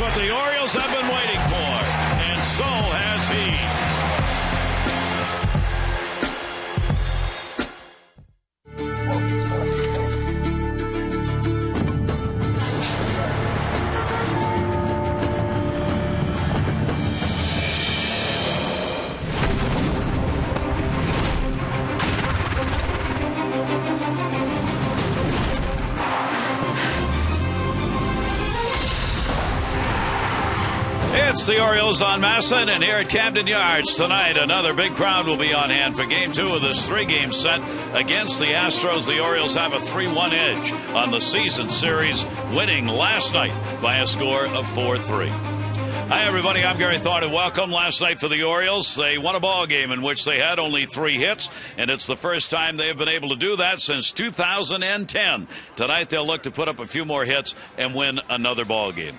what the Orioles have been waiting for, and so has he. It's the Orioles on Masson, and here at Camden Yards tonight, another big crowd will be on hand for Game 2 of this three-game set against the Astros. The Orioles have a 3-1 edge on the season series, winning last night by a score of 4-3. Hi, everybody. I'm Gary Thorne, and welcome. Last night for the Orioles, they won a ball game in which they had only 3 hits, and it's the first time they have been able to do that since 2010. Tonight, they'll look to put up a few more hits and win another ball game.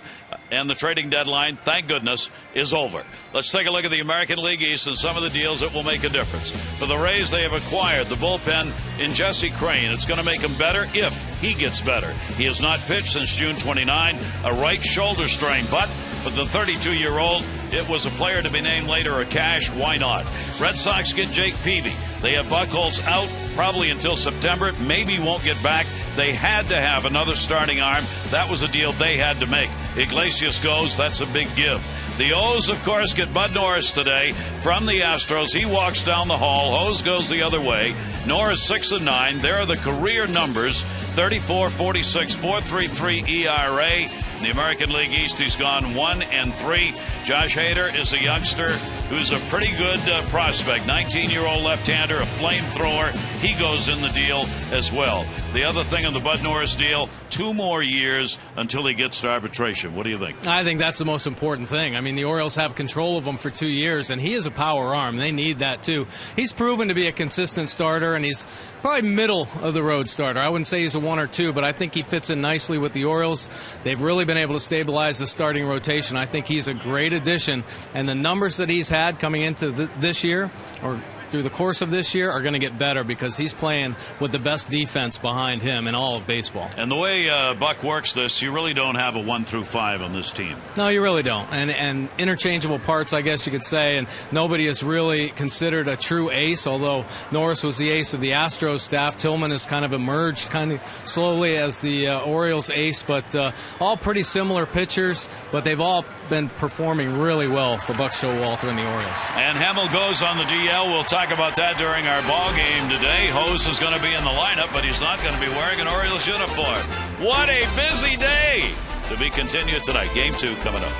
And the trading deadline, thank goodness, is over. Let's take a look at the American League East and some of the deals that will make a difference. For the Rays, they have acquired the bullpen in Jesse Crain. It's going to make him better if he gets better. He has not pitched since June 29, a right shoulder strain, but for the 32-year-old, it was a player to be named later or cash. Why not? Red Sox get Jake Peavy. They have Buchholz out probably until September. Maybe won't get back. They had to have another starting arm. That was a deal they had to make. Iglesias goes. That's a big give. The O's, of course, get Bud Norris today from the Astros. He walks down the hall. O's goes the other way. Norris 6-9. There are the career numbers: 34, 46, 4.33 ERA. In the American League East, he's gone 1-3. Josh Hader is a youngster who's a pretty good prospect. 19-year-old left-hander, a flamethrower. He goes in the deal as well. The other thing on the Bud Norris deal, 2 more years until he gets to arbitration. What do you think? I think that's the most important thing. I mean, the Orioles have control of him for 2 years, and he is a power arm. They need that, too. He's proven to be a consistent starter, and he's probably middle-of-the-road starter. I wouldn't say he's a 1 or 2, but I think he fits in nicely with the Orioles. They've really been able to stabilize the starting rotation. I think he's a great addition, and the numbers that he's had coming into this year, or through the course of this year, are going to get better because he's playing with the best defense behind him in all of baseball. And the way Buck works this, you really don't have a 1 through 5 on this team. No, you really don't. And interchangeable parts, I guess you could say, and nobody is really considered a true ace, although Norris was the ace of the Astros staff. Tillman has kind of emerged kind of slowly as the Orioles ace, but all pretty similar pitchers, but they've all been performing really well for Buck Showalter and the Orioles. And Hemmel goes on the DL. We'll talk about that during our ball game today. Hose is going to be in the lineup, but he's not going to be wearing an Orioles uniform. What a busy day! To be continued tonight. Game 2 coming up.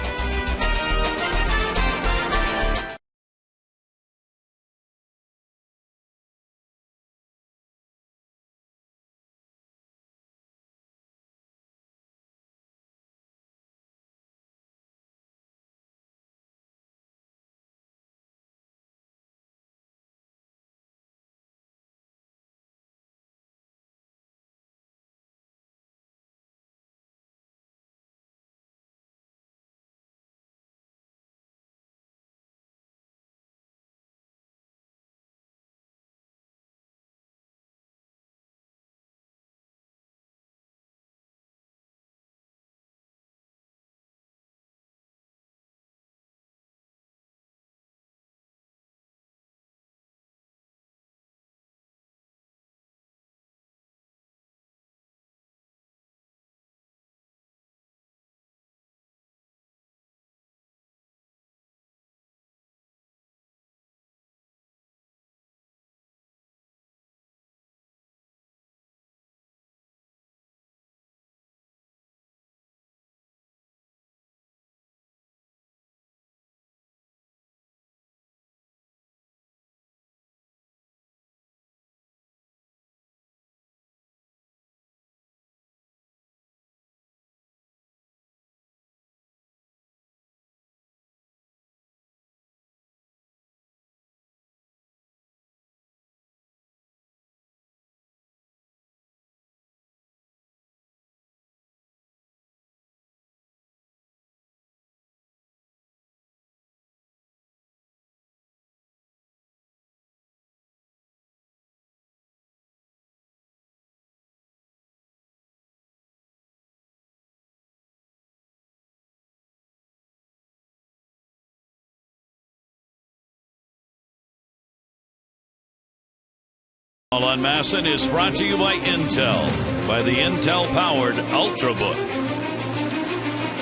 All on Masson is brought to you by Intel, by the Intel-powered Ultrabook.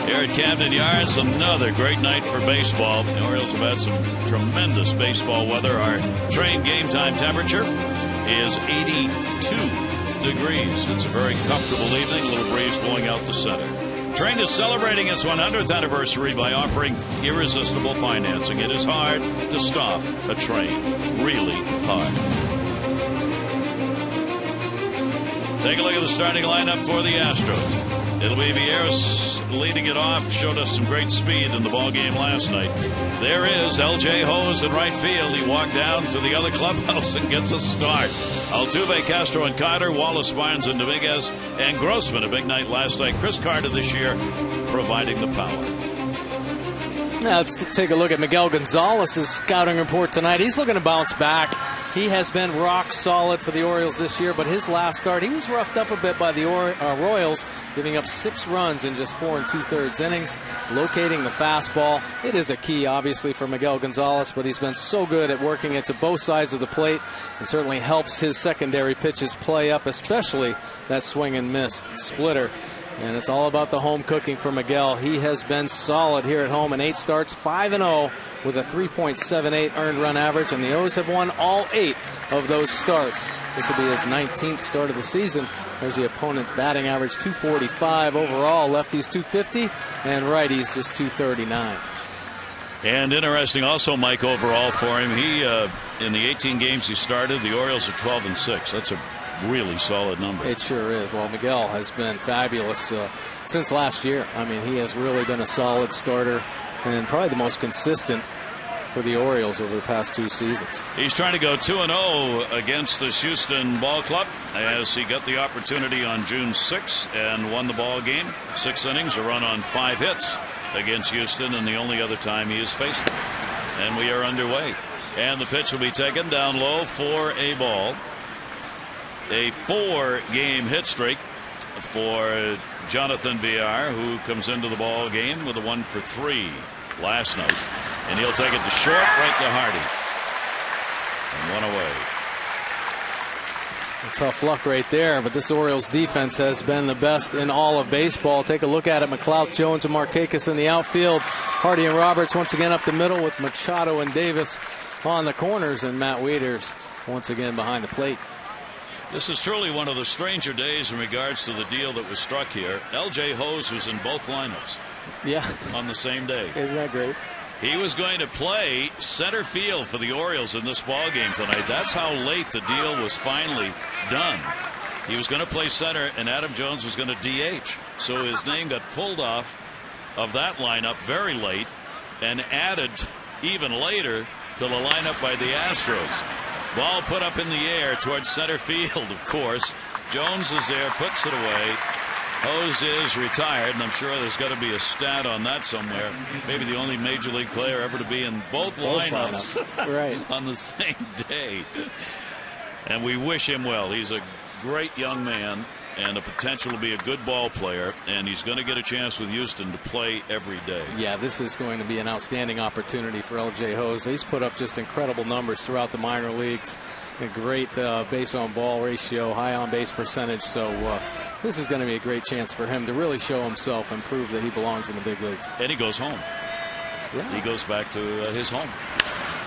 Here at Camden Yards, another great night for baseball. The Orioles have had some tremendous baseball weather. Our train game time temperature is 82 degrees. It's a very comfortable evening, a little breeze blowing out the center. Train is celebrating its 100th anniversary by offering irresistible financing. It is hard to stop a train, really hard. Take a look at the starting lineup for the Astros. It'll be Vieras leading it off. Showed us some great speed in the ball game last night. There is L.J. Hose in right field. He walked down to the other clubhouse and gets a start. Altuve, Castro, and Carter, Wallace, Barnes, and Dominguez, and Grossman. A big night last night. Chris Carter this year providing the power. Now let's take a look at Miguel Gonzalez's scouting report tonight. He's looking to bounce back. He has been rock solid for the Orioles this year, but his last start, he was roughed up a bit by the Royals, giving up 6 runs in just 4 2/3 innings, locating the fastball. It is a key, obviously, for Miguel Gonzalez, but he's been so good at working it to both sides of the plate and certainly helps his secondary pitches play up, especially that swing and miss splitter. And it's all about the home cooking for Miguel. He has been solid here at home in 8 starts, 5-0 with a 3.78 earned run average, and the O's have won all 8 of those starts. This will be his 19th start of the season. There's the opponent's batting average, 245 overall, lefties 250, and righties just 239. And interesting also, Mike, overall for him, he in the 18 games he started, the Orioles are 12-6. That's a really solid number. It sure is. Well, Miguel has been fabulous since last year. I mean, he has really been a solid starter and probably the most consistent for the Orioles over the past 2 seasons. He's trying to go 2-0 against this Houston ball club as he got the opportunity on June 6th and won the ball game. 6 innings, a run on 5 hits against Houston, and the only other time he has faced them. And we are underway. And the pitch will be taken down low for a ball. A 4-game hit streak for Jonathan Villar, who comes into the ball game with a 1-for-3 last night. And he'll take it to short, right to Hardy. And 1 away. A tough luck right there, but this Orioles defense has been the best in all of baseball. Take a look at it. McLeod, Jones, and Markakis in the outfield. Hardy and Roberts once again up the middle with Machado and Davis on the corners, and Matt Wieters once again behind the plate. This is truly one of the stranger days in regards to the deal that was struck here. L.J. Hose was in both lineups. Yeah. On the same day. Isn't that great? He was going to play center field for the Orioles in this ball game tonight. That's how late the deal was finally done. He was going to play center, and Adam Jones was going to DH. So his name got pulled off of that lineup very late and added even later to the lineup by the Astros. Ball put up in the air towards center field, of course. Jones is there, puts it away. Hose is retired, and I'm sure there's got to be a stat on that somewhere. Maybe the only major league player ever to be in both lineups right. on the same day. And we wish him well. He's a great young man and a potential to be a good ball player, and he's going to get a chance with Houston to play every day. Yeah, this is going to be an outstanding opportunity for L.J. Hose. He's put up just incredible numbers throughout the minor leagues. A great base on ball ratio, high on base percentage. So this is going to be a great chance for him to really show himself and prove that he belongs in the big leagues. And he goes home. Yeah. He goes back to his home.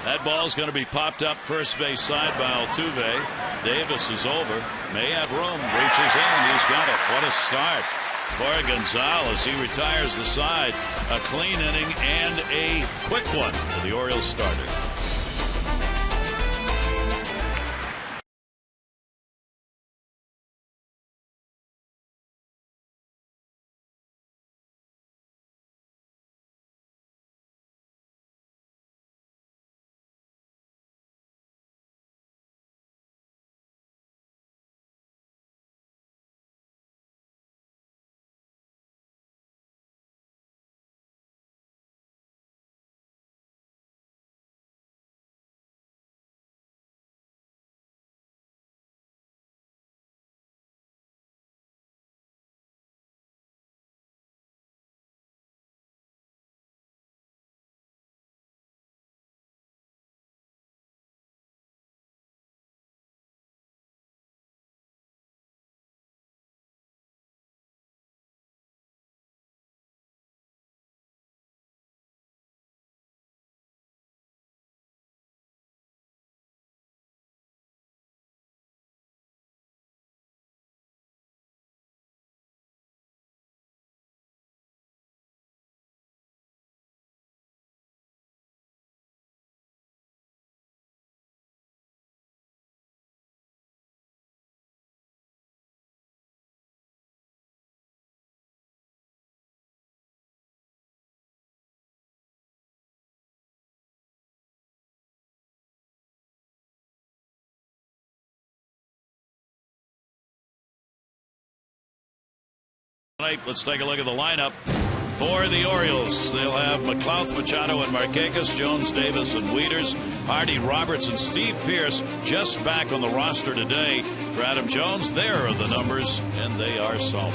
That ball is going to be popped up first base side by Altuve. Davis is over. May have room. Reaches in. He's got it. What a start for Gonzalez. He retires the side. A clean inning and a quick one for the Orioles starter. Let's take a look at the lineup for the Orioles. They'll have McLouth, Machado, and Markakis, Jones, Davis, and Wieters, Hardy, Roberts, and Steve Pearce just back on the roster today. For Adam Jones, there are the numbers, and they are solid.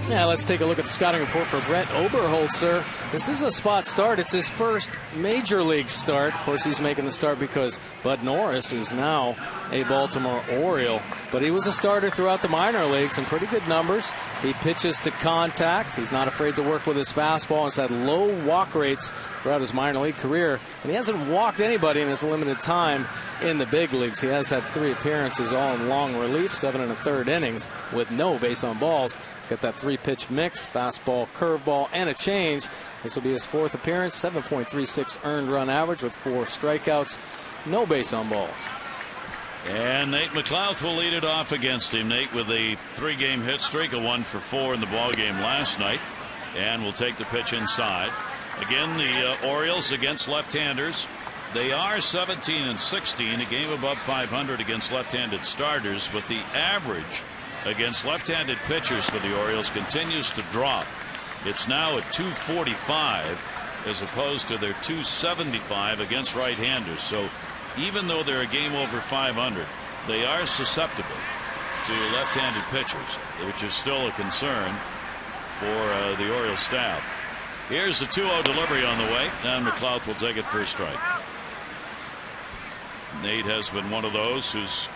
Yeah, let's take a look at the scouting report for Brett Oberholzer. This is a spot start. It's his first major league start. Of course, he's making the start because Bud Norris is now a Baltimore Oriole. But he was a starter throughout the minor leagues and pretty good numbers. He pitches to contact. He's not afraid to work with his fastball. He's had low walk rates throughout his minor league career. And he hasn't walked anybody in his limited time in the big leagues. He has had 3 appearances, all in long relief, 7 1/3 innings with no base on balls. He's got that 3-pitch mix, fastball, curveball, and a change. This will be his 4th appearance, 7.36 earned run average with 4 strikeouts, no base on balls. And Nate McLouth will lead it off against him. Nate with a 3-game hit streak, a 1 for 4 in the ballgame last night, and will take the pitch inside. Again, the Orioles against left-handers. They are 17-16, a game above 500 against left-handed starters, but the average against left-handed pitchers for the Orioles continues to drop. It's now at 245 as opposed to their 275 against right-handers. So even though they're a game over 500, they are susceptible to left-handed pitchers, which is still a concern for the Orioles staff. Here's the 2-0 delivery on the way, and McLouth will take it for a strike. Nate has been one of those who's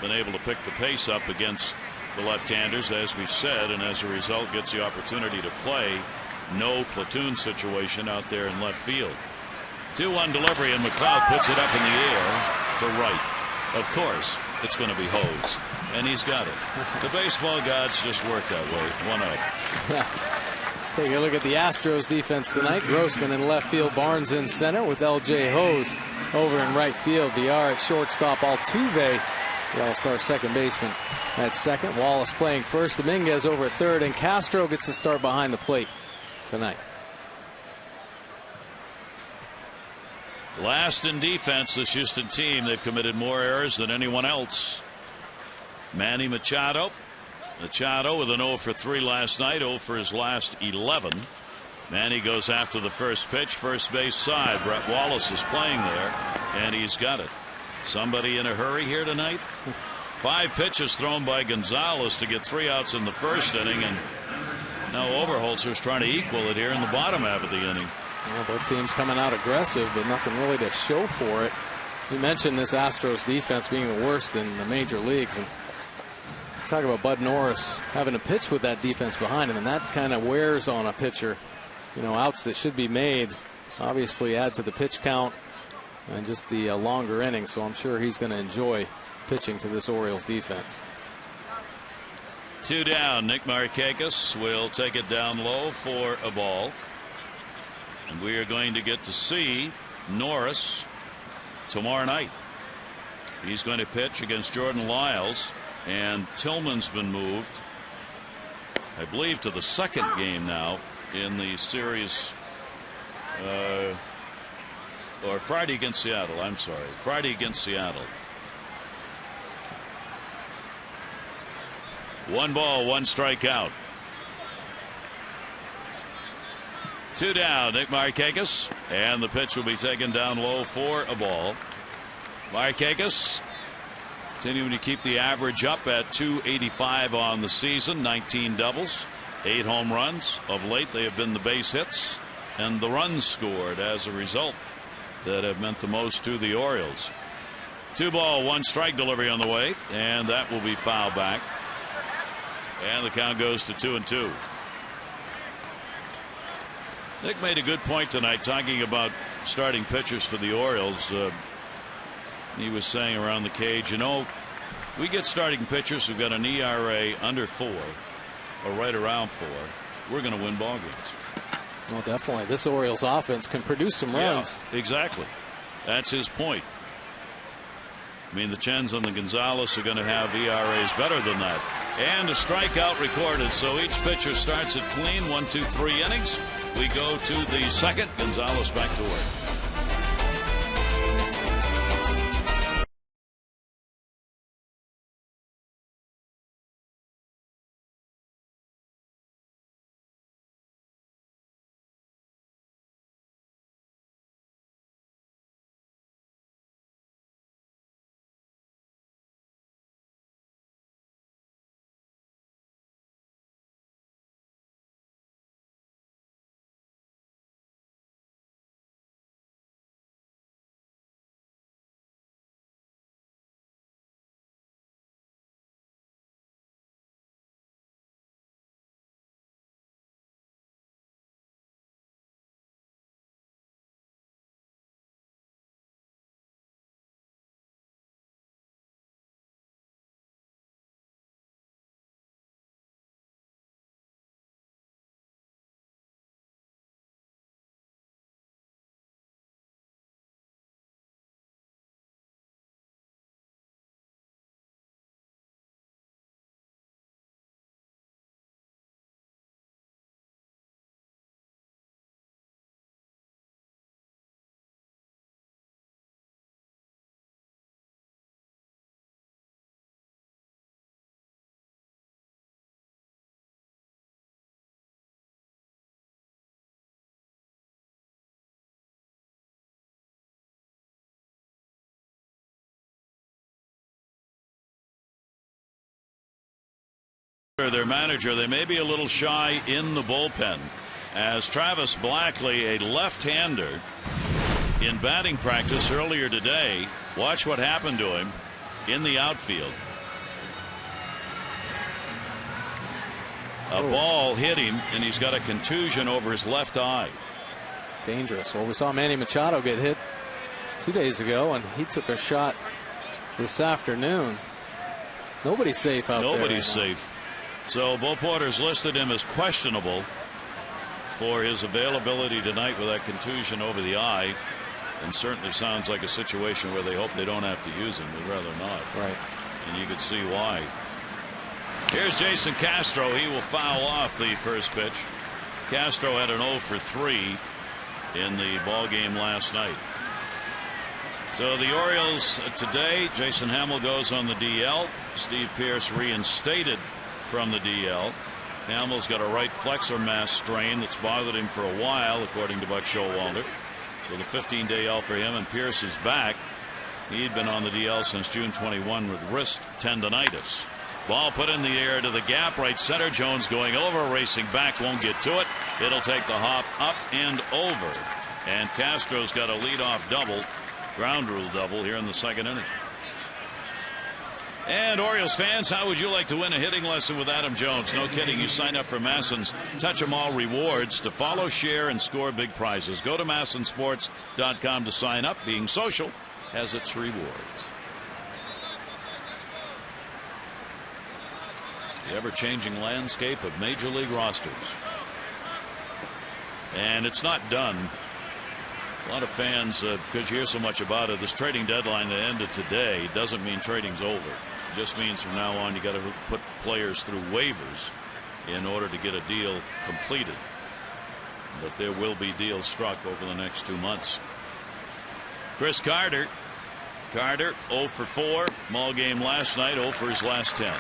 been able to pick the pace up against the left-handers, as we've said, and as a result gets the opportunity to play no platoon situation out there in left field. 2-1 delivery, and McLouth puts it up in the air to right. Of course, it's going to be Hose, and he's got it. The baseball gods just work that way. 1-0. Take a look at the Astros defense tonight. Grossman in left field, Barnes in center with L.J. Hose over in right field. VR at shortstop, Altuve, the all-star second baseman, at second. Wallace playing first, Dominguez over at third, and Castro gets to start behind the plate tonight. Last in defense, this Houston team. They've committed more errors than anyone else. Manny Machado. Machado with an 0 for 3 last night, 0 for his last 11. Manny goes after the first pitch, first base side. Brett Wallace is playing there, and he's got it. Somebody in a hurry here tonight? 5 pitches thrown by Gonzalez to get 3 outs in the first inning, and now Oberholzer's trying to equal it here in the bottom half of the inning. Well, both teams coming out aggressive, but nothing really to show for it. You mentioned this Astros defense being the worst in the major leagues, and talk about Bud Norris having to pitch with that defense behind him, and that kind of wears on a pitcher. You know, outs that should be made obviously add to the pitch count and just the longer inning, so I'm sure he's going to enjoy pitching to this Orioles defense. 2 down. Nick Markakis will take it down low for a ball. And we are going to get to see Norris tomorrow night. He's going to pitch against Jordan Lyles, and Tillman's been moved, I believe, to the second game now in the series, or Friday against Seattle. I'm sorry, Friday against Seattle. 1 ball, 1 strikeout. 2 down. Nick Markakis, and the pitch will be taken down low for a ball. Markakis continuing to keep the average up at 285 on the season. 19 doubles, 8 home runs. Of late they have been the base hits and the runs scored as a result that have meant the most to the Orioles. 2 ball, 1 strike delivery on the way, and that will be fouled back, and the count goes to 2-2. Nick made a good point tonight talking about starting pitchers for the Orioles. He was saying around the cage, you know, we get starting pitchers who've got an ERA under 4 or right around 4. We're going to win ball games. Well, definitely. This Orioles offense can produce some runs. Yeah, exactly. That's his point. I mean, the Chens and the Gonzalez are going to have ERAs better than that. And a strikeout recorded. So each pitcher starts it clean. 1, 2, 3 innings. We go to the second. Gonzalez back to work. their manager, they may be a little shy in the bullpen, as Travis Blackley, a left-hander, in batting practice earlier today, watch what happened to him in the outfield. A ball hit him, and he's got a contusion over his left eye. Dangerous. Well, we saw Manny Machado get hit 2 days ago, and he took a shot this afternoon. Nobody's safe out there. Nobody's safe. So Bo Porter's listed him as questionable for his availability tonight with that contusion over the eye, and certainly sounds like a situation where they hope they don't have to use him. They'd rather not. Right. And you could see why. Here's Jason Castro. He will foul off the first pitch. Castro had an 0 for 3 in the ball game last night. So the Orioles today, Jason Hamill goes on the DL. Steve Pearce reinstated from the DL. Hamill's got a right flexor mass strain that's bothered him for a while, according to Buck Showalter. So the 15-day L for him, and Pearce is back. He'd been on the DL since June 21 with wrist tendonitis. Ball put in the air to the gap, right center. Jones going over, racing back, won't get to it. It'll take the hop up and over. And Castro's got a leadoff double, ground rule double here in the second inning. And Orioles fans, how would you like to win a hitting lesson with Adam Jones? No kidding. You sign up for Masson's Touch 'em All rewards to follow, share, and score big prizes. Go to MassonSports.com to sign up. Being social has its rewards. The ever-changing landscape of Major League rosters. And it's not done. A lot of fans, because you hear so much about it, this trading deadline that ended today doesn't mean trading's over. It just means from now on you got to put players through waivers in order to get a deal completed. But there will be deals struck over the next 2 months. Chris Carter. Carter 0 for 4. Ball game last night, 0 for his last 10.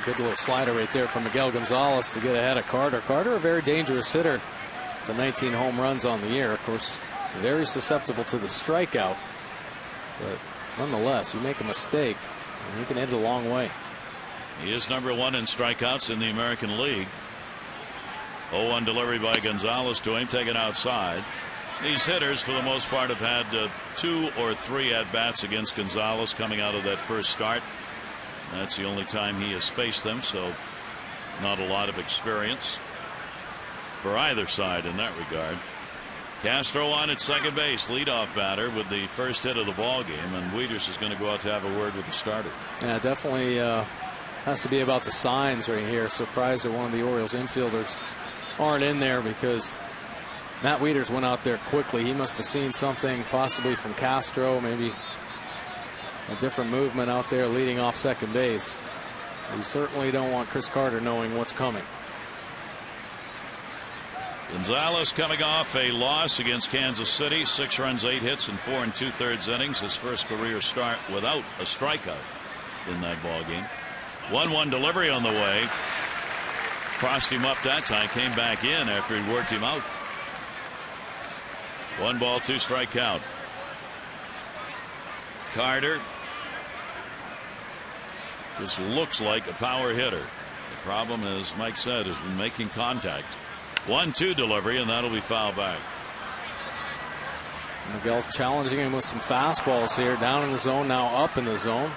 Good little slider right there from Miguel Gonzalez to get ahead of Carter. Carter, a very dangerous hitter. The 19 home runs on the year. Of course, very susceptible to the strikeout. But nonetheless, you make a mistake, and you can hit it a long way. He is number 1 in strikeouts in the American League. 0-1 delivery by Gonzalez to him, taken outside. These hitters, for the most part, have had 2 or 3 at-bats against Gonzalez coming out of that first start. That's the only time he has faced them, so not a lot of experience for either side in that regard. Castro on at second base, leadoff batter with the first hit of the ball game, and Wieters is going to go out to have a word with the starter. Yeah, definitely has to be about the signs right here. Surprised that one of the Orioles infielders aren't in there, because Matt Wieters went out there quickly. He must have seen something possibly from Castro, maybe a different movement out there leading off second base. You certainly don't want Chris Carter knowing what's coming. Gonzalez coming off a loss against Kansas City. 6 runs, 8 hits, and 4 2/3 innings. His first career start without a strikeout in that ball game. 1-1 delivery on the way. Crossed him up that time. Came back in after he worked him out. 1 ball, 2 strike count. Carter just looks like a power hitter. The problem, as Mike said, is making contact. 1-2 delivery, and that'll be fouled back. Miguel's challenging him with some fastballs here, down in the zone, now up in the zone.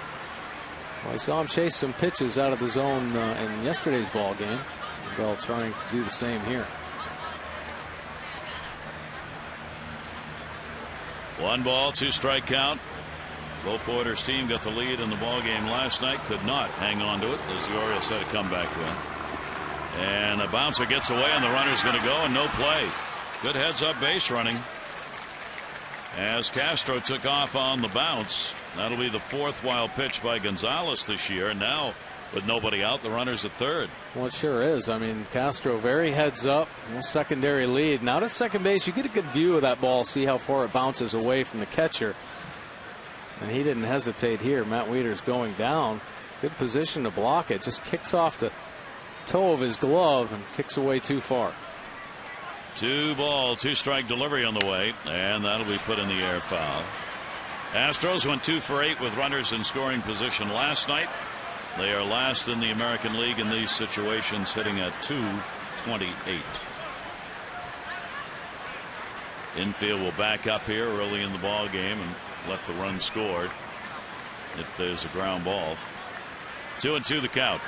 Well, I saw him chase some pitches out of the zone in yesterday's ball game. Miguel trying to do the same here. 1 ball, 2 strike count. Bo Porter's team got the lead in the ball game last night, could not hang on to it as the Orioles had a comeback win. And a bouncer gets away, and the runner's going to go, and no play. Good heads-up base running as Castro took off on the bounce. That'll be the 4th wild pitch by Gonzalez this year. And now, with nobody out, the runner's at third. Well, it sure is. I mean, Castro very heads up, secondary lead. Now to second base, you get a good view of that ball, see how far it bounces away from the catcher. And he didn't hesitate here. Matt Wieters going down. Good position to block it. Just kicks off the toe of his glove and kicks away too far. 2 ball, 2 strike delivery on the way, and that'll be put in the air, foul. Astros went 2 for 8 with runners in scoring position last night. They are last in the American League in these situations, hitting at .228. Infield will back up here early in the ball game and let the run scored if there's a ground ball. 2-2 the count.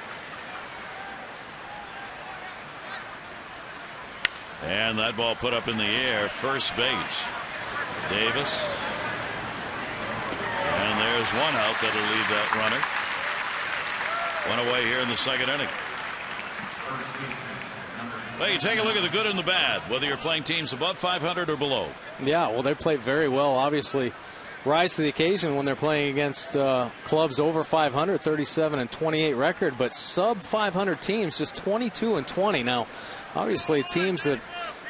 And that ball put up in the air, first base. Davis. And there's one out that'll leave that runner. One away here in the second inning. Well, you take a look at the good and the bad, whether you're playing teams above 500 or below. Yeah, well, they play very well. Obviously, rise to the occasion when they're playing against clubs over 500, 37-28 record, but sub 500 teams just 22-20. Now, obviously, teams that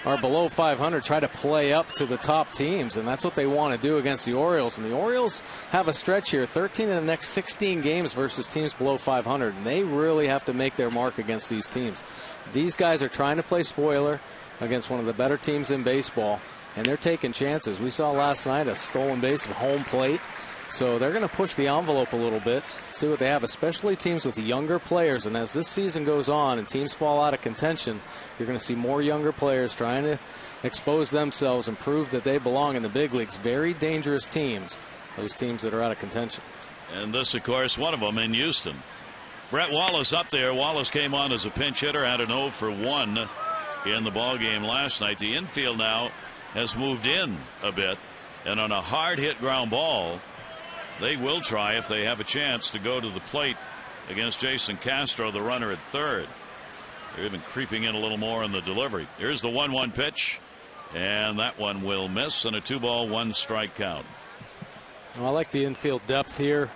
are below 500 try to play up to the top teams, and that's what they want to do against the Orioles. And the Orioles have a stretch here, 13 in the next 16 games versus teams below 500, and they really have to make their mark against these teams. These guys are trying to play spoiler against one of the better teams in baseball, and they're taking chances. We saw last night a stolen base of home plate, so they're going to push the envelope a little bit, see what they have, especially teams with younger players. And as this season goes on and teams fall out of contention, you're going to see more younger players trying to expose themselves and prove that they belong in the big leagues. Very dangerous teams, those teams that are out of contention. And this, of course, one of them in Houston. Brett Wallace up there. Wallace came on as a pinch hitter, had an 0 for 1 in the ball game last night. The infield now has moved in a bit, and on a hard hit ground ball, they will try, if they have a chance, to go to the plate against Jason Castro, the runner at third. They're even creeping in a little more in the delivery. Here's the 1-1 pitch, and that one will miss, and a 2-ball 1-strike count. Well, I like the infield depth here.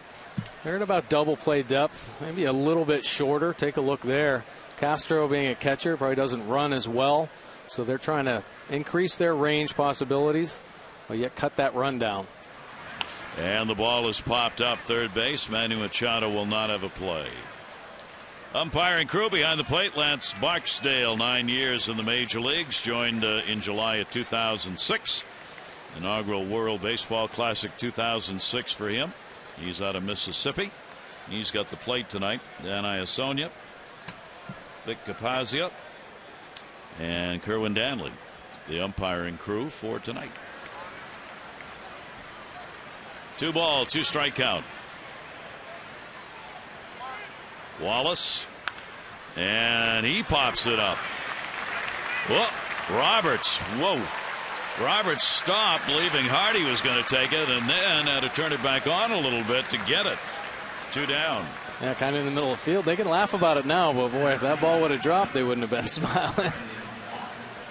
They're at about double play depth, maybe a little bit shorter. Take a look there. Castro, being a catcher, probably doesn't run as well, so they're trying to increase their range possibilities, but yet cut that run down. And the ball is popped up third base. Manny Machado will not have a play. Umpiring crew behind the plate, Lance Barksdale, 9 years in the major leagues, joined in July of 2006. Inaugural World Baseball Classic 2006 for him. He's out of Mississippi. He's got the plate tonight. Dan Iasonia, Vic Capazia, and Kerwin Danley, the umpiring crew for tonight. 2-ball 2-strike count. Wallace, and he pops it up. Whoa, Roberts. Whoa. Roberts stopped, believing Hardy was going to take it, and then had to turn it back on a little bit to get it. 2 down. Yeah, kind of in the middle of the field. They can laugh about it now, but boy, if that ball would have dropped, they wouldn't have been smiling.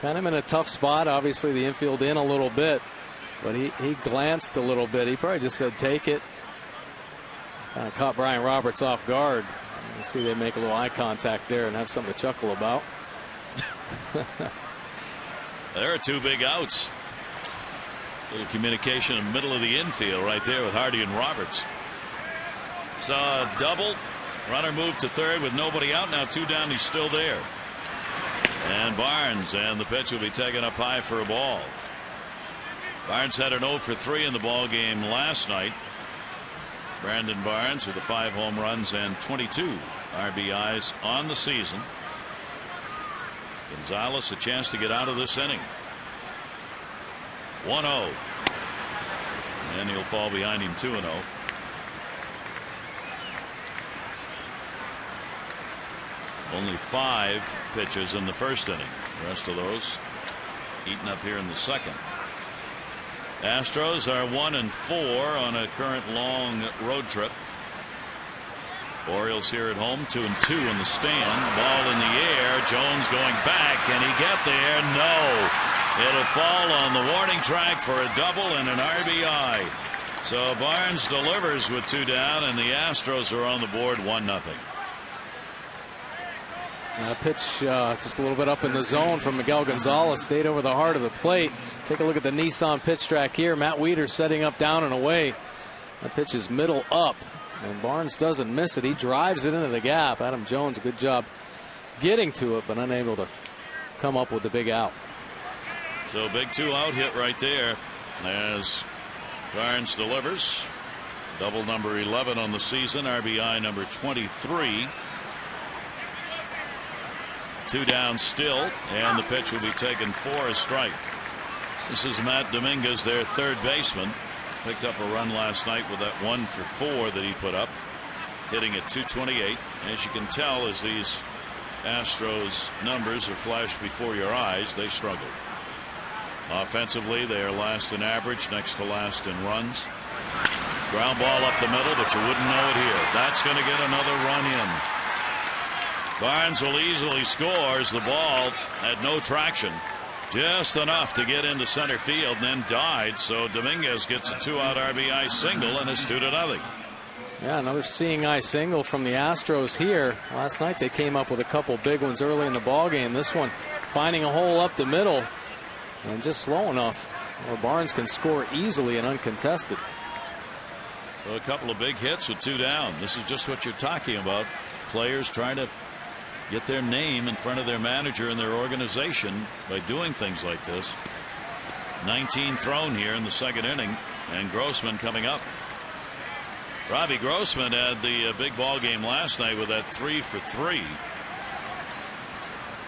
Kind of in a tough spot. Obviously, the infield in a little bit, but he glanced a little bit. He probably just said, take it. Kind of caught Brian Roberts off guard. You see they make a little eye contact there and have something to chuckle about. There are 2 big outs. A little communication in the middle of the infield right there with Hardy and Roberts. Saw a double. Runner moved to third with nobody out. Now 2 down. He's still there. And Barnes, and the pitch will be taken up high for a ball. Barnes had an 0 for 3 in the ball game last night. Brandon Barnes with the 5 home runs and 22 RBIs on the season. Gonzalez a chance to get out of this inning. 1-0. And he'll fall behind him 2-0. Only 5 pitches in the first inning. The rest of those eaten up here in the second. Astros are 1-4 on a current long road trip. Orioles here at home 2-2 in the stand. Ball in the air. Jones going back. Can he get there? No. It'll fall on the warning track for a double and an RBI. So Barnes delivers with 2 down, and the Astros are on the board 1-0. Pitch just a little bit up in the zone from Miguel Gonzalez. Stayed over the heart of the plate. Take a look at the Nissan pitch track here. Matt Wieters setting up down and away. That pitch is middle up, and Barnes doesn't miss it. He drives it into the gap. Adam Jones, a good job getting to it, but unable to come up with the big out. So big 2-out hit right there as Barnes delivers. Double number 11 on the season. RBI number 23. 2 down still, and the pitch will be taken for a strike. This is Matt Dominguez, their third baseman. Picked up a run last night with that 1 for 4 that he put up, hitting at .228. As you can tell, as these Astros numbers are flashed before your eyes, they struggle. Offensively, they are last in average, next to last in runs. Ground ball up the middle, but you wouldn't know it here. That's going to get another run in. Barnes will easily score as the ball had no traction. Just enough to get into center field and then died. So Dominguez gets a 2-out RBI single, and it's 2-0. Yeah, another seeing eye single from the Astros here. Last night they came up with a couple big ones early in the ballgame. This one finding a hole up the middle and just slow enough where Barnes can score easily and uncontested. So a couple of big hits with 2 down. This is just what you're talking about. Players trying to get their name in front of their manager and their organization by doing things like this. 19 thrown here in the second inning, and Grossman coming up. Robbie Grossman had the big ball game last night with that 3 for 3.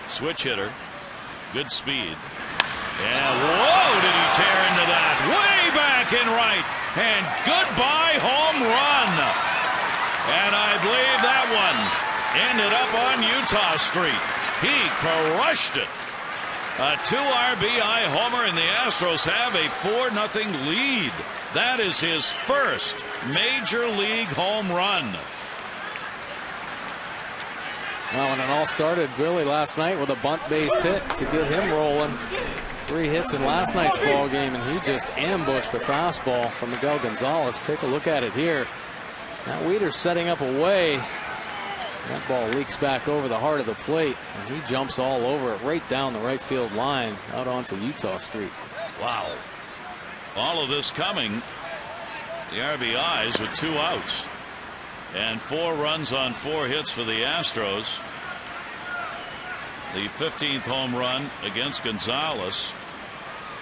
Switch hitter, good speed. And whoa, did he tear into that? Way back in right, and goodbye home run. And I believe that one ended up on Utah Street. He crushed it. A 2 RBI homer, and the Astros have a 4-0 lead. That is his first major league home run. Well, and it all started really last night with a bunt base hit to get him rolling. 3 hits in last night's ball game, and he just ambushed a fastball from Miguel Gonzalez. Take a look at it here. Now Wieters setting up a way. That ball leaks back over the heart of the plate, and he jumps all over it right down the right field line out onto Utah Street. Wow. All of this coming, the RBIs with 2 outs. And 4 runs on 4 hits for the Astros. The 15th home run against Gonzalez.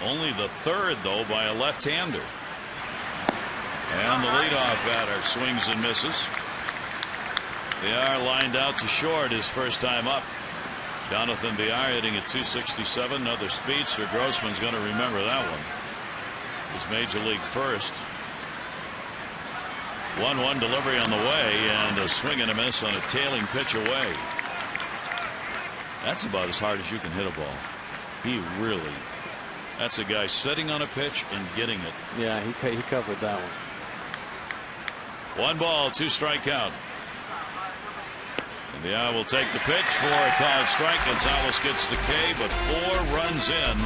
Only the 3rd, though, by a left-hander. And the leadoff batter swings and misses. Villar lined out to short his first time up. Jonathan Villar hitting at .267. Another speedster. Grossman's going to remember that one. His major league first. 1-1 delivery on the way, and a swing and a miss on a tailing pitch away. That's about as hard as you can hit a ball. He really. That's a guy sitting on a pitch and getting it. Yeah, he covered that one. 1 ball, 2 strike count. And the Eye will take the pitch for a called strike. Gonzalez gets the K, but 4 runs in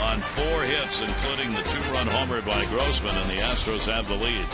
on 4 hits, including the 2-run homer by Grossman, and the Astros have the lead.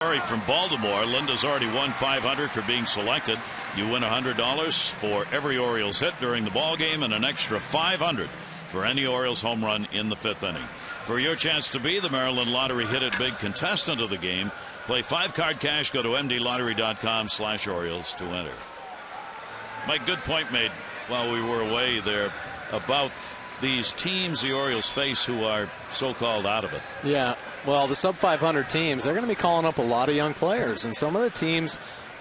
From Baltimore. Linda's already won $500 for being selected. You win $100 for every Orioles hit during the ball game and an extra $500 for any Orioles home run in the 5th inning. For your chance to be the Maryland Lottery Hit It Big contestant of the game, play 5-card cash. Go to mdlottery.com/Orioles to enter. Mike, good point made while we were away there about these teams the Orioles face who are so-called out of it. Yeah, well, the sub-500 teams, they're going to be calling up a lot of young players. And some of the teams,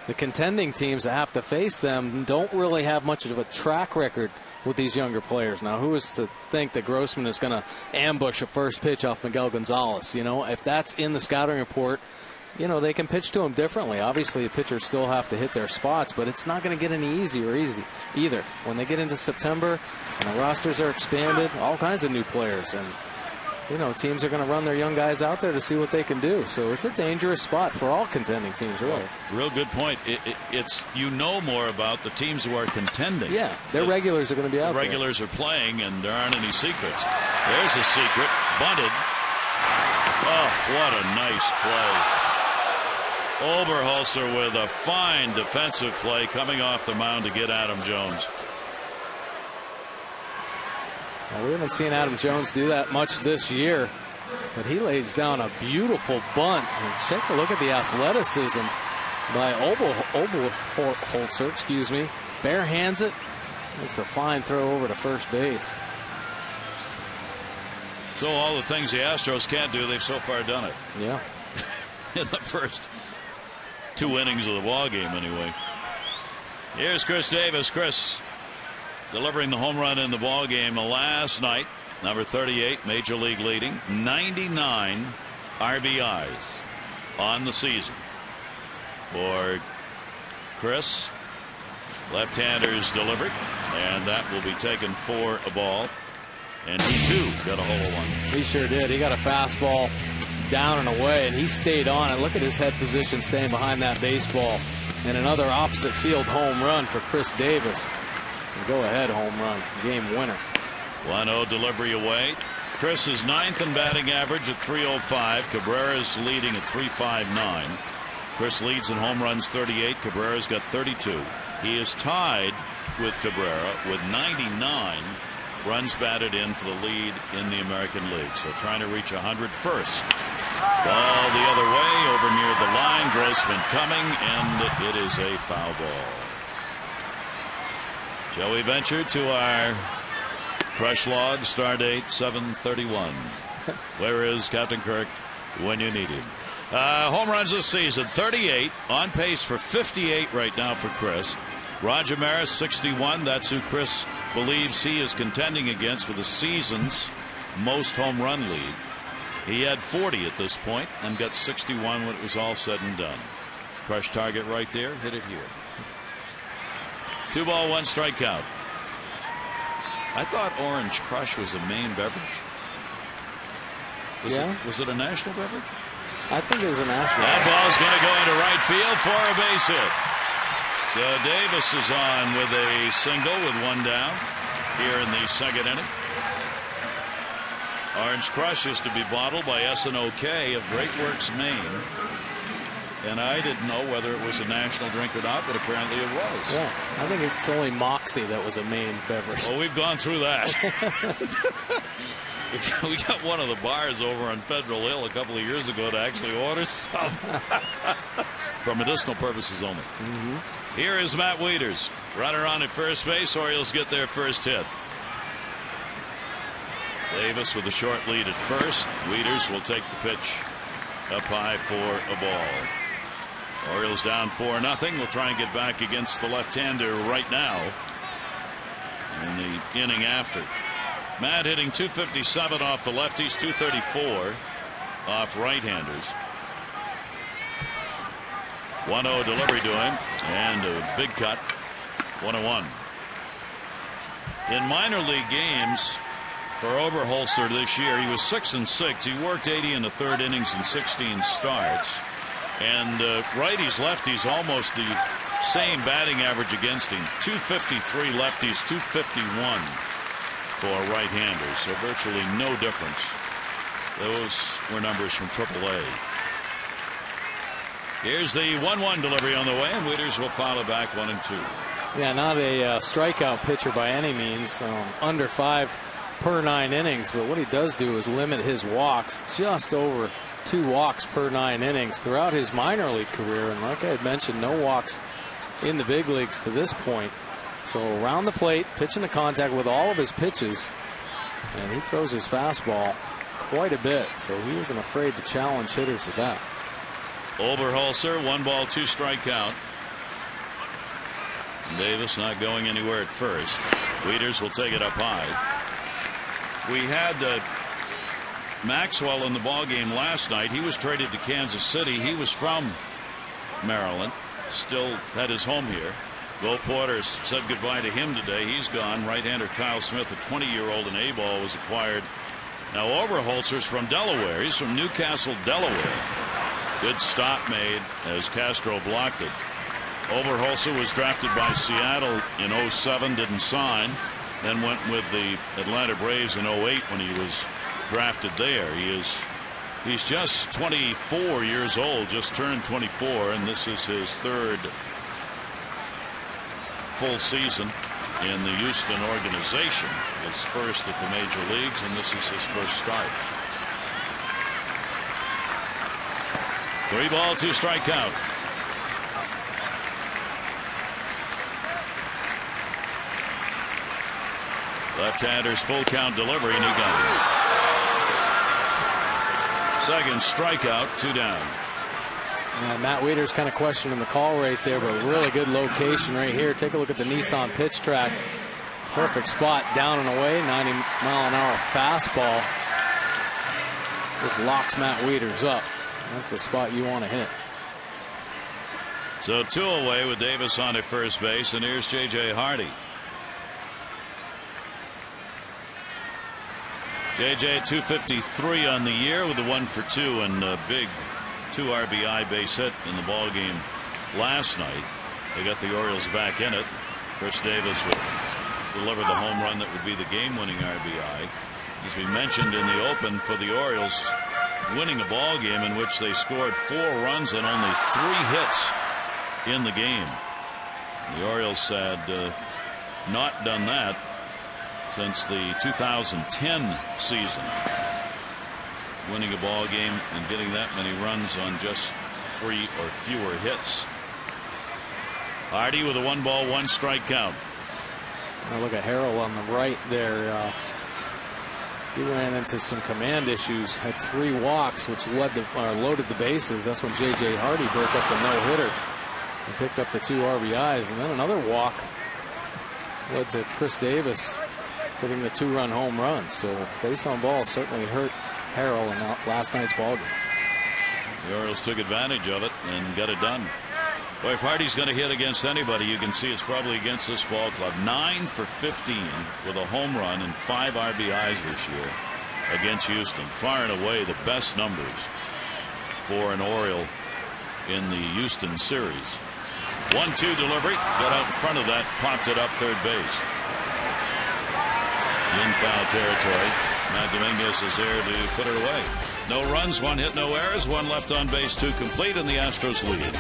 the contending teams that have to face them, don't really have much of a track record with these younger players. Now, who is to think that Grossman is going to ambush a first pitch off Miguel Gonzalez? You know, if that's in the scouting report, you know, they can pitch to him differently. Obviously, the pitchers still have to hit their spots, but it's not going to get any easier either. When they get into September and the rosters are expanded, all kinds of new players. And, you know, teams are going to run their young guys out there to see what they can do. So it's a dangerous spot for all contending teams, really. Real good point. It's you know more about the teams who are contending. Yeah, their regulars are going to be out there. Regulars are playing, and there aren't any secrets. There's a secret. Bunted. Oh, what a nice play. Oberholzer with a fine defensive play coming off the mound to get Adam Jones. Well, we haven't seen Adam Jones do that much this year, but he lays down a beautiful bunt. And take a look at the athleticism by Oberholzer, excuse me. Bare hands it. It's a fine throw over to first base. So all the things the Astros can't do, they've so far done it. Yeah. In the first 2 innings of the ball game, anyway. Here's Chris Davis. Chris delivering the home run in the ball game last night. Number 38, major league leading, 99 RBIs on the season for Chris. Left-handers delivered, and that will be taken for a ball. And he too got a hole in one. He sure did. He got a fastball down and away, and he stayed on it. Look at his head position staying behind that baseball. And another opposite field home run for Chris Davis. Go ahead home run, game winner. 1-0 delivery away. Chris is 9th in batting average at .305. Cabrera's leading at .359. Chris leads in home runs 38. Cabrera's got 32. He is tied with Cabrera with 99 runs batted in for the lead in the American League. So trying to reach 100 first. Ball the other way over near the line. Grossman coming, and it is a foul ball. Shall we venture to our crush log? Star date 7/31. Where is Captain Kirk when you need him? Home runs this season 38, on pace for 58 right now for Chris. Roger Maris 61. That's who Chris believes he is contending against for the season's most home run lead. He had 40 at this point and got 61 when it was all said and done. Crush target right there. Hit it here. 2 ball, 1 strikeout. I thought Orange Crush was a Maine beverage. Was it a national beverage? I think it was a national. That ball's going to go into right field for a base hit. So Davis is on with a single with 1 down here in the 2nd inning. Orange Crush is to be bottled by S&OK of Great Works, Maine. And I didn't know whether it was a national drink or not, but apparently it was. Yeah, I think it's only Moxie that was a Maine beverage. Well, we've gone through that. We got one of the bars over on Federal Hill a couple of years ago to actually order some. For medicinal purposes only. Mm-hmm. Here is Matt Wieters. Runner on at first base. Orioles get their first hit. Davis with a short lead at first. Wieters will take the pitch up high for a ball. Orioles down 4-0. We'll try and get back against the left-hander right now in the inning after. Matt hitting .257 off the lefties, .234 off right-handers. 1-0 delivery to him, and a big cut. 1-1. In minor league games for Oberholzer this year, he was 6-6. He worked 80 in the 3rd innings in 16 starts. And righties, lefties, almost the same batting average against him. .253 lefties, .251 for right-handers. So virtually no difference. Those were numbers from AAA. Here's the 1-1 delivery on the way, and Wieters will follow back 1-2. Yeah, not a strikeout pitcher by any means. Under 5 per 9 innings, but what he does do is limit his walks, just over 2 walks per 9 innings throughout his minor league career. And like I had mentioned, no walks in the big leagues to this point. So around the plate, pitching to contact with all of his pitches, and he throws his fastball quite a bit. So he isn't afraid to challenge hitters with that. Oberholzer, 1 ball, 2 strike count. Davis not going anywhere at first. Wieters will take it up high. We had Maxwell in the ball game last night. He was traded to Kansas City. He was from Maryland, still had his home here. Will Porter said goodbye to him today. He's gone. Right-hander Kyle Smith, a 20-year-old in A-ball, was acquired. Now Oberholzer's from Delaware. He's from Newcastle, Delaware. Good stop made as Castro blocked it. Oberholzer was drafted by Seattle in 07, didn't sign, then went with the Atlanta Braves in 08 when he was drafted there. He's just 24 years old, just turned 24, and this is his 3rd full season in the Houston organization. His first at the major leagues, and this is his first start. 3 ball, 2 strike count. Left-hander's full count delivery, and he got it. Second strikeout, 2 down. Yeah, Matt Wieters kind of questioning the call right there, but really good location right here. Take a look at the Nissan pitch track. Perfect spot, down and away, 90-mile-an-hour fastball. Just locks Matt Wieters up. That's the spot you want to hit. So 2 away with Davis on at first base, and here's J.J. Hardy. J.J. 253 on the year with a 1 for 2 and a big 2 RBI base hit in the ball game last night. They got the Orioles back in it. Chris Davis would deliver the home run that would be the game-winning RBI. As we mentioned in the open, for the Orioles, winning a ball game in which they scored 4 runs and only 3 hits in the game. The Orioles had not done that since the 2010 season. Winning a ball game and getting that many runs on just 3 or fewer hits. Hardy with a 1 ball, 1 strike count. Now look at Harrell on the right there. He ran into some command issues, had 3 walks, which loaded the bases. That's when J.J. Hardy broke up the no-hitter and picked up the 2 RBIs. And then another walk led to Chris Davis hitting the 2-run home run. So base on ball certainly hurt Harrell in last night's ball game. The Orioles took advantage of it and got it done. Boy, if Hardy's going to hit against anybody, you can see it's probably against this ball club. 9 for 15 with a home run and 5 RBIs this year against Houston. Far and away the best numbers for an Oriole in the Houston series. 1-2 delivery, got out in front of that, popped it up third base. In foul territory. Matt Dominguez is there to put it away. No runs, 1 hit, no errors, 1 left on base, 2 complete, and the Astros lead.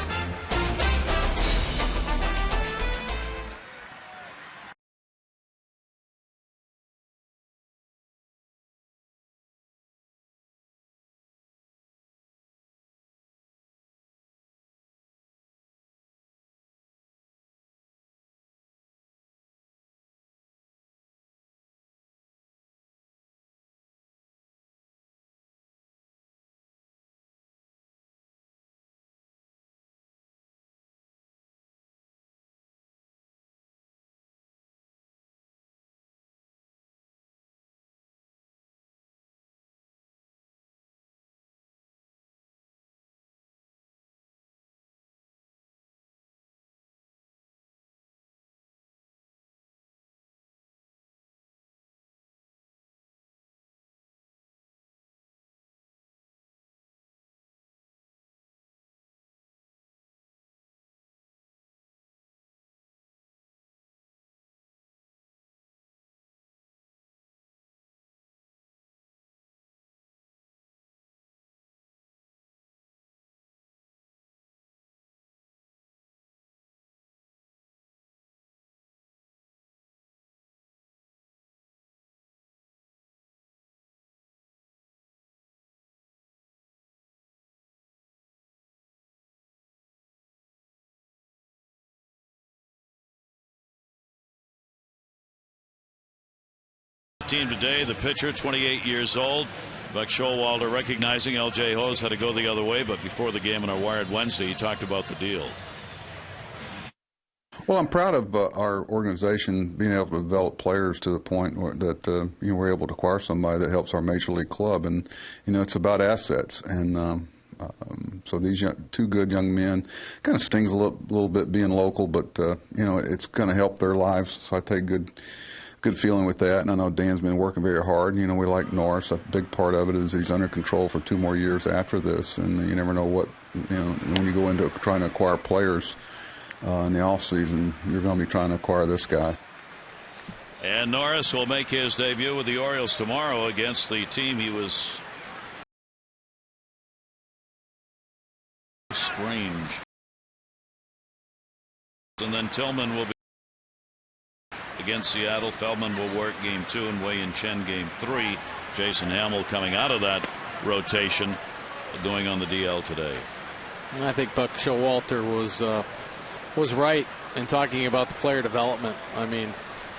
team today. The pitcher, 28 years old. Buck Showalter recognizing L.J. Hose had to go the other way, but before the game on our Wired Wednesday, he talked about the deal. Well, I'm proud of our organization being able to develop players to the point that we're able to acquire somebody that helps our major league club, and it's about assets. And so these two good young men, kind of stings a little bit being local, but it's going to help their lives. So I take good feeling with that. And I know Dan's been working very hard. We like Norris. A big part of it is he's under control for 2 more years after this, and you never know what when you go into trying to acquire players. In the offseason, you're going to be trying to acquire this guy. And Norris will make his debut with the Orioles tomorrow against the team he was strange. And then Tillman will be against Seattle. Feldman will work game 2 and Wei and Chen game 3. Jason Hamill coming out of that rotation, going on the DL today. I think Buck Showalter was right in talking about the player development. I mean,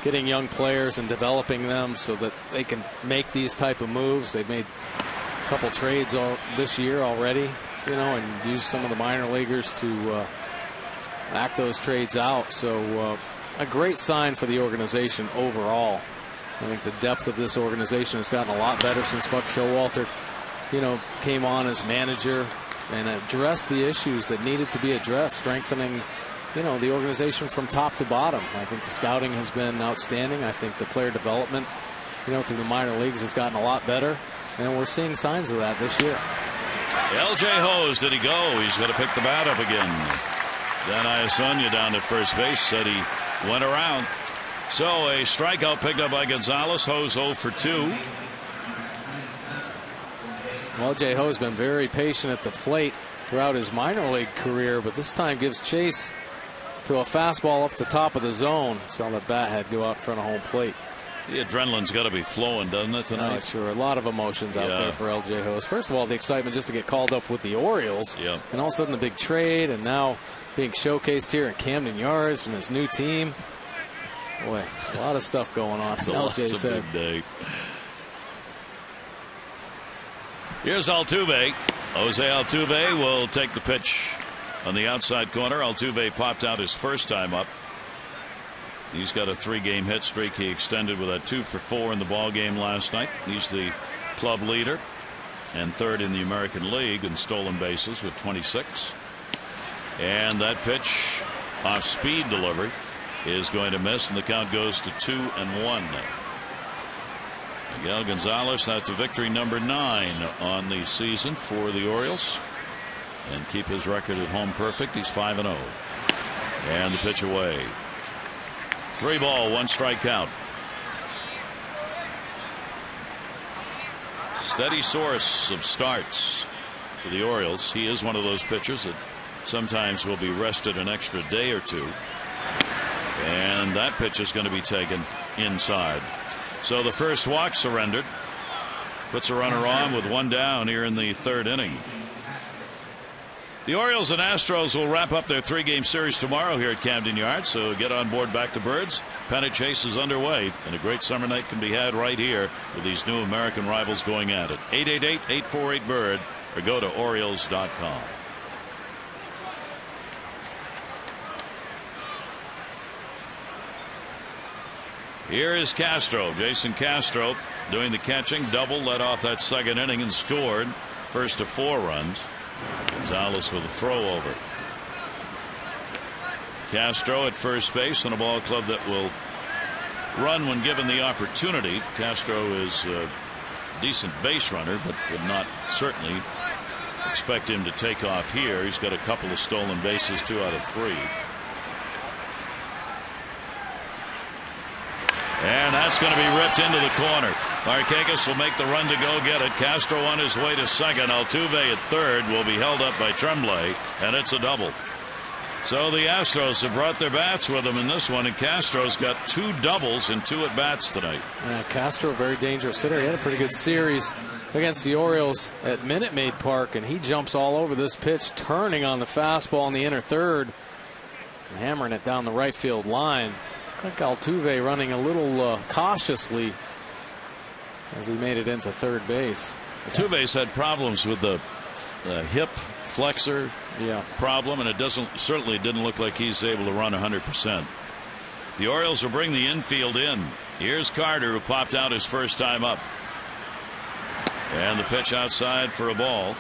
getting young players and developing them so that they can make these type of moves. They've made a couple trades this year already, and used some of the minor leaguers to act those trades out. So a great sign for the organization overall. I think the depth of this organization has gotten a lot better since Buck Showalter, came on as manager and addressed the issues that needed to be addressed, strengthening the organization from top to bottom. I think the scouting has been outstanding. I think the player development, through the minor leagues has gotten a lot better, and we're seeing signs of that this year. L.J. Hose, did he go? He's going to pick the bat up again. Dan Iasonia down at first base said he went around. So a strikeout picked up by Gonzalez. Hose 0 for 2. Well, L.J. Hose has been very patient at the plate throughout his minor league career, but this time gives chase to a fastball up the top of the zone. Saw the bat head go out in front of home plate. The adrenaline's got to be flowing, doesn't it, tonight? Sure. A lot of emotions out there for L.J. Hose. First of all, the excitement just to get called up with the Orioles. Yep. And all of a sudden the big trade, and now being showcased here in Camden Yards from his new team. Boy, a lot of stuff going on. It's a big day. Here's Altuve. Jose Altuve will take the pitch on the outside corner. Altuve popped out his first time up. He's got a 3-game hit streak he extended with a 2 for 4 in the ball game last night. He's the club leader and 3rd in the American League in stolen bases with 26. And that pitch off speed delivery is going to miss, and the count goes to 2-1. Miguel Gonzalez, that's victory number 9 on the season for the Orioles, and keep his record at home perfect. He's 5-0. And the pitch away. 3 ball, 1 strike count. Steady source of starts for the Orioles. He is one of those pitchers that sometimes will be rested an extra day or 2. And that pitch is going to be taken inside. So the first walk surrendered. Puts a runner on with 1 down here in the 3rd inning. The Orioles and Astros will wrap up their 3-game series tomorrow here at Camden Yards. So get on board back to Birds. Pennant chase is underway, and a great summer night can be had right here with these new American rivals going at it. 888-848-BIRD or go to Orioles.com. Here is Castro. Jason Castro doing the catching. Double, led off that 2nd inning and scored. First of 4 runs. Gonzalez with a throw over. Castro at first base in a ball club that will run when given the opportunity. Castro is a decent base runner, but would not certainly expect him to take off here. He's got a couple of stolen bases, 2 out of 3. And that's going to be ripped into the corner. Markakis will make the run to go get it. Castro on his way to 2nd. Altuve at 3rd will be held up by Tremblay, and it's a double. So the Astros have brought their bats with them in this one, and Castro's got 2 doubles and 2 at bats tonight. Yeah, Castro, a very dangerous hitter. He had a pretty good series against the Orioles at Minute Maid Park, and he jumps all over this pitch, turning on the fastball in the inner 3rd and hammering it down the right field line. I think Altuve running a little cautiously as he made it into third base. Altuve's had problems with the hip flexor problem, and it certainly didn't look like he's able to run 100%. The Orioles will bring the infield in. Here's Carter, who popped out his first time up. And the pitch outside for a ball.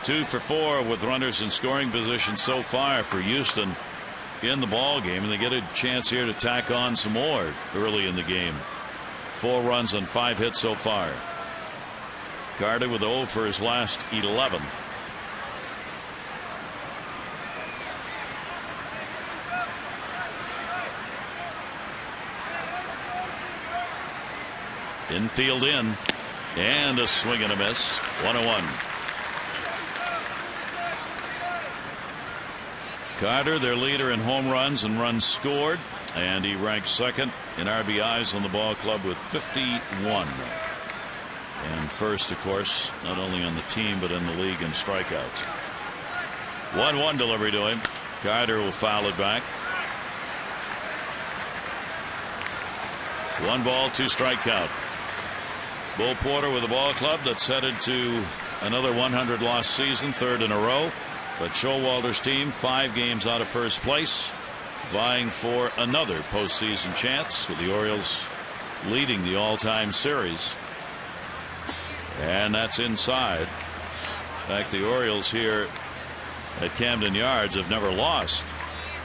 2 for 4 with runners in scoring position so far for Houston in the ball game, and they get a chance here to tack on some more early in the game. 4 runs on 5 hits so far. Carter with 0 for his last 11. Infield in, and a swing and a miss. 1-1. Carter, their leader in home runs and runs scored, and he ranks second in RBIs on the ball club with 51. And first, of course, not only on the team but in the league in strikeouts. 1-1 delivery to him. Carter will foul it back. 1 ball, 2 strike count. Bo Porter with a ball club that's headed to another 100 loss season, 3rd in a row. But Showalter's team 5 games out of first place, vying for another postseason chance, with the Orioles leading the all-time series. And that's inside. In fact, the Orioles here at Camden Yards have never lost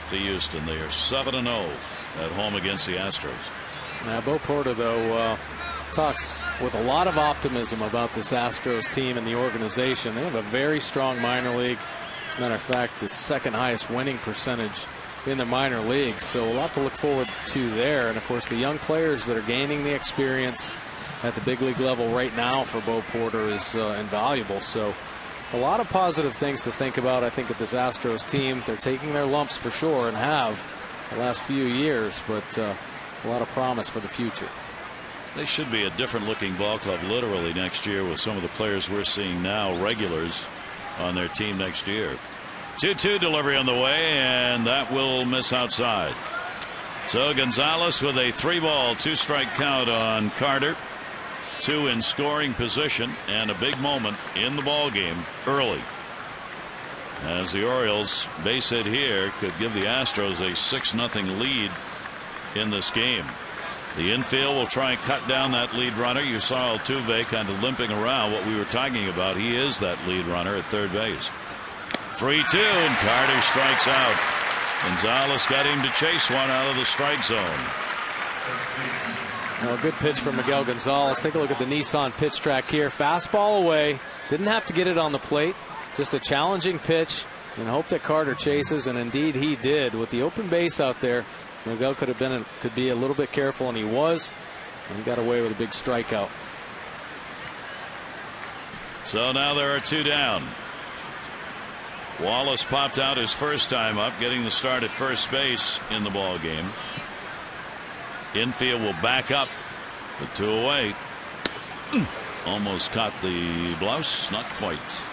to Houston. They are 7-0 at home against the Astros. Now, Bo Porter, though, talks with a lot of optimism about this Astros team and the organization. They have a very strong minor league. As a matter of fact, the 2nd highest winning percentage in the minor leagues. So a lot to look forward to there. And, of course, the young players that are gaining the experience at the big league level right now for Bo Porter is invaluable. So a lot of positive things to think about, I think, at this Astros team. They're taking their lumps for sure and have the last few years, but a lot of promise for the future. They should be a different looking ball club literally next year with some of the players we're seeing now, regulars on their team next year. 2-2 delivery on the way, and that will miss outside. So Gonzalez with a 3-ball, 2-strike count on Carter. 2 in scoring position, and a big moment in the ball game early, as the Orioles base hit here could give the Astros a 6-0 lead in this game. The infield will try and cut down that lead runner. You saw Altuve kind of limping around. What we were talking about, he is that lead runner at third base. 3-2, and Carter strikes out. Gonzalez got him to chase one out of the strike zone. Well, a good pitch from Miguel Gonzalez. Take a look at the Nissan pitch track here. Fastball away. Didn't have to get it on the plate. Just a challenging pitch, and hope that Carter chases, and indeed he did. With the open base out there, Miguel could be a little bit careful, and he was, and he got away with a big strikeout. So now there are 2 down. Wallace popped out his first time up, getting the start at first base in the ball game. Infield will back up. The 2 away. Almost caught the blouse, not quite.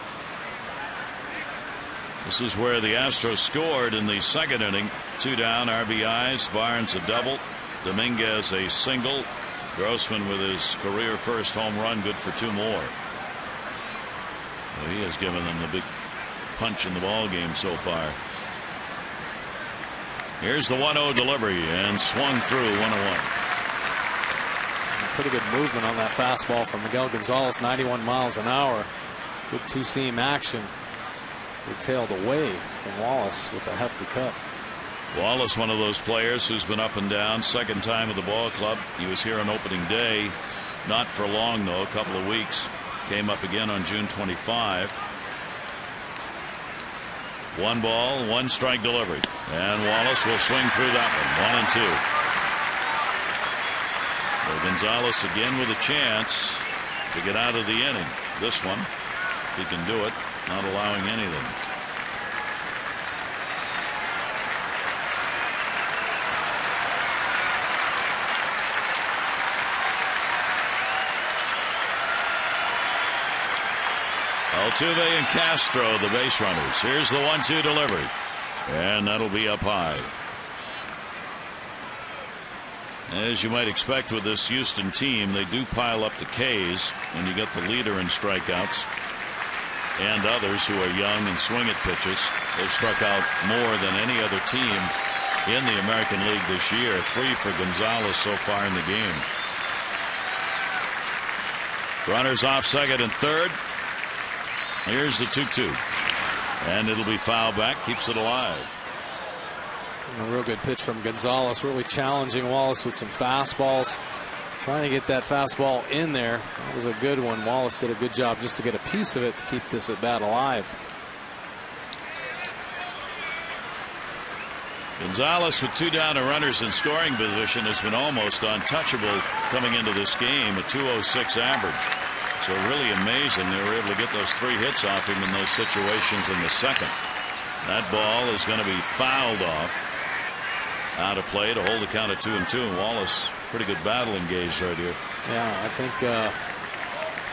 This is where the Astros scored in the 2nd inning. 2 down, RBIs. Barnes a double. Dominguez a single. Grossman with his career first home run, good for 2 more. Well, he has given them the big punch in the ball game so far. Here's the 1-0 delivery, and swung through 1-1. Pretty good movement on that fastball from Miguel Gonzalez, 91 miles an hour. Good 2-seam action. It tailed away from Wallace with a hefty cut. Wallace, one of those players who's been up and down. 2nd time at the ball club. He was here on opening day. Not for long, though, a couple of weeks. Came up again on June 25. 1 ball, 1 strike delivery. And Wallace will swing through that one. 1-2. So Gonzalez again with a chance to get out of the inning. This one, if he can do it, not allowing anything. Altuve and Castro, the base runners. Here's the 1-2 delivery, and that'll be up high. As you might expect with this Houston team, they do pile up the Ks, and you get the leader in strikeouts and others who are young and swing at pitches. They've struck out more than any other team in the American League this year. 3 for Gonzalez so far in the game. Runners off second and third. Here's the 2-2. And it'll be foul back. Keeps it alive. A real good pitch from Gonzalez, really challenging Wallace with some fastballs, trying to get that fastball in there. That was a good one. Wallace did a good job just to get a piece of it to keep this at bat alive. Gonzalez with 2 down and runners in scoring position has been almost untouchable coming into this game, a 206 average. So really amazing they were able to get those 3 hits off him in those situations in the second. That ball is going to be fouled off. Out of play to hold the count at 2-2. And Wallace, pretty good battle engaged right here. Yeah, I think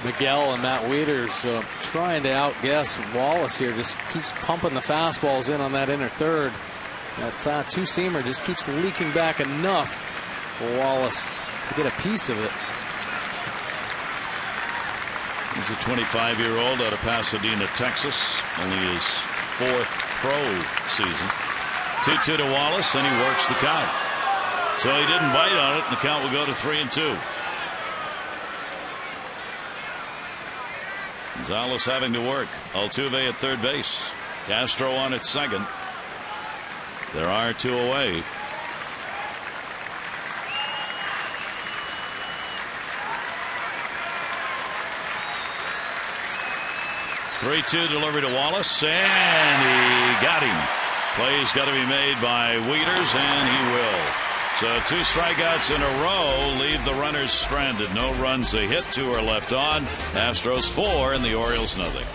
Miguel and Matt Wieters trying to outguess Wallace here. Just keeps pumping the fastballs in on that inner third. That 2-seamer just keeps leaking back enough for Wallace to get a piece of it. He's a 25-year-old out of Pasadena, Texas. Only his 4th pro season. 2-2 to Wallace, and he works the count. So he didn't bite on it, and the count will go to 3-2. Gonzalez having to work. Altuve at third base. Castro on at second. There are 2 away. Three-2 delivery to Wallace, and he got him. Play's got to be made by Wieters, and he will. So 2 strikeouts in a row leave the runners stranded. No runs they hit. 2 are left on. Astros 4 and the Orioles nothing.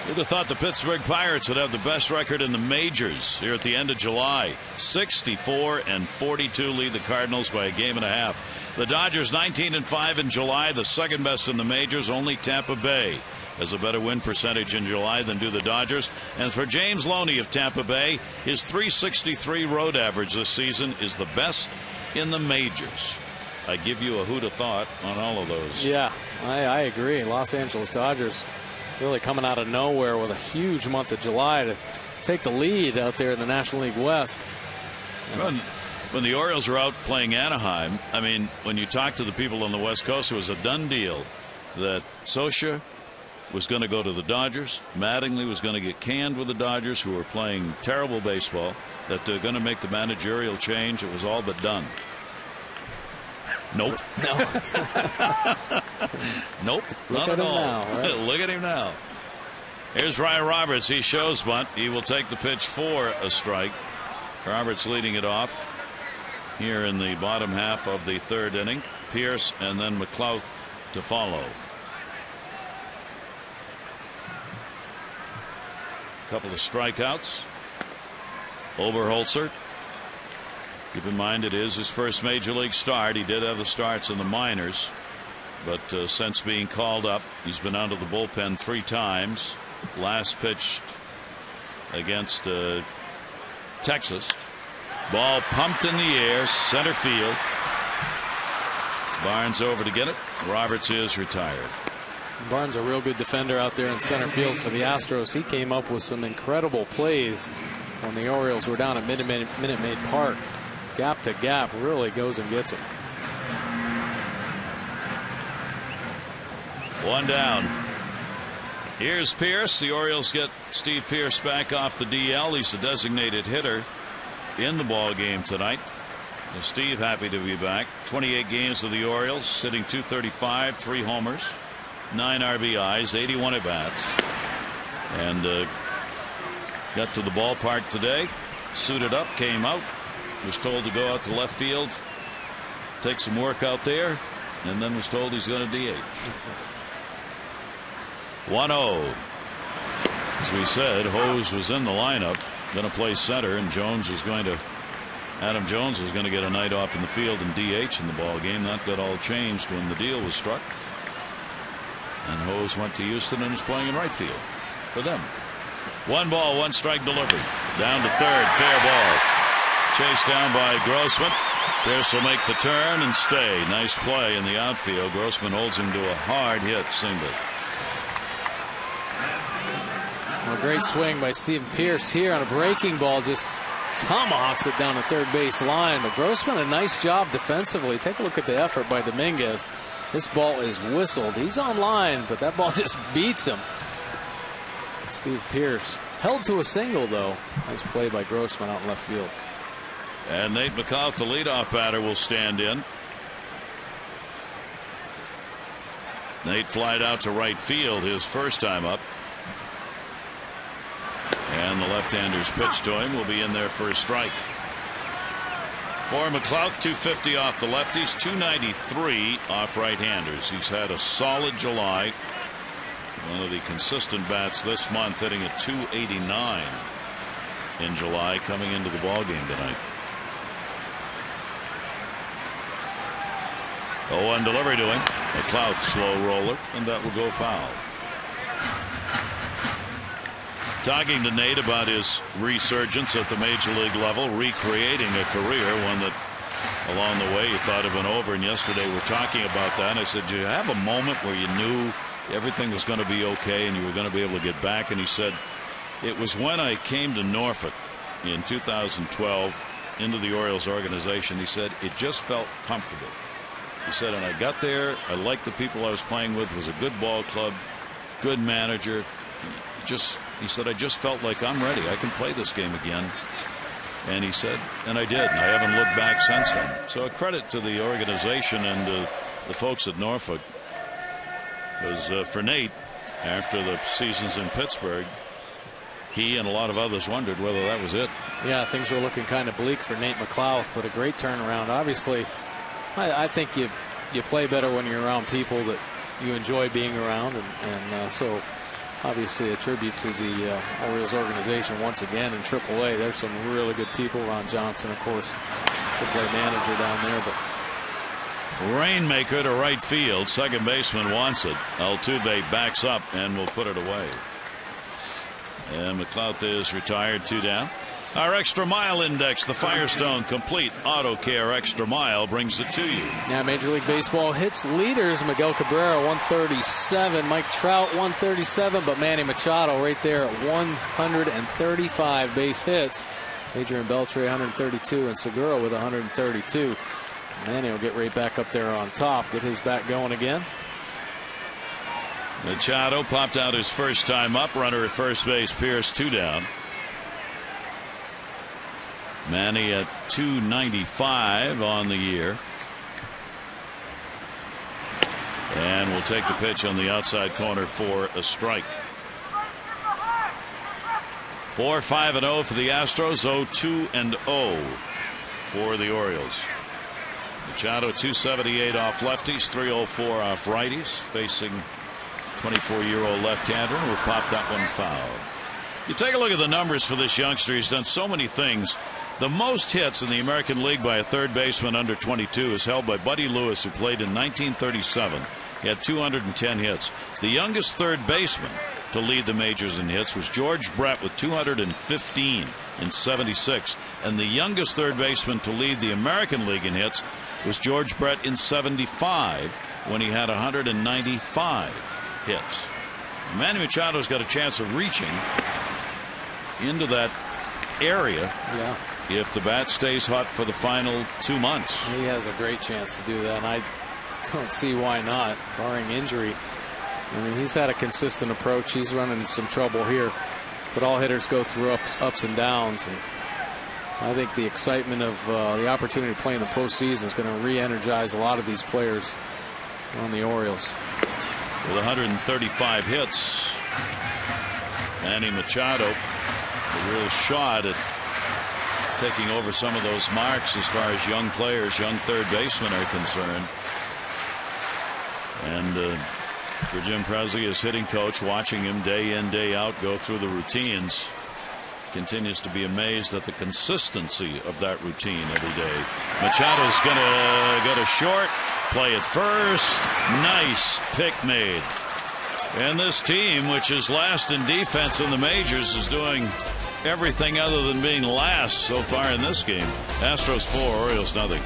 Who'd have thought the Pittsburgh Pirates would have the best record in the majors here at the end of July? 64-42 lead the Cardinals by a game and a half. The Dodgers 19-5 in July, the second best in the majors. Only Tampa Bay has a better win percentage in July than do the Dodgers. And for James Loney of Tampa Bay, his .363 road average this season is the best in the majors. I give you a who'd have thought on all of those. Yeah, I agree. Los Angeles Dodgers really coming out of nowhere with a huge month of July to take the lead out there in the National League West. When the Orioles were out playing Anaheim, I mean, when you talk to the people on the West Coast, it was a done deal that Socia was going to go to the Dodgers. Mattingly was going to get canned with the Dodgers, who were playing terrible baseball, that they're going to make the managerial change. It was all but done. Nope. No. Nope. Look not at at him all. now, right? Look at him now. Here's Ryan Roberts. He shows bunt. He will take the pitch for a strike. Roberts leading it off here in the bottom half of the third inning. Pierce and then McLouth to follow. A couple of strikeouts. Oberholzer. Keep in mind it is his first major league start. He did have the starts in the minors, but since being called up, he's been out of the bullpen 3 times. Last pitched against Texas. Ball pumped in the air, center field. Barnes over to get it. Roberts is retired. Barnes a real good defender out there in center field for the Astros. He came up with some incredible plays when the Orioles were down at Minute Maid Park. Gap to gap, really goes and gets him. 1 down. Here's Pierce. The Orioles get Steve Pierce back off the DL. He's the designated hitter in the ball game tonight. And Steve happy to be back. 28 games of the Orioles, sitting .235, 3 homers, 9 RBIs, 81 at bats, and got to the ballpark today, suited up, came out, was told to go out to left field, take some work out there, and then was told he's going to DH. 1-0. As we said, Hose was in the lineup, going to play center, and Adam Jones was going to get a night off in the field and DH in the ball game. That got all changed when the deal was struck. And Hose went to Houston and is playing in right field for them. 1 ball, 1 strike delivery. Down to third, fair ball. Chased down by Grossman. Pierce will make the turn and stay. Nice play in the outfield. Grossman holds him to a hard hit single. A great swing by Steven Pierce here on a breaking ball. Just tomahawks it down the third base line. But Grossman, a nice job defensively. Take a look at the effort by Dominguez. This ball is whistled. He's on line, but that ball just beats him. Steve Pierce held to a single, though. Nice play by Grossman out in left field. And Nate McCall, the leadoff batter, will stand in. Nate flied out to right field his first time up. And the left-hander's pitch to him will be in there for a strike. For McLeod, 250 off the lefties, 293 off right-handers. He's had a solid July. One of the consistent bats this month, hitting at 289 in July, coming into the ballgame tonight. 0-1 delivery to him. McLeod slow roller, and that will go foul. Talking to Nate about his resurgence at the major league level, recreating a career, one that along the way you thought had been over, and yesterday we're talking about that, and I said, did you have a moment where you knew everything was going to be okay and you were going to be able to get back? And he said, it was when I came to Norfolk in 2012 into the Orioles organization. He said, it just felt comfortable. He said, and I got there, I liked the people I was playing with, it was a good ball club, good manager. He said, I just felt like I'm ready. I can play this game again. And he said, and I did. And I haven't looked back since then. So a credit to the organization and the folks at Norfolk. Because for Nate, after the seasons in Pittsburgh, he and a lot of others wondered whether that was it. Yeah, things were looking kind of bleak for Nate McLeod, but a great turnaround. Obviously, I think you play better when you're around people that you enjoy being around. And so obviously a tribute to the Orioles organization once again in AAA. There's some really good people. Ron Johnson, of course, AAA manager down there. But Rainmaker to right field. Second baseman wants it. Altuve backs up and will put it away. And McLeod is retired, 2 down. Our Extra Mile Index, the Firestone Complete Auto Care Extra Mile, brings it to you. Yeah, Major League Baseball hits leaders. Miguel Cabrera, 137. Mike Trout, 137. But Manny Machado right there at 135 base hits. Adrian Beltre, 132. And Segura with 132. Manny will get right back up there on top. Get his bat going again. Machado popped out his first time up. Runner at first base. Pierce, 2 down. Manny at 295 on the year. And will take the pitch on the outside corner for a strike. 4-5-0 for the Astros. 0-2-0 for the Orioles. Machado 278 off lefties, 304 off righties, facing 24-year-old left-hander who popped that one foul. You take a look at the numbers for this youngster. He's done so many things. The most hits in the American League by a third baseman under 22 is held by Buddy Lewis, who played in 1937. He had 210 hits. The youngest third baseman to lead the majors in hits was George Brett with 215 in 76. And the youngest third baseman to lead the American League in hits was George Brett in 75 when he had 195 hits. Manny Machado's got a chance of reaching into that area. Yeah. If the bat stays hot for the final 2 months. He has a great chance to do that, and I don't see why not, barring injury. I mean, he's had a consistent approach. He's running into some trouble here, but all hitters go through ups and downs, and I think the excitement of the opportunity to play in the postseason is going to re-energize a lot of these players on the Orioles. With 135 hits, Manny Machado, a real shot at taking over some of those marks as far as young players, young third basemen are concerned. And for Jim Presley, his hitting coach, watching him day in, day out go through the routines, continues to be amazed at the consistency of that routine every day. Machado's going to go to short, play at first. Nice pick made. And this team, which is last in defense in the majors, is doing everything other than being last so far in this game. Astros 4, Orioles nothing.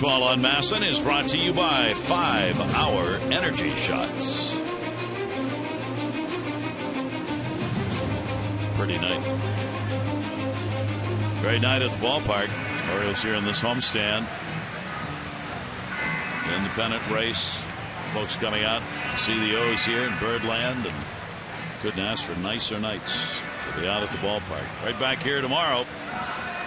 Baseball on MASN is brought to you by 5-Hour Energy Shots. Pretty night. Great night at the ballpark. Orioles here in this homestand. Independent race. Folks coming out to see the O's here in Birdland, and couldn't ask for nicer nights to be out at the ballpark. Right back here tomorrow.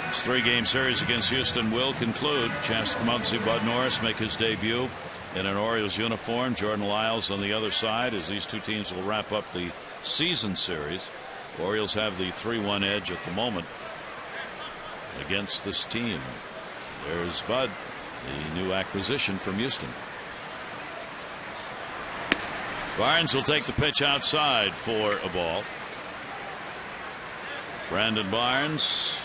This 3-game series against Houston will conclude. Chance to come out and see Bud Norris make his debut in an Orioles uniform. Jordan Lyles on the other side, as these two teams will wrap up the season series. Orioles have the 3-1 edge at the moment against this team. There's Bud, the new acquisition from Houston. Barnes will take the pitch outside for a ball. Brandon Barnes,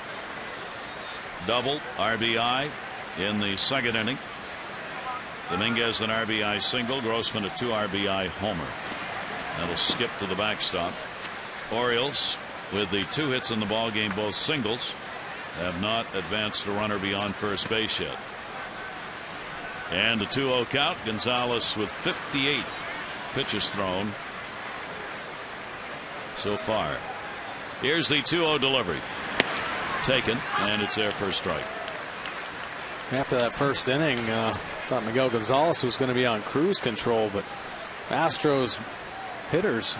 double, RBI in the second inning. Dominguez an RBI single, Grossman a 2 RBI homer. That'll skip to the backstop. Orioles, with the 2 hits in the ball game, both singles, have not advanced a runner beyond first base yet. And a 2-0 count. Gonzalez with 58 pitches thrown so far. Here's the 2-0 delivery. Taken, and it's there for a strike. After that first inning, thought Miguel Gonzalez was going to be on cruise control, but Astros hitters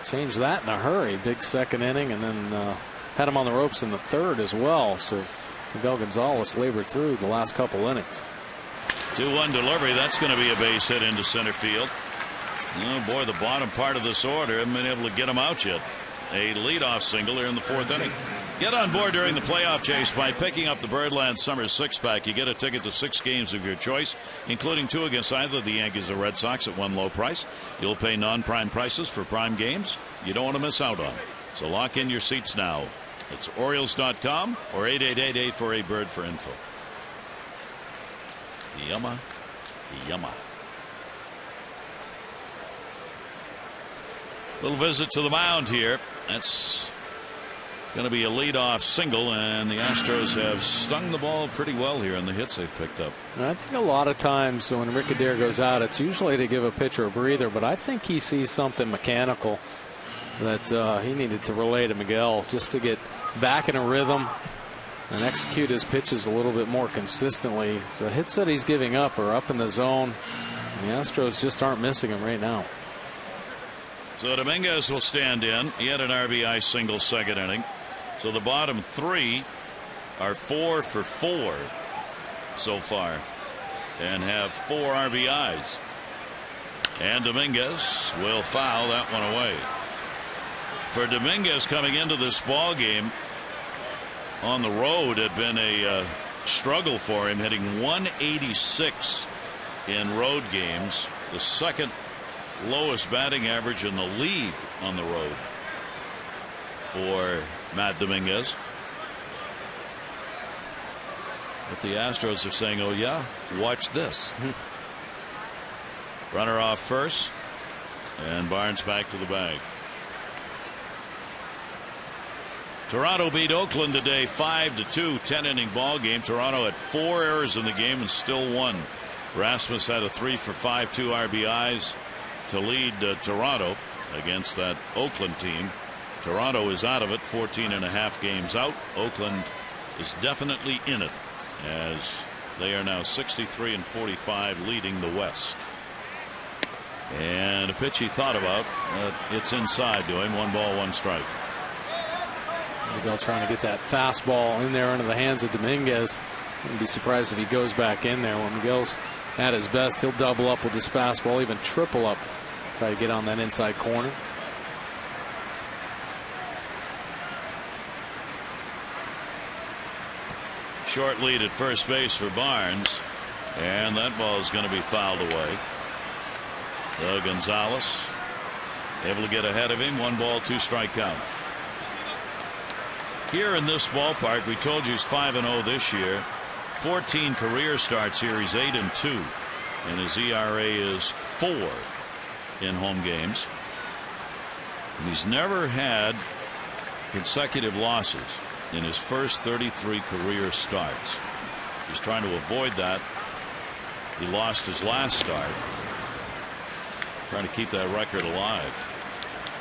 changed that in a hurry. Big second inning, and then had him on the ropes in the third as well. So Miguel Gonzalez labored through the last couple innings. 2-1 delivery. That's going to be a base hit into center field. Oh boy, the bottom part of this order haven't been able to get him out yet. A leadoff single here in the 4th inning. Get on board during the playoff chase by picking up the Birdland Summer 6-pack. You get a ticket to 6 games of your choice, including 2 against either the Yankees or Red Sox at one low price. You'll pay non-prime prices for prime games you don't want to miss out on. So lock in your seats now. It's Orioles.com or 888-848-BIRD for info. Yumma. Little visit to the mound here. That's going to be a leadoff single, and the Astros have stung the ball pretty well here in the hits they've picked up. I think a lot of times when Rick Adair goes out, it's usually to give a pitcher a breather, but I think he sees something mechanical that he needed to relay to Miguel just to get back in a rhythm and execute his pitches a little bit more consistently. The hits that he's giving up are up in the zone. The Astros just aren't missing him right now. So Dominguez will stand in. He had an RBI single 2nd inning. So the bottom 3 are 4 for 4 so far and have 4 RBIs. And Dominguez will foul that one away. For Dominguez, coming into this ball game on the road, had been a struggle for him, hitting 186 in road games, the 2nd lowest batting average in the league on the road for Matt Dominguez. But the Astros are saying, oh yeah, watch this. Runner off first, and Barnes back to the bag. Toronto beat Oakland today 5-2, 10-inning ball game. Toronto had 4 errors in the game and still won. Rasmus had a 3 for 5, 2 RBIs to lead Toronto against that Oakland team. Toronto is out of it, 14.5 games out. Oakland is definitely in it, as they are now 63-45, leading the West. And a pitch he thought about, it's inside to him. 1 ball, 1 strike. Miguel trying to get that fastball in there into the hands of Dominguez. Wouldn't be surprised if he goes back in there. When Miguel's at his best, he'll double up with his fastball, even triple up, try to get on that inside corner. Short lead at first base for Barnes, and that ball is going to be fouled away. Gonzalez able to get ahead of him. 1 ball, 2 strike count. Here in this ballpark, we told you he's 5-0 this year. 14 career starts here. He's 8-2, and his ERA is 4 in home games. And he's never had consecutive losses in his first 33 career starts. He's trying to avoid that. He lost his last start, trying to keep that record alive.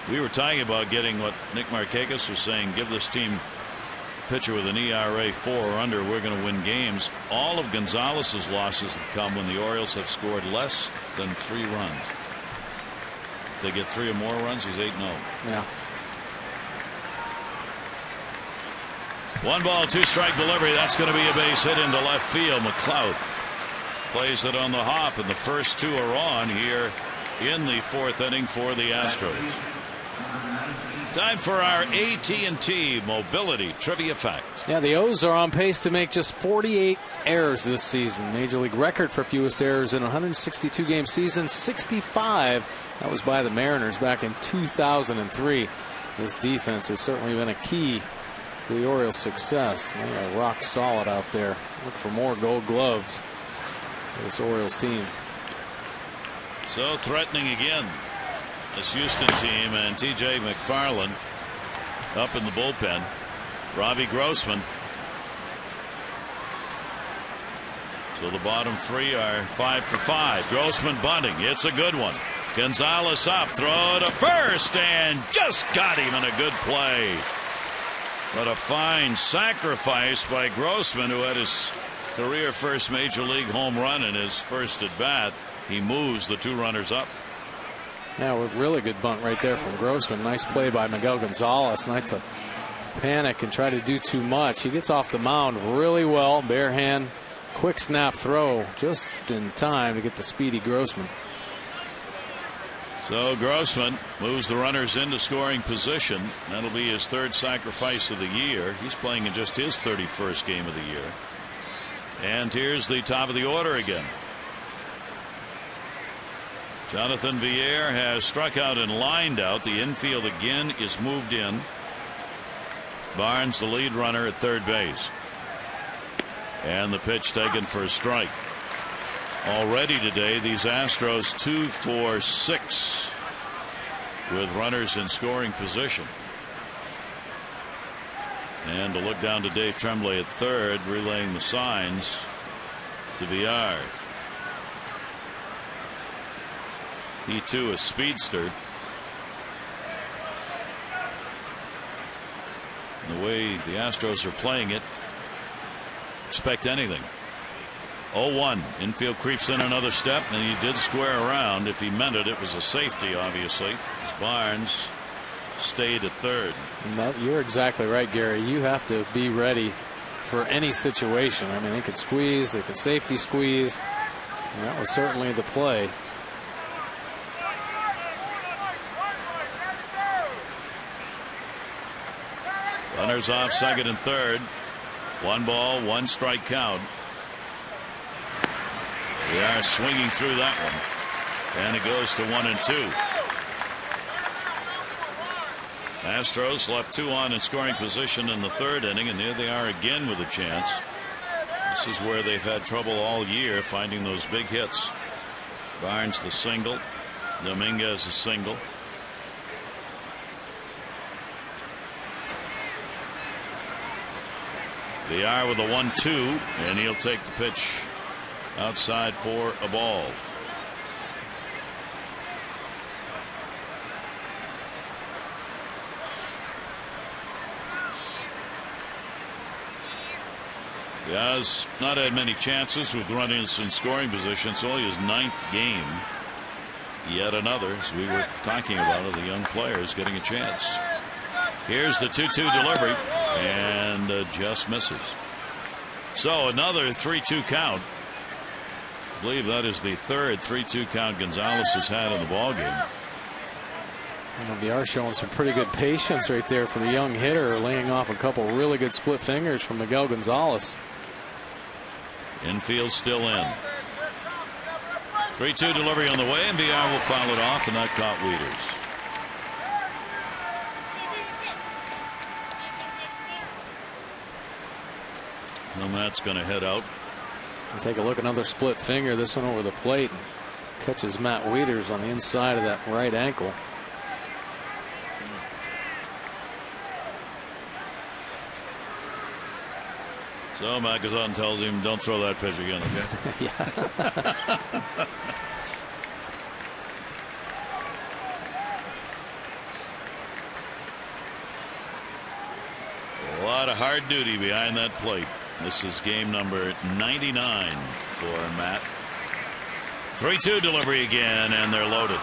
We were talking about getting what Nick Markakis was saying, give this team a pitcher with an ERA 4 or under, we're going to win games. All of Gonzalez's losses have come when the Orioles have scored less than 3 runs. If they get 3 or more runs, he's 8-0. Yeah. 1 ball, 2 strike delivery. That's going to be a base hit into left field. McLeod plays it on the hop, and the first 2 are on here in the 4th inning for the Astros. Time for our AT&T Mobility Trivia Fact. Yeah, the O's are on pace to make just 48 errors this season. Major League record for fewest errors in a 162-game season, 65. That was by the Mariners back in 2003. This defense has certainly been a key to the Orioles' success. They are rock solid out there. Look for more Gold Gloves for this Orioles team. So threatening again, this Houston team, and T.J. McFarland up in the bullpen. Robbie Grossman. So the bottom 3 are 5 for 5. Grossman bunting. It's a good one. Gonzalez up. Throw to first, and just got him in a good play. What a fine sacrifice by Grossman, who had his career first major league home run in his first at bat. He moves the 2 runners up. Yeah, a really good bunt right there from Grossman. Nice play by Miguel Gonzalez. Not to panic and try to do too much. He gets off the mound really well. Bare hand quick snap throw just in time to get the speedy Grossman. So Grossman moves the runners into scoring position. That'll be his third sacrifice of the year. He's playing in just his 31st game of the year. And here's the top of the order again. Jonathan Villar has struck out and lined out. The infield again is moved in. Barnes, the lead runner, at third base. And the pitch taken for a strike. Already today, these Astros 2 for 6 with runners in scoring position. And to look down to Dave Tremblay at third, relaying the signs to Villar. He too a speedster. And the way the Astros are playing it, expect anything. 0-1. Infield creeps in another step, and he did square around. If he meant it, it was a safety, obviously, as Barnes stayed at third. You're exactly right, Gary. You have to be ready for any situation. I mean, they could squeeze, they could safety squeeze. And that was certainly the play. Runners off second and third. 1 ball, 1 strike count. We are swinging through that one, and it goes to 1-2. Astros left 2 on in scoring position in the third inning, and here they are again with a chance. This is where they've had trouble all year finding those big hits. Barnes the single, Dominguez a single. Villar with a 1-2, and he'll take the pitch outside for a ball. He has not had many chances with runners in scoring position. It's only his 9th game. Yet another, as we were talking about, of the young players getting a chance. Here's the 2-2 delivery, and just misses. So another 3-2 count. I believe that is the third 3-2 count Gonzalez has had in the ballgame. Villar showing some pretty good patience right there for the young hitter, laying off a couple really good split fingers from Miguel Gonzalez. Infield still in. 3-2 delivery on the way, and Villar will foul it off, and that caught Wieters. And that's going to head out. And take a look, another split finger, this one over the plate. Catches Matt Wieters on the inside of that right ankle. So Macazon tells him, don't throw that pitch again, okay? Yeah. A lot of hard duty behind that plate. This is game number 99 for Matt. 3-2 delivery again, and they're loaded.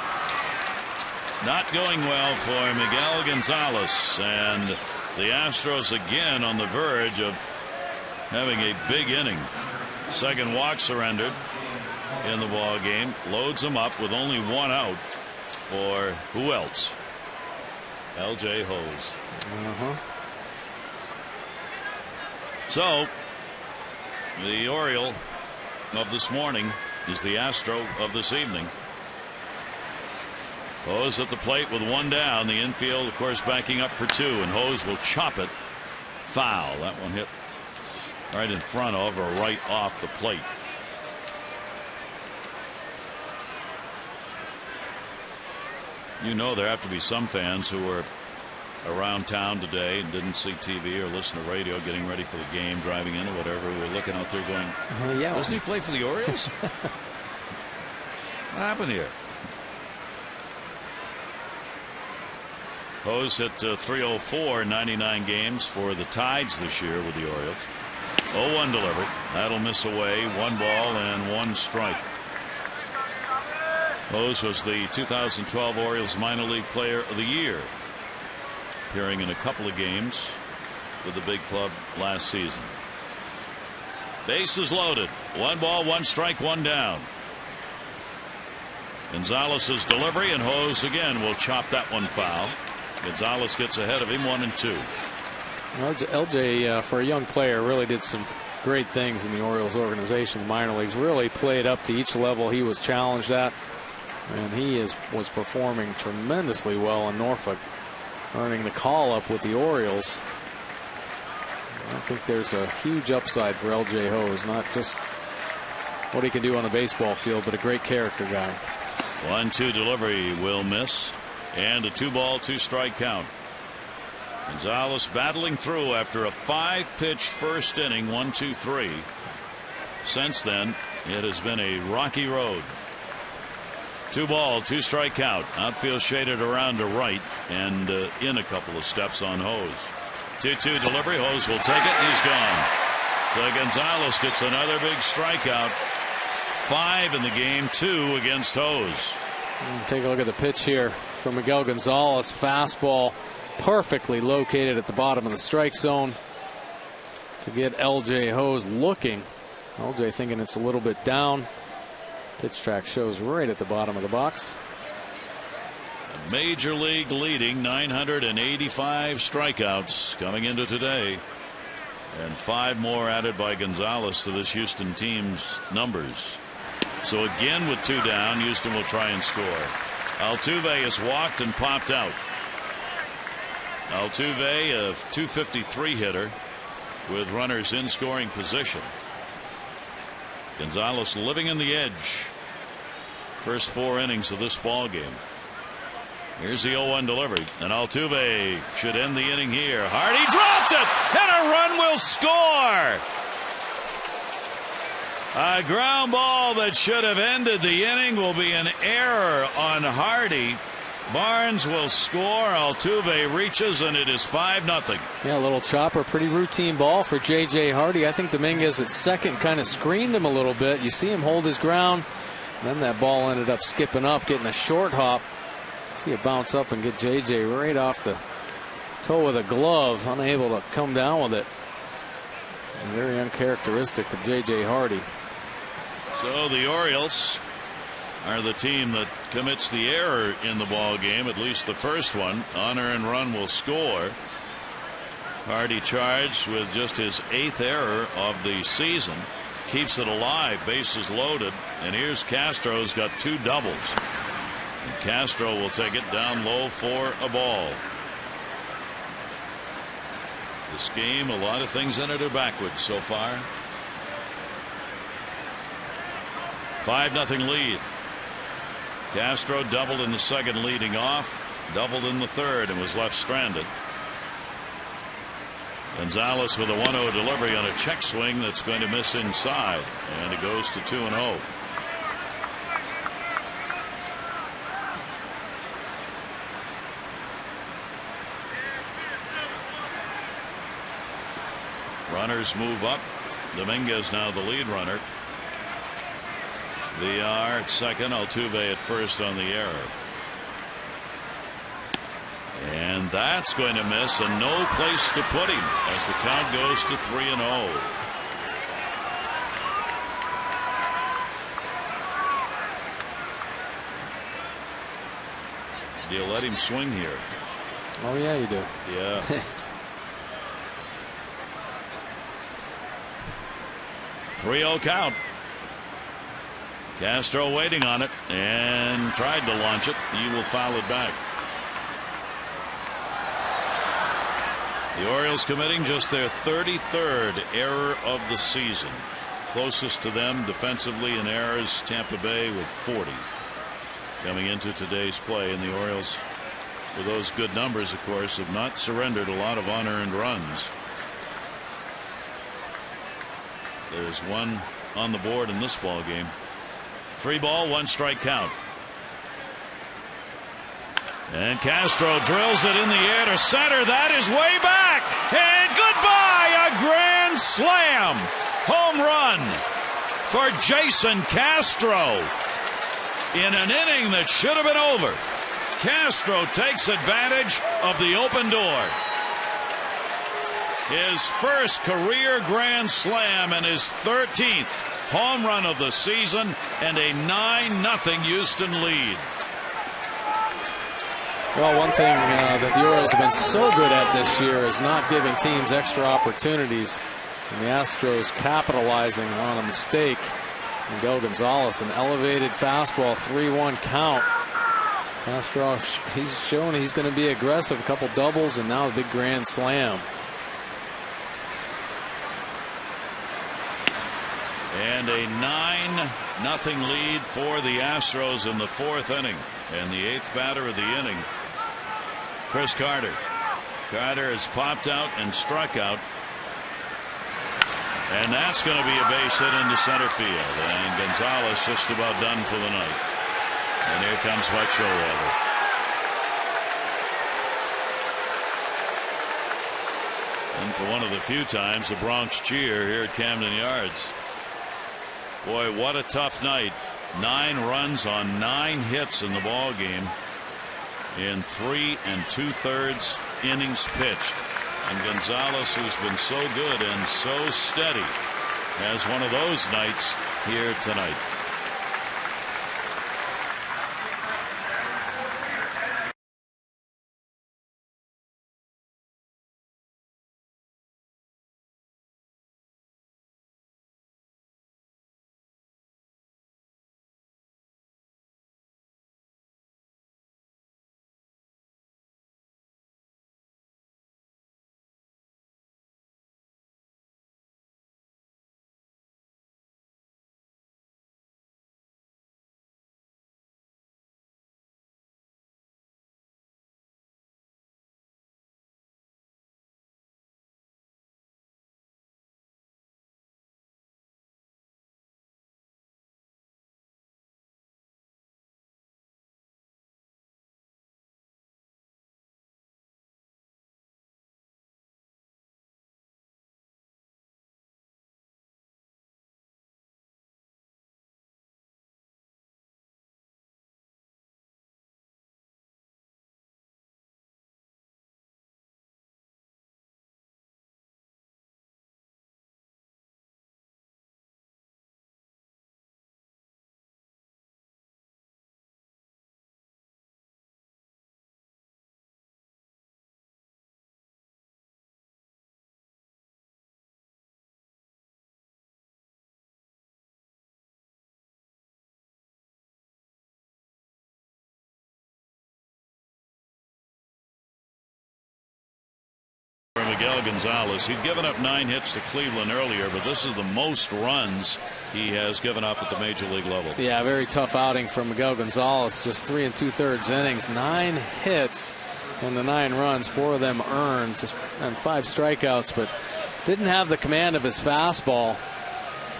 Not going well for Miguel Gonzalez, and the Astros again on the verge of having a big inning. Second walk surrendered in the ball game. Loads them up with only 1 out for who else? L.J. Hose. So the Oriole of this morning is the Astro of this evening. Hose at the plate with 1 down. The infield, of course, backing up for 2, and Hose will chop it foul. That one hit right in front of or right off the plate. You know, there have to be some fans who were around town today and didn't see TV or listen to radio, getting ready for the game, driving in or whatever. We were looking out there going, yeah, doesn't he play for the Orioles? What happened here? Hose hit .304 99 games for the Tides this year with the Orioles. 0-1 delivered. That'll miss away. 1 ball and 1 strike. Hose was the 2012 Orioles minor league player of the year, appearing in a couple of games with the big club last season. Bases loaded. 1 ball, 1 strike, 1 down. Gonzalez's delivery, and Hose again will chop that one foul. Gonzalez gets ahead of him, 1-2. LJ, for a young player, really did some great things in the Orioles organization. The minor leagues really played up to each level he was challenged at, and he was performing tremendously well in Norfolk, earning the call up with the Orioles. I think there's a huge upside for LJ Hose, not just what he can do on a baseball field, but a great character guy. 1-2 delivery will miss, and a 2 ball, 2 strike count. Gonzalez battling through after a 5-pitch first inning, 1-2-3. Since then, it has been a rocky road. 2 ball, 2 strike count. Outfield shaded around to right and in a couple of steps on Hose. 2-2 delivery. Hose will take it. He's gone. So Gonzalez gets another big strikeout. 5 in the game, 2 against Hose. Take a look at the pitch here from Miguel Gonzalez. Fastball perfectly located at the bottom of the strike zone to get LJ Hose looking. LJ thinking it's a little bit down. Pitch track shows right at the bottom of the box. A major league leading 985 strikeouts coming into today, and 5 more added by Gonzalez to this Houston team's numbers. So again, with 2 down, Houston will try and score. Altuve is walked and popped out. Altuve, a .253 hitter with runners in scoring position. Gonzalez living in the edge. First 4 innings of this ball game. Here's the 0-1 delivery, and Altuve should end the inning here. Hardy dropped it, and a run will score. A ground ball that should have ended the inning will be an error on Hardy. Barnes will score. Altuve reaches, and it is 5-0. Yeah, a little chopper, pretty routine ball for J.J. Hardy. I think Dominguez at second kind of screened him a little bit. You see him hold his ground, and then that ball ended up skipping up, getting a short hop. See it bounce up and get J.J. right off the toe with a glove, unable to come down with it. And very uncharacteristic of J.J. Hardy. So the Orioles are the team that commits the error in the ball game, at least the first one. Unearned run will score. Hardy charged with just his 8th error of the season. Keeps it alive, bases loaded, and here's Castro's got 2 doubles. And Castro will take it down low for a ball. This game, a lot of things in it are backwards so far. 5-0 lead. Castro doubled in the second leading off, doubled in the third, and was left stranded. Gonzalez with a 1-0 delivery on a check swing that's going to miss inside, and it goes to 2-0. Runners move up. Dominguez now the lead runner. Villar at second, Altuve at first on the error. And that's going to miss, and no place to put him as the count goes to 3-0. Do you let him swing here? Oh, yeah, you do. Yeah. 3-0 count. Castro waiting on it and tried to launch it. He will foul it back. The Orioles committing just their 33rd error of the season. Closest to them defensively in errors, Tampa Bay with 40 coming into today's play. And the Orioles, with those good numbers, of course, have not surrendered a lot of unearned runs. There's one on the board in this ball game. 3 ball, 1 strike count. And Castro drills it in the air to center. That is way back. And goodbye. A grand slam. Home run for Jason Castro in an inning that should have been over. Castro takes advantage of the open door. his first career grand slam and his 13th home run of the season, and a 9-0 Houston lead. Well, one thing that the Orioles have been so good at this year is not giving teams extra opportunities. And the Astros capitalizing on a mistake. Miguel Gonzalez, an elevated fastball, 3-1 count. Castro, he's shown he's going to be aggressive. A couple doubles and now a big grand slam. And a 9-0 lead for the Astros in the 4th inning. And the 8th batter of the inning, Chris Carter. Carter has popped out and struck out. And that's going to be a base hit into center field. And Gonzalez just about done for the night. And here comes Buck Showalter. And for one of the few times, the Bronx cheer here at Camden Yards. Boy, what a tough night. 9 runs on 9 hits in the ball game in 3 2/3 innings pitched. And Gonzalez, who's been so good and so steady, has one of those nights here tonight. Miguel Gonzalez, he'd given up 9 hits to Cleveland earlier, but this is the most runs he has given up at the major league level. Yeah, very tough outing from Miguel Gonzalez. Just 3 2/3 innings, 9 hits, and the 9 runs, 4 of them earned, just and 5 strikeouts, but didn't have the command of his fastball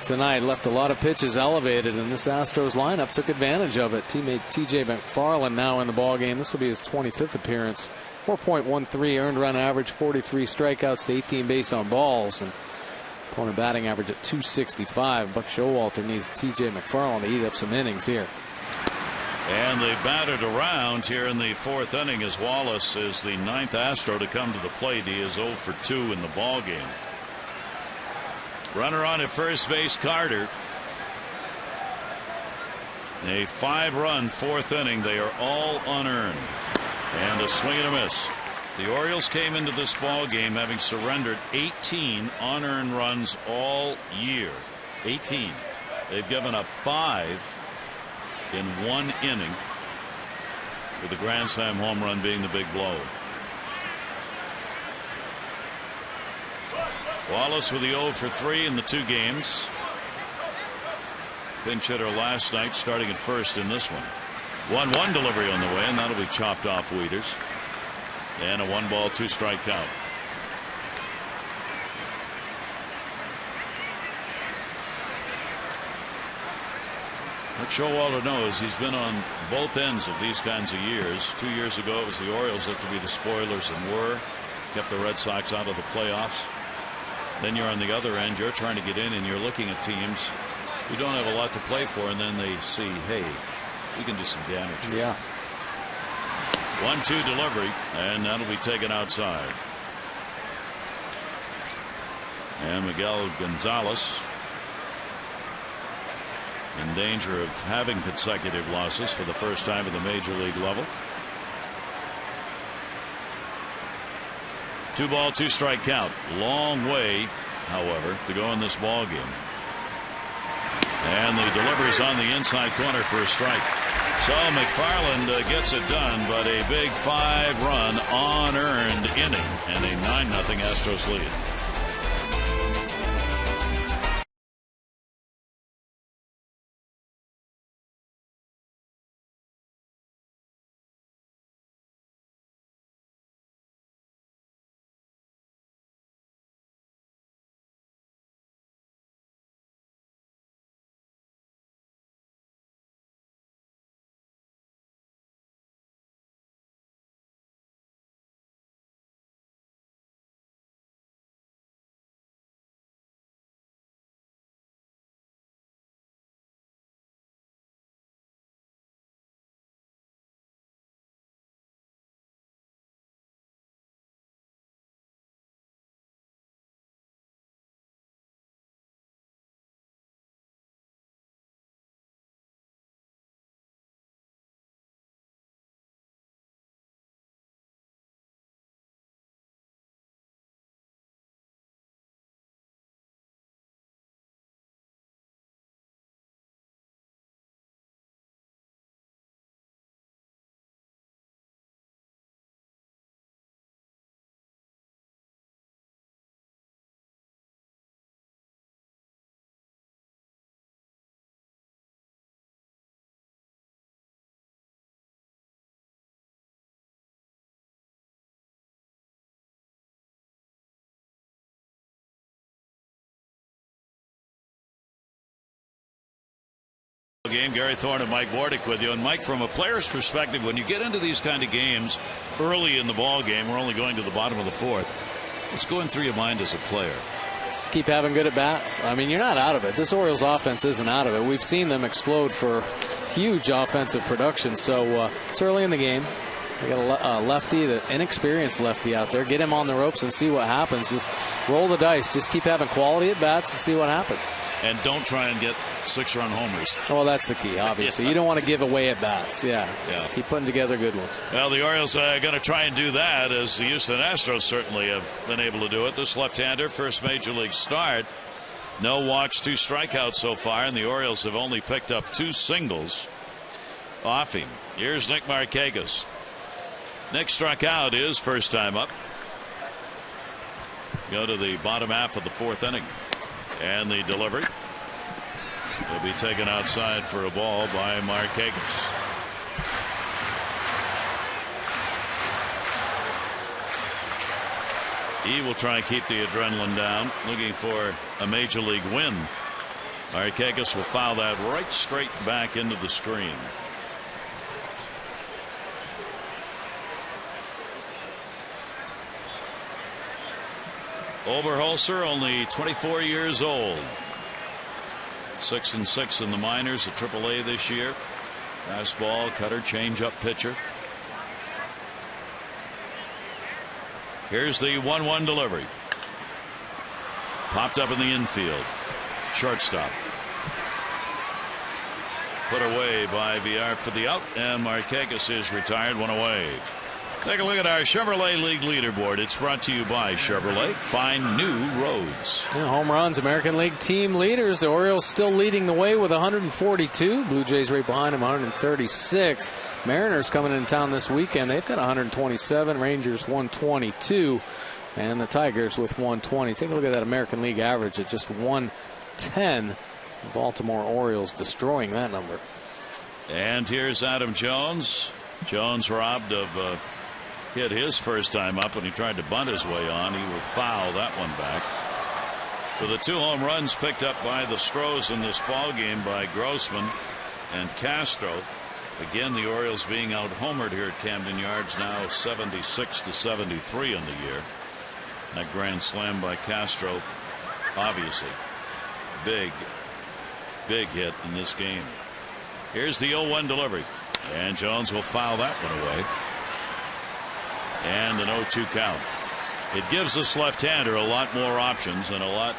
tonight. Left a lot of pitches elevated, and this Astros lineup took advantage of it. Teammate T.J. McFarland now in the ballgame. This will be his 25th appearance. 4.13 earned run average, 43 strikeouts to 18 base on balls, and opponent batting average at 265. Buck Showalter needs T.J. McFarland to eat up some innings here. And they batted around here in the 4th inning as Wallace is the 9th Astro to come to the plate. He is 0 for 2 in the ball game. Runner on at first base, Carter. A 5-run 4th inning. They are all unearned. And a swing and a miss. The Orioles came into this ball game having surrendered 18 unearned runs all year. 18. They've given up 5 in 1 inning, with the grand slam home run being the big blow. Wallace with the 0 for 3 in the 2 games. Pinch hitter last night, starting at first in this one. 1-1 delivery on the way, and that'll be chopped off Wieters. And a 1-ball 2-strike count. What Showalter knows, he's been on both ends of these kinds of years. 2 years ago, it was the Orioles looked to be the spoilers and were. Kept the Red Sox out of the playoffs. Then you're on the other end. You're trying to get in, and you're looking at teams who don't have a lot to play for, and then they see, hey, we can do some damage. Yeah. 1-2 delivery, and that'll be taken outside. And Miguel Gonzalez in danger of having consecutive losses for the first time at the major league level. 2-ball, 2-strike count. Long way, however, to go in this ball game. And the delivery's on the inside corner for a strike. So McFarland gets it done, but a big 5-run unearned inning and a 9-0 Astros lead. Game. Gary Thorne and Mike Wardick with you. And Mike, from a player's perspective, when you get into these kind of games early in the ball game, we're only going to the bottom of the fourth. What's going through your mind as a player? Just keep having good at bats. I mean, you're not out of it. This Orioles offense isn't out of it. We've seen them explode for huge offensive production. So it's early in the game. We got a lefty, the inexperienced lefty out there. Get him on the ropes and see what happens. Just roll the dice. Just keep having quality at bats and see what happens. And don't try and get 6-run homers. Oh, that's the key, obviously. You don't want to give away at bats. Yeah. Just keep putting together good ones. Well, the Orioles are going to try and do that, as the Houston Astros certainly have been able to do it. This left-hander, first major league start. No walks, 2 strikeouts so far, and the Orioles have only picked up 2 singles off him. Here's Nick Markakis. Nick struck out his first time up. Go to the bottom half of the 4th inning. And the delivery will be taken outside for a ball by Markakis. He will try and keep the adrenaline down, looking for a major league win. Markakis will foul that right straight back into the screen. Oberholzer, only 24 years old. 6-6 in the minors at AAA this year. Fastball, cutter, changeup pitcher. Here's the 1-1 delivery. Popped up in the infield. Shortstop. Put away by Villar for the out, and Markakis is retired, 1 away. Take a look at our Chevrolet League leaderboard. It's brought to you by Chevrolet. Find new roads. Home runs, American League team leaders. The Orioles still leading the way with 142. Blue Jays right behind them, 136. Mariners coming into town this weekend. They've got 127. Rangers 122. And the Tigers with 120. Take a look at that American League average at just 110. The Baltimore Orioles destroying that number. And here's Adam Jones. Jones robbed of hit his first time up when he tried to bunt his way on. He will foul that one back. For the 2 home runs picked up by the Stros in this ball game by Grossman and Castro. Again, the Orioles being out homered here at Camden Yards, now 76-73 in the year. That grand slam by Castro, obviously big hit in this game. Here's the 0-1 delivery, and Jones will foul that one away. And an 0-2 count. It gives this left-hander a lot more options and a lot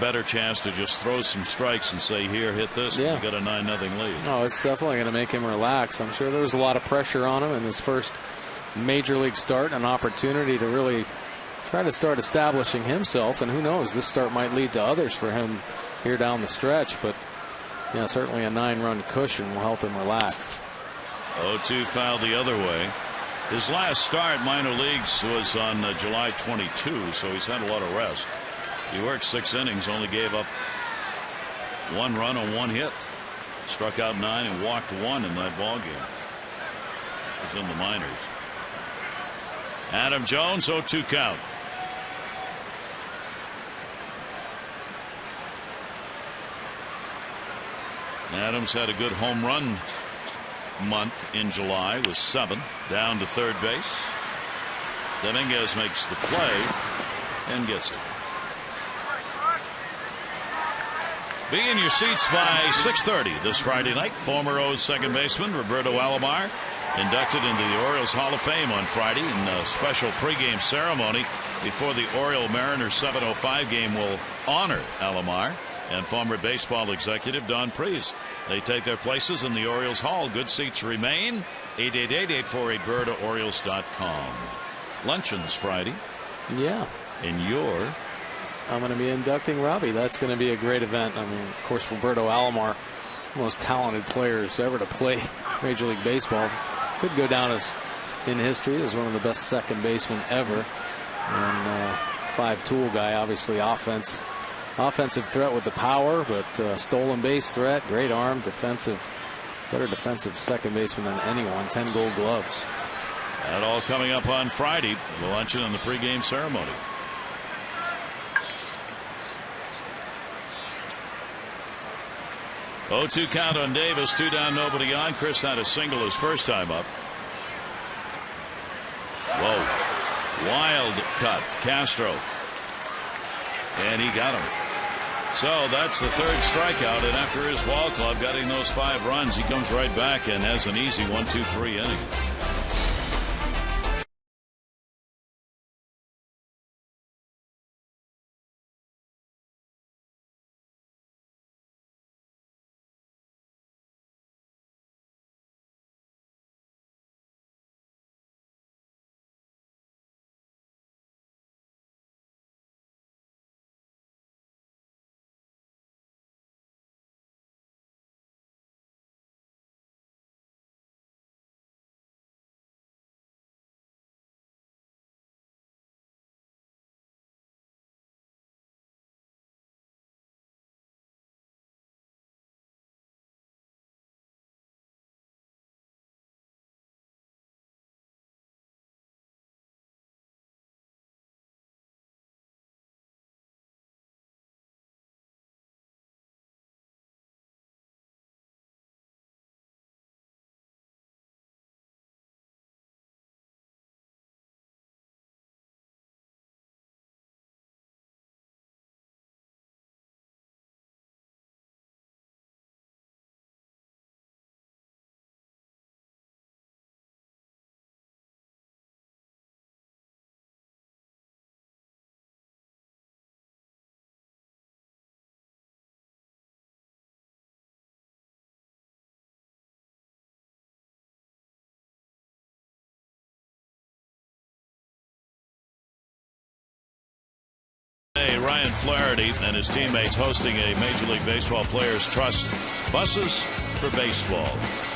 better chance to just throw some strikes and say, here, hit this. Yeah. You got a 9-0 lead. Oh, it's definitely going to make him relax. I'm sure there was a lot of pressure on him in his first major league start, an opportunity to really try to start establishing himself. And who knows, this start might lead to others for him here down the stretch. But yeah, certainly a 9-run cushion will help him relax. 0-2 foul the other way. His last start minor leagues was on July 22, so he's had a lot of rest. He worked 6 innings, only gave up 1 run on 1 hit. Struck out 9 and walked 1 in that ball game. It was in the minors. Adam Jones, 0-2 count. Adams had a good home run month in July with 7, down to third base. Dominguez makes the play and gets it. Be in your seats by 6:30 this Friday night. Former O's second baseman Roberto Alomar inducted into the Orioles Hall of Fame on Friday in a special pregame ceremony before the Oriole Mariners 7:05 game will honor Alomar and former baseball executive Don Priest. They take their places in the Orioles Hall. Good seats remain. 888-848-BIRD to Orioles.com. Luncheons Friday. Yeah. And I'm going to be inducting Robbie. That's going to be a great event. I mean, of course, Roberto Alomar, most talented players ever to play Major League Baseball. Could go down as in history as one of the best second basemen ever. And 5-tool guy, obviously offensive threat with the power, but stolen base threat, great arm, better defensive second baseman than anyone. 10 Gold Gloves. That all coming up on Friday. The luncheon and the pregame ceremony. Oh, 2 count on Davis. 2 down, nobody on. Chris had a single his first time up. Whoa. Wild cut. Castro. And he got him. So that's the 3rd strikeout. And after his ball club getting those 5 runs, he comes right back and has an easy 1-2-3 inning. Ryan Flaherty and his teammates hosting a Major League Baseball Players Trust Buses for Baseball.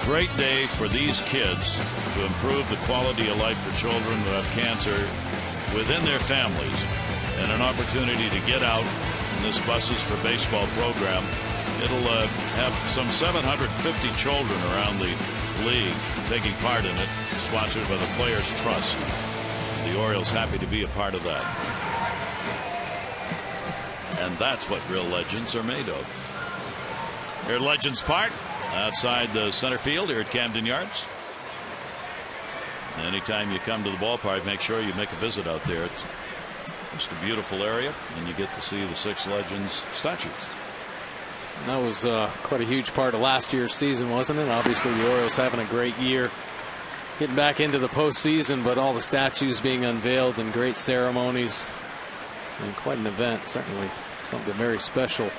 Great day for these kids to improve the quality of life for children who have cancer within their families, and an opportunity to get out in this Buses for Baseball program. It'll have some 750 children around the league taking part in it, sponsored by the Players Trust. The Orioles happy to be a part of that. And that's what real legends are made of. Here at Legends Park, outside the center field here at Camden Yards. Anytime you come to the ballpark, make sure you make a visit out there. It's just a beautiful area, and you get to see the 6 legends statues. That was quite a huge part of last year's season, wasn't it? Obviously, the Orioles having a great year getting back into the postseason, but all the statues being unveiled and great ceremonies. And quite an event, certainly something very special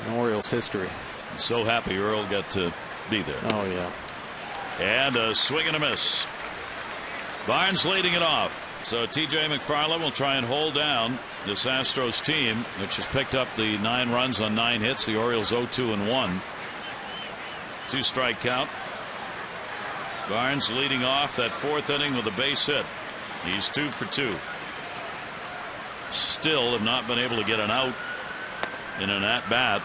in Orioles history. So happy Earl got to be there. Oh, yeah. And a swing and a miss. Barnes leading it off. So T.J. McFarland will try and hold down this Astros team, which has picked up the 9 runs on 9 hits. The Orioles 0-2-1. 2-strike count. Barnes leading off that 4th inning with a base hit. He's 2 for 2. Still have not been able to get an out in an at-bat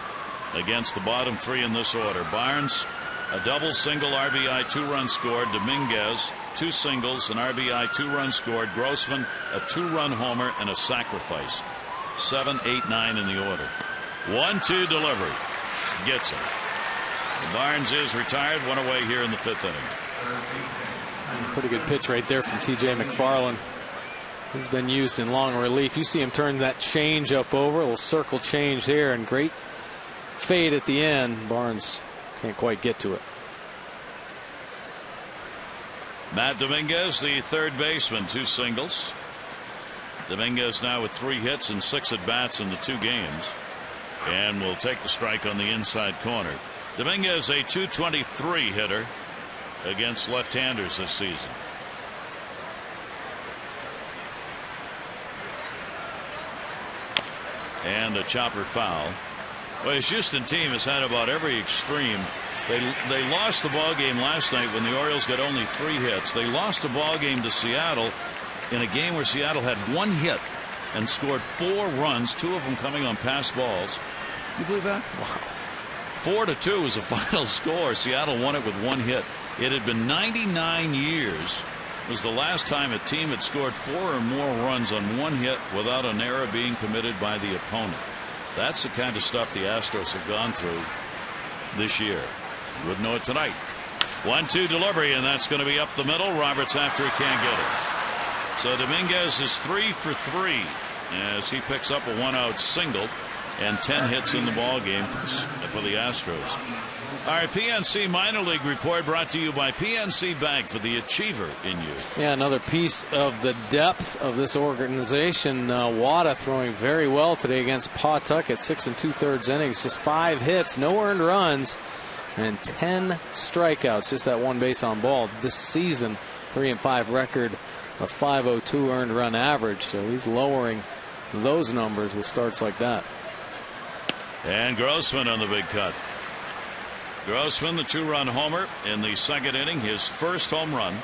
against the bottom 3 in this order. Barnes, a double, single, RBI, 2-run scored. Dominguez, 2 singles, an RBI, 2-run scored. Grossman, a 2-run homer and a sacrifice. 7, 8, 9 in the order. 1-2 delivery. Gets him. Barnes is retired. 1 away here in the 5th inning. Pretty good pitch right there from T.J. McFarland. He's been used in long relief. You see him turn that change up over, a little circle change there, and great fade at the end. Barnes can't quite get to it. Matt Dominguez, the 3rd baseman, 2 singles. Dominguez now with 3 hits and 6 at bats in the 2 games, and will take the strike on the inside corner. Dominguez, a .223 hitter against left-handers this season. And a chopper foul. Well, his Houston team has had about every extreme. They lost the ball game last night when the Orioles got only 3 hits. They lost the ball game to Seattle in a game where Seattle had 1 hit and scored 4 runs, 2 of them coming on pass balls. You believe that? Wow. 4-2 was the final score. Seattle won it with 1 hit. It had been 99 years was the last time a team had scored 4 or more runs on 1 hit without an error being committed by the opponent. That's the kind of stuff the Astros have gone through this year. You wouldn't know it tonight. 1-2 delivery, and that's going to be up the middle. Roberts after he can't get it. So Dominguez is 3 for 3 as he picks up a 1-out single and 10 hits in the ball game for the Astros. All right, PNC Minor League Report brought to you by PNC Bank for the achiever in you. Yeah, another piece of the depth of this organization. Wada throwing very well today against Pawtucket. 6 2/3 innings, just 5 hits, no earned runs, and 10 strikeouts. Just that 1 base on ball. This season, 3-5 record, a .502 earned run average. So he's lowering those numbers with starts like that. And Grossman on the big cut. Grossman, the 2-run homer in the 2nd inning, his 1st home run,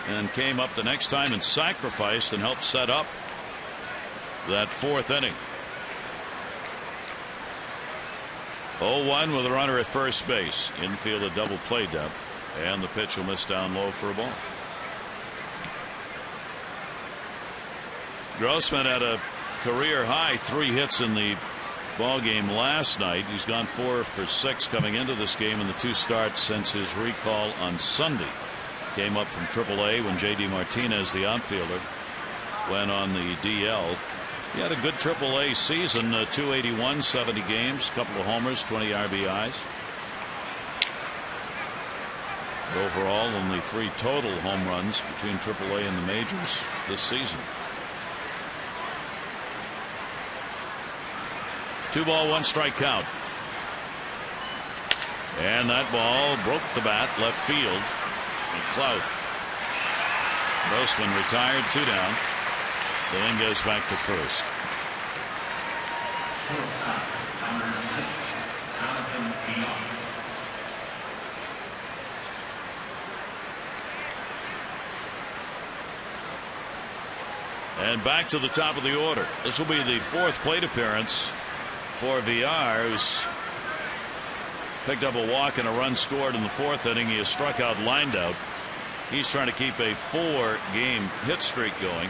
and came up the next time and sacrificed and helped set up that 4th inning. 0-1 with a runner at first base. Infield a double play depth, and the pitch will miss down low for a ball. Grossman had a career high 3 hits in the ball game last night. He's gone 4 for 6 coming into this game in the 2 starts since his recall on Sunday. Came up from AAA when J.D. Martinez, the outfielder, went on the DL. He had a good AAA season, 281, 70 games, couple of homers, 20 RBIs. Overall, only 3 total home runs between AAA and the majors this season. 2-ball, 1-strike count. And that ball broke the bat left field. Clouth. Grossman retired, 2 down. Dominguez back to first. And back to the top of the order. This will be the 4th plate appearance for Villar, who's picked up a walk and a run scored in the 4th inning. He has struck out, lined out. He's trying to keep a 4-game hit streak going.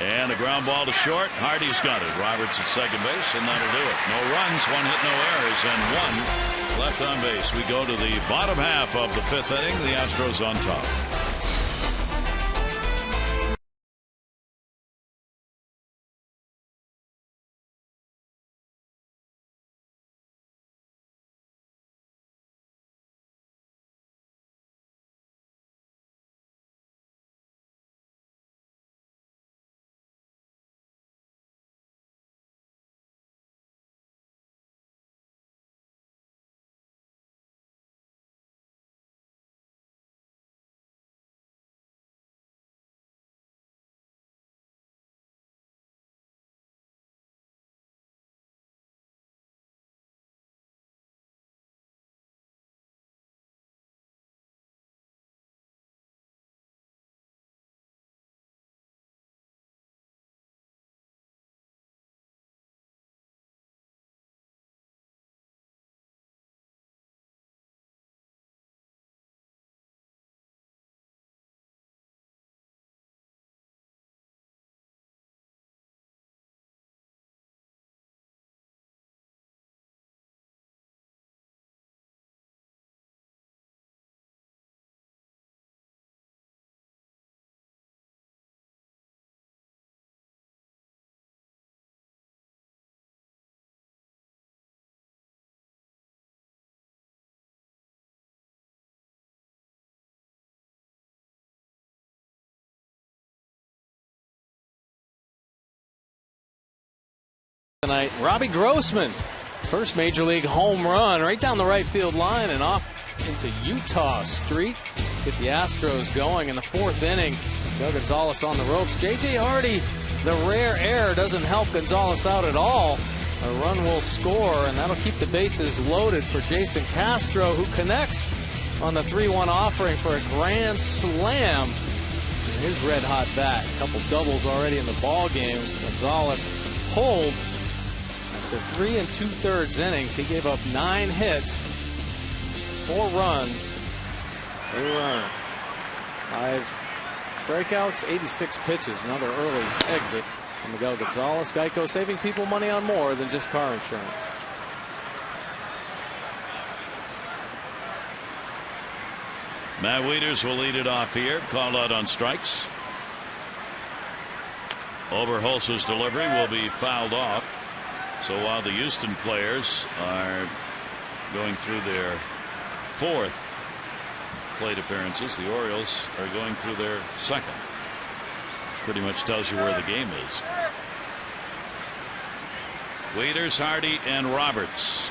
And a ground ball to short. Hardy's got it. Roberts at second base, and that'll do it. No runs, 1 hit, no errors, and 1 left on base. We go to the bottom half of the 5th inning. The Astros on top. Tonight, Robbie Grossman, first major league home run right down the right field line and off into Utah Street. Get the Astros going in the 4th inning. Joe Gonzalez on the ropes. J.J. Hardy, the rare error, doesn't help Gonzalez out at all. A run will score, and that'll keep the bases loaded for Jason Castro, who connects on the 3-1 offering for a grand slam. His red-hot bat. A couple doubles already in the ball game. Gonzalez pulled after 3 2/3 innings. He gave up 9 hits, 4 runs, a run, 5 strikeouts, 86 pitches. Another early exit from Miguel Gonzalez. Geico, saving people money on more than just car insurance. Matt Wieters will lead it off here. Called out on strikes. Oberholzer's delivery will be fouled off. So while the Houston players are going through their 4th plate appearances, the Orioles are going through their 2nd. Which pretty much tells you where the game is. Wieters, Hardy, and Roberts.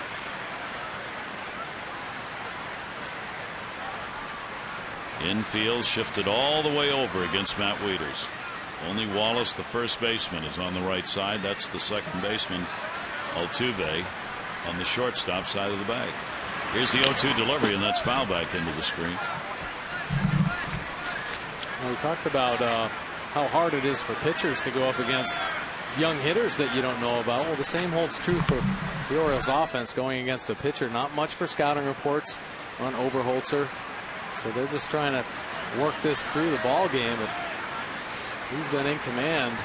Infield shifted all the way over against Matt Wieters. Only Wallace, the first baseman, is on the right side. That's the second baseman, Altuve, on the shortstop side of the bag. Here's the 0-2 delivery, and that's foul back into the screen. Well, we talked about how hard it is for pitchers to go up against young hitters that you don't know about. Well, the same holds true for the Orioles offense going against a pitcher. Not much for scouting reports on Oberholzer. So they're just trying to work this through the ball game. But he's been in command.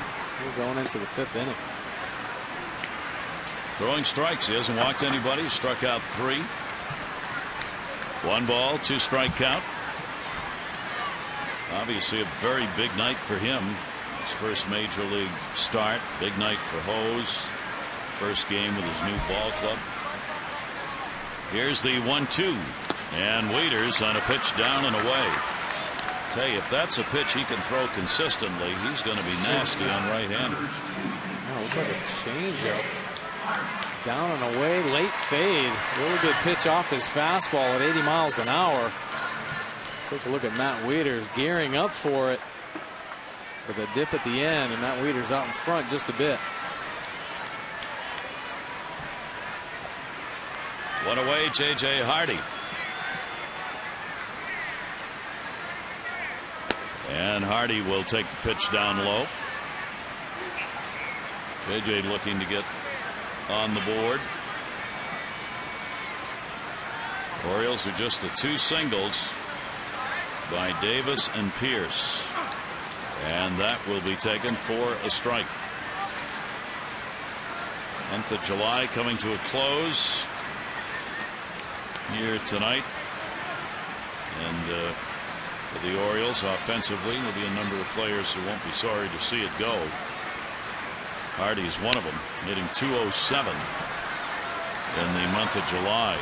We're going into the 5th inning. Throwing strikes. He hasn't walked anybody. Struck out 3. 1 ball, 2 strike count. Obviously a very big night for him. His first major league start. Big night for Hose. First game with his new ball club. Here's the 1-2. And Wieters on a pitch down and away. Tell you, if that's a pitch he can throw consistently, he's going to be nasty on right-handers. Oh, looks like a changeup. Down and away, late fade. Really good pitch off his fastball at 80 miles an hour. Take a look at Matt Wieters gearing up for it. With a dip at the end, and Matt Wieters out in front just a bit. 1 away, J.J. Hardy. And Hardy will take the pitch down low. J.J. looking to get on the board. Orioles are just the 2 singles by Davis and Pierce. And that will be taken for a strike. Month of July coming to a close here tonight. And for the Orioles offensively, there'll be a number of players who won't be sorry to see it go. Hardy's one of them, hitting .207 in the month of July.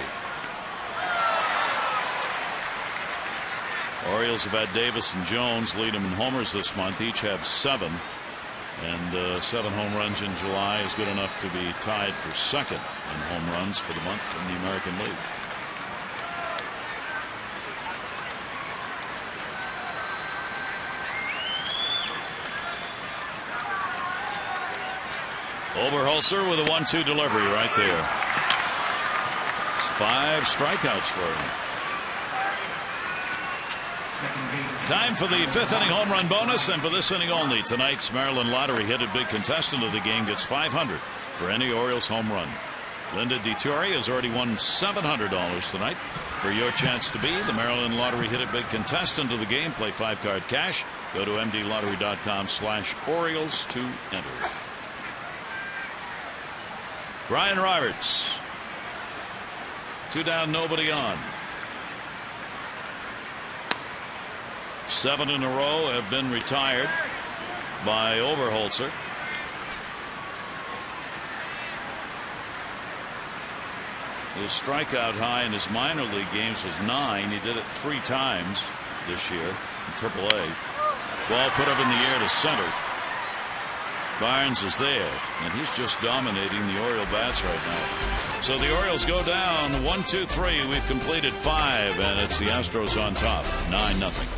Orioles have had Davis and Jones lead them in homers this month. Each have 7. And 7 home runs in July is good enough to be tied for 2nd in home runs for the month in the American League. Oberholzer with a 1-2 delivery right there. It's 5 strikeouts for him. Time for the 5th inning home run bonus, and for this inning only, tonight's Maryland Lottery Hit-It Big contestant of the game gets $500 for any Orioles home run. Linda DeTore has already won $700 tonight. For your chance to be the Maryland Lottery Hit-It Big contestant of the game, play 5-card cash. Go to mdlottery.com/Orioles to enter. Brian Roberts. 2 down, nobody on. 7 in a row have been retired by Oberholzer. His strikeout high in his minor league games was 9. He did it 3 times this year in AAA. Ball put up in the air to center. Barnes is there, and he's just dominating the Oriole bats right now. So the Orioles go down 1-2-3. We've completed 5, and it's the Astros on top, 9-0.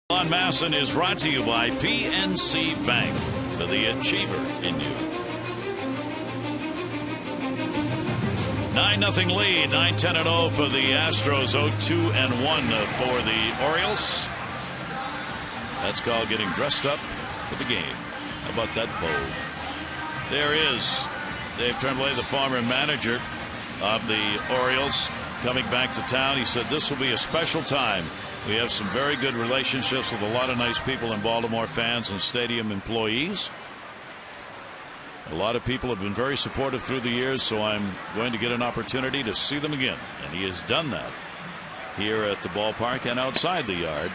On Masson is brought to you by PNC Bank, for the achiever in you. 9-0 lead, 9-10-0 for the Astros, 0-2-1 for the Orioles. That's called getting dressed up for the game. How about that bowl? There is Dave Tremblay, the former manager of the Orioles, coming back to town. He said this will be a special time. We have some very good relationships with a lot of nice people in Baltimore, fans and stadium employees. A lot of people have been very supportive through the years, so I'm going to get an opportunity to see them again. And he has done that here at the ballpark and outside the yard.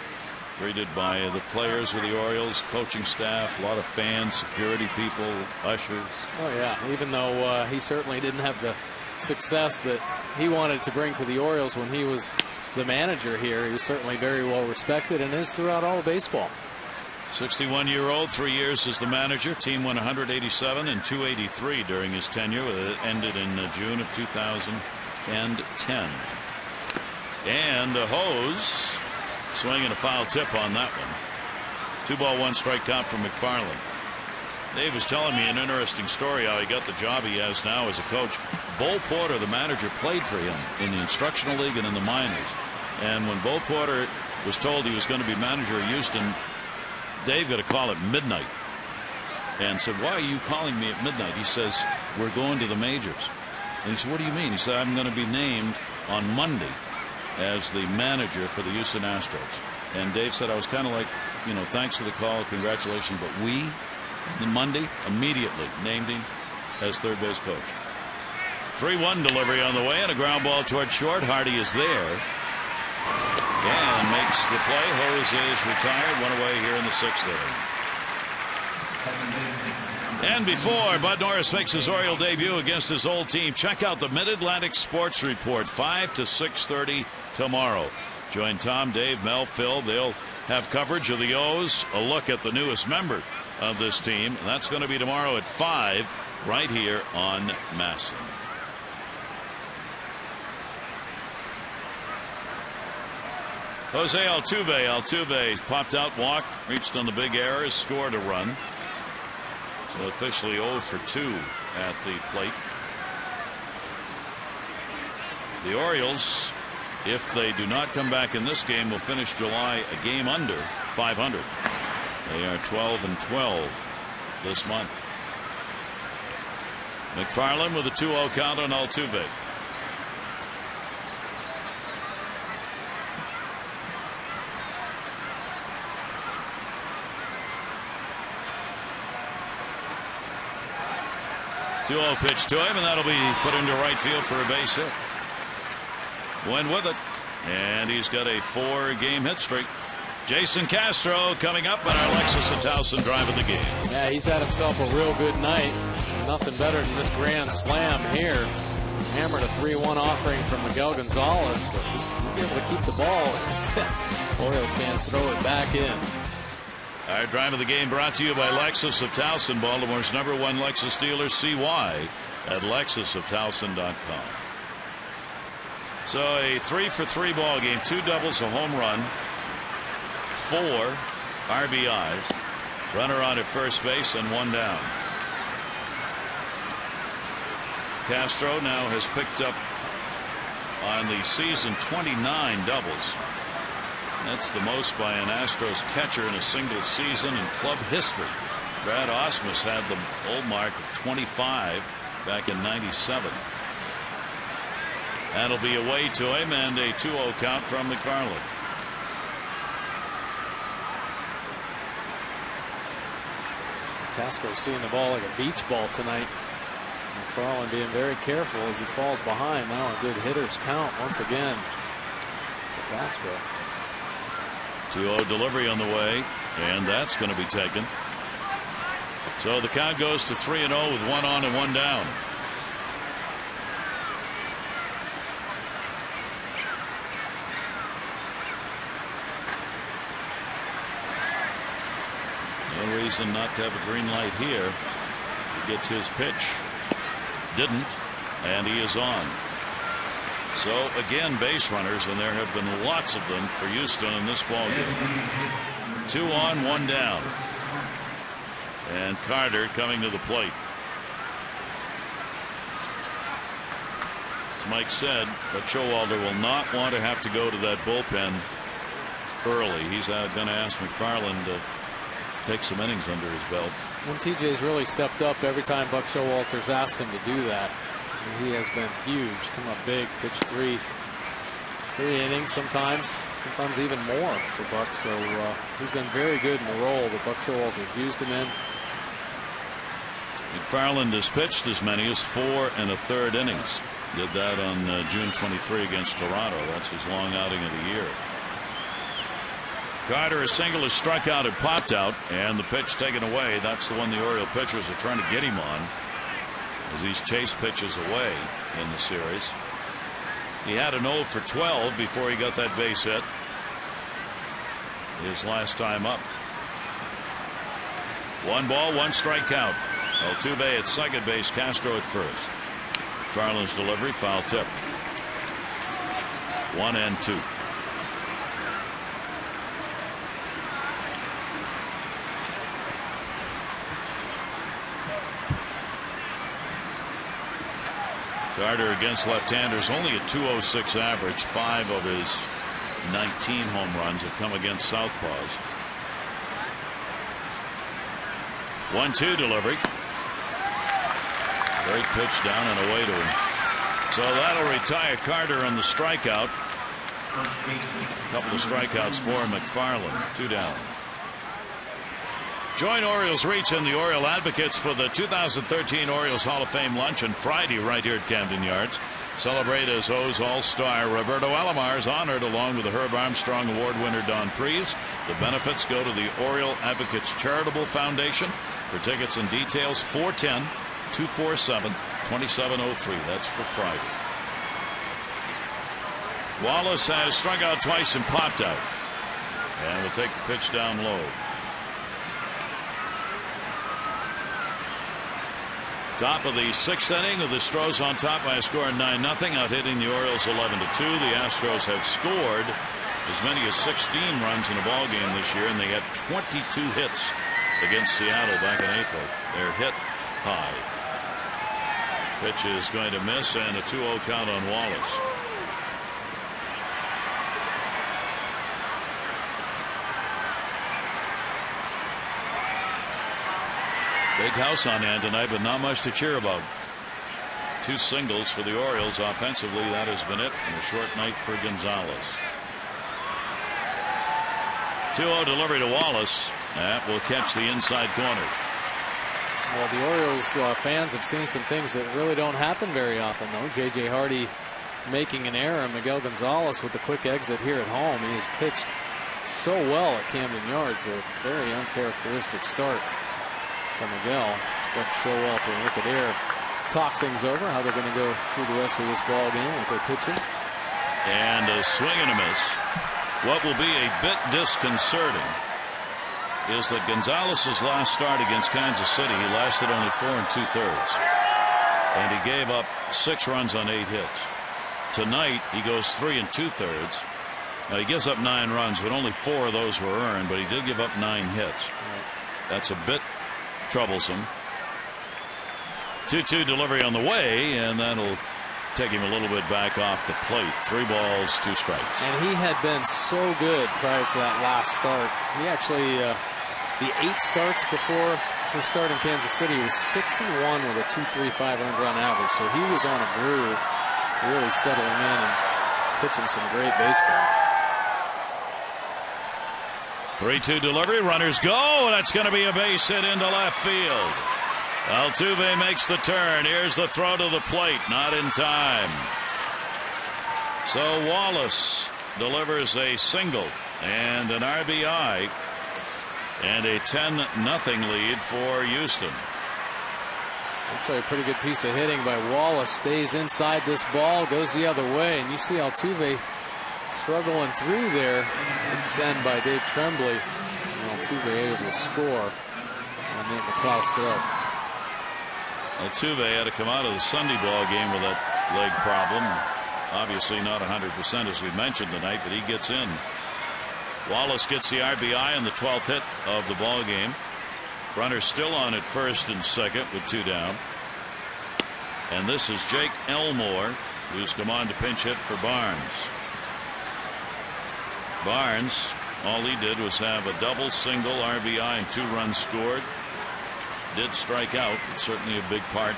Greeted by the players of the Orioles, coaching staff, a lot of fans, security people, ushers. Oh, yeah. Even though he certainly didn't have the success that he wanted to bring to the Orioles when he was the manager here, he was certainly very well respected and is throughout all of baseball. 61-year-old, 3 years as the manager. Team won 187 and 283 during his tenure. It ended in June of 2010. And a hose swinging a foul tip on that one. 2-ball, 1 strike count for McFarland. Dave was telling me an interesting story how he got the job he has now as a coach. Bo Porter, the manager, played for him in the instructional league and in the minors. And when Bo Porter was told he was going to be manager of Houston, Dave got a call at midnight and said, "Why are you calling me at midnight?" He says, "We're going to the majors." And he said, "What do you mean?" He said, "I'm going to be named on Monday as the manager for the Houston Astros." And Dave said, "I was kind of like, you know, thanks for the call, congratulations, but we, on Monday, immediately named him as third base coach." 3-1 delivery on the way and a ground ball toward short. Hardy is there and makes the play. Hose is retired, 1 away here in the 6th inning. And before Bud Norris makes his Oriole debut against his old team, check out the Mid-Atlantic Sports Report, 5 to 6:30 tomorrow. Join Tom, Dave, Mel, Phil. They'll have coverage of the O's, a look at the newest member of this team. And that's going to be tomorrow at 5 right here on Masson. Jose Altuve popped out, walked, reached on the big error, scored a run. So officially 0 for 2 at the plate. The Orioles, if they do not come back in this game, will finish July a game under 500. They are 12-12 this month. McFarland with a 2-0 count on Altuve. Two-0 pitch to him, and that'll be put into right field for a base hit. Went with it. and he's got a 4-game hit streak. Jason Castro coming up on our Lexus and Towson Drive of the Game. Yeah, he's had himself a real good night. Nothing better than this grand slam here. Hammered a 3-1 offering from Miguel Gonzalez, but he's able to keep the ball. Orioles fans throw it back in. Our Drive of the Game brought to you by Lexus of Towson, Baltimore's #1 Lexus dealer. CY at lexusoftowson.com. So a 3-for-3 ball game, 2 doubles, a home run, 4 RBIs, runner on at first base, and 1 down. Castro now has picked up on the season 29 doubles. That's the most by an Astros catcher in a single season in club history. Brad Ausmus had the old mark of 25 back in '97. That'll be away to him, and a 2-0 count from McFarland. Castro seeing the ball like a beach ball tonight. McFarland being very careful as he falls behind. Now a good hitter's count once again for Castro. 2-0 delivery on the way, and that's going to be taken. So the count goes to 3-0 with 1 on and 1 down. No reason not to have a green light here. He gets his pitch. Didn't, and he is on. So again, base runners, and there have been lots of them for Houston in this ball game. 2 on, 1 down, and Carter coming to the plate. As Mike said, but Showalter will not want to have to go to that bullpen early. He's going to ask McFarland to take some innings under his belt. And TJ's really stepped up every time Buck Showalter's asked him to do that. And he has been huge. Come up big, pitched 3 innings sometimes even more for Buck. So he's been very good in the role that Buck Showalter's used him in. McFarland has pitched as many as 4 1/3 innings. Did that on June 23 against Toronto. That's his long outing of the year. Carter, a single, is struck out and popped out, and the pitch taken away. That's the one the Oriole pitchers are trying to get him on, as he's chased pitches away in the series. He had an 0 for 12 before he got that base hit his last time up. 1 ball, 1 strike count. Altuve at second base, Castro at first. Farland's delivery, foul tip. 1-2. Carter against left-handers, only a .206 average. 5 of his 19 home runs have come against southpaws. 1-2 delivery. Great pitch down and away to him. So that'll retire Carter on the strikeout. A couple of strikeouts for McFarland. 2 down. Join Orioles Reach and the Oriole Advocates for the 2013 Orioles Hall of Fame luncheon Friday right here at Camden Yards. Celebrate as O's All-Star Roberto Alomar is honored along with the Herb Armstrong Award winner Don Preece. The benefits go to the Oriole Advocates Charitable Foundation. For tickets and details, 410-247-2703. That's for Friday. Wallace has struck out twice and popped out. And will take the pitch down low. Top of the 6th inning of the Astros on top by a score of 9-0, out hitting the Orioles 11-2. The Astros have scored as many as 16 runs in a ball game this year, and they had 22 hits against Seattle back in April. They're hit high. Pitch is going to miss, and a 2-0 count on Wallace. Big house on hand tonight, but not much to cheer about. 2 singles for the Orioles. Offensively, that has been it, and a short night for Gonzalez. 2-0 delivery to Wallace. That will catch the inside corner. Well, the Orioles fans have seen some things that really don't happen very often, though. J.J. Hardy making an error. Miguel Gonzalez with the quick exit here at home. He has pitched so well at Camden Yards. A very uncharacteristic start from Miguel. Expect Showalter and Rick Adair talk things over, how they're going to go through the rest of this ball game with their pitching. And a swing and a miss. What will be a bit disconcerting is that Gonzalez's last start against Kansas City, he lasted only 4 2/3. And he gave up 6 runs on 8 hits. Tonight, he goes 3 2/3. Now, he gives up 9 runs, but only 4 of those were earned, but he did give up 9 hits. That's a bit troublesome. 2-2 delivery on the way, and that'll take him a little bit back off the plate. 3 balls, 2 strikes. And he had been so good prior to that last start. He actually, the 8 starts before his start in Kansas City, was 6-1 with a 2.35 earned run average. So he was on a groove, really settling in and pitching some great baseball. 3-2 delivery. Runners go. That's going to be a base hit into left field. Altuve makes the turn. Here's the throw to the plate. Not in time. So Wallace delivers a single and an RBI and a 10-0 lead for Houston. Actually, a pretty good piece of hitting by Wallace. Stays inside this ball, goes the other way, and you see Altuve struggling through there. Good send by Dave Tremblay. And Altuve able to score on Nate McCloud's throw. Altuve had to come out of the Sunday ball game with that leg problem. Obviously not 100% as we mentioned tonight, but he gets in. Wallace gets the RBI on the 12th hit of the ball game. Runner still on at first and second with 2 down. And this is Jake Elmore, who's come on to pinch hit for Barnes. Barnes, all he did was have a double, single, RBI, and 2 runs scored. Did strike out. It's certainly a big part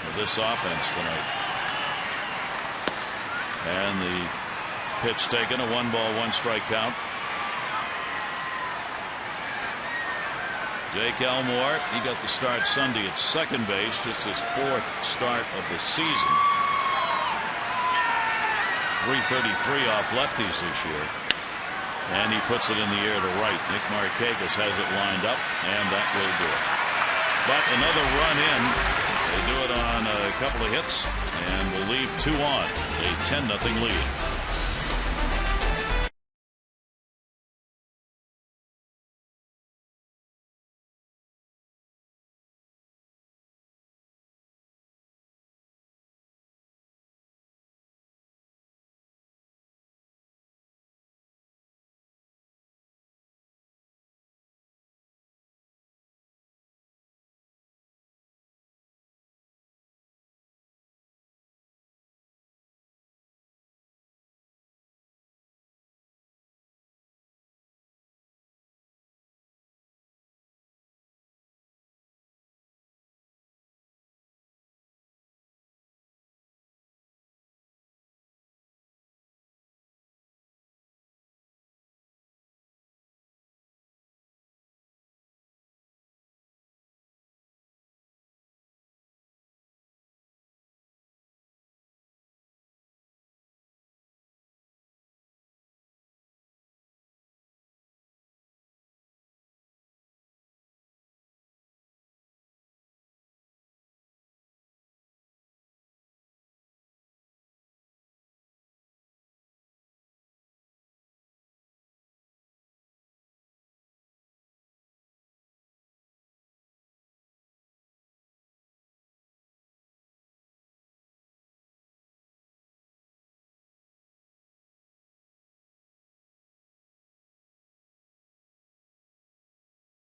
of this offense tonight. And the pitch taken, a 1-ball, 1-strike count. Jake Elmore, he got the start Sunday at second base, just his 4th start of the season. 333 off lefties this year. And he puts it in the air to right. Nick Markakis has it lined up, and that will do it. But another run in. They do it on a couple of hits, and will leave 2 on. A 10-0 lead.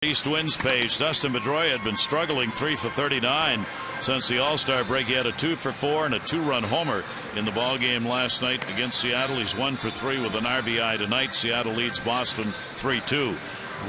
East wins page. Dustin Pedroia had been struggling 3 for 39 since the All-Star break. He had a 2 for 4 and a 2-run homer in the ball game last night against Seattle. He's 1 for 3 with an RBI tonight. Seattle leads Boston 3-2.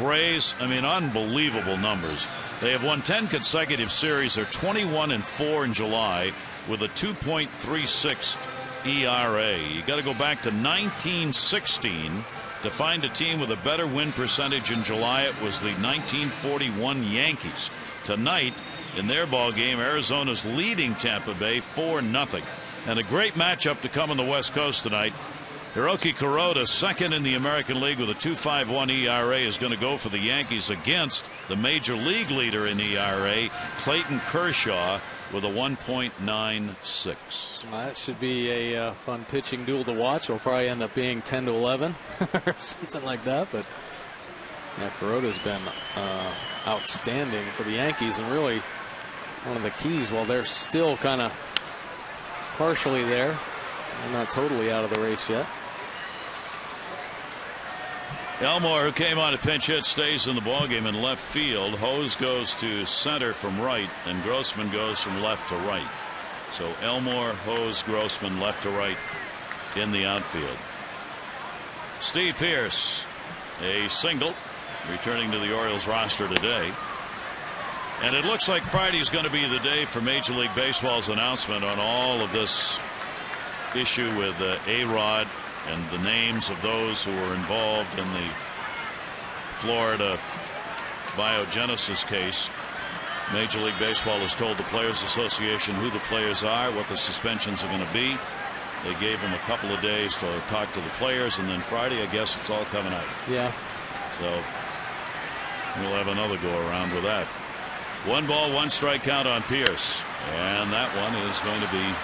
Rays, I mean, unbelievable numbers. They have won 10 consecutive series. They're 21-4 in July with a 2.36 ERA. You got to go back to 1916 to find a team with a better win percentage in July. It was the 1941 Yankees. Tonight, in their ball game, Arizona's leading Tampa Bay 4-0. And a great matchup to come on the West Coast tonight. Hiroki Kuroda, second in the American League with a 2.51 ERA, is going to go for the Yankees against the major league leader in ERA, Clayton Kershaw, with a 1.96. Well, that should be a fun pitching duel to watch. It'll probably end up being 10-11 or something like that. But yeah, Kuroda's been outstanding for the Yankees, and really one of the keys while they're still kind of partially there. They're not totally out of the race yet. Elmore, who came on a pinch hit, stays in the ballgame in left field. Hose goes to center from right, and Grossman goes from left to right. So Elmore, Hose, Grossman, left to right in the outfield. Steve Pearce, a single, returning to the Orioles roster today. And it looks like Friday is going to be the day for Major League Baseball's announcement on all of this issue with A-Rod and the names of those who were involved in the Florida biogenesis case. Major League Baseball has told the Players Association who the players are, what the suspensions are going to be. They gave them a couple of days to talk to the players, and then Friday, I guess it's all coming out. Yeah. So we'll have another go around with that. 1 ball, 1 strike count on Pearce, and that one is going to be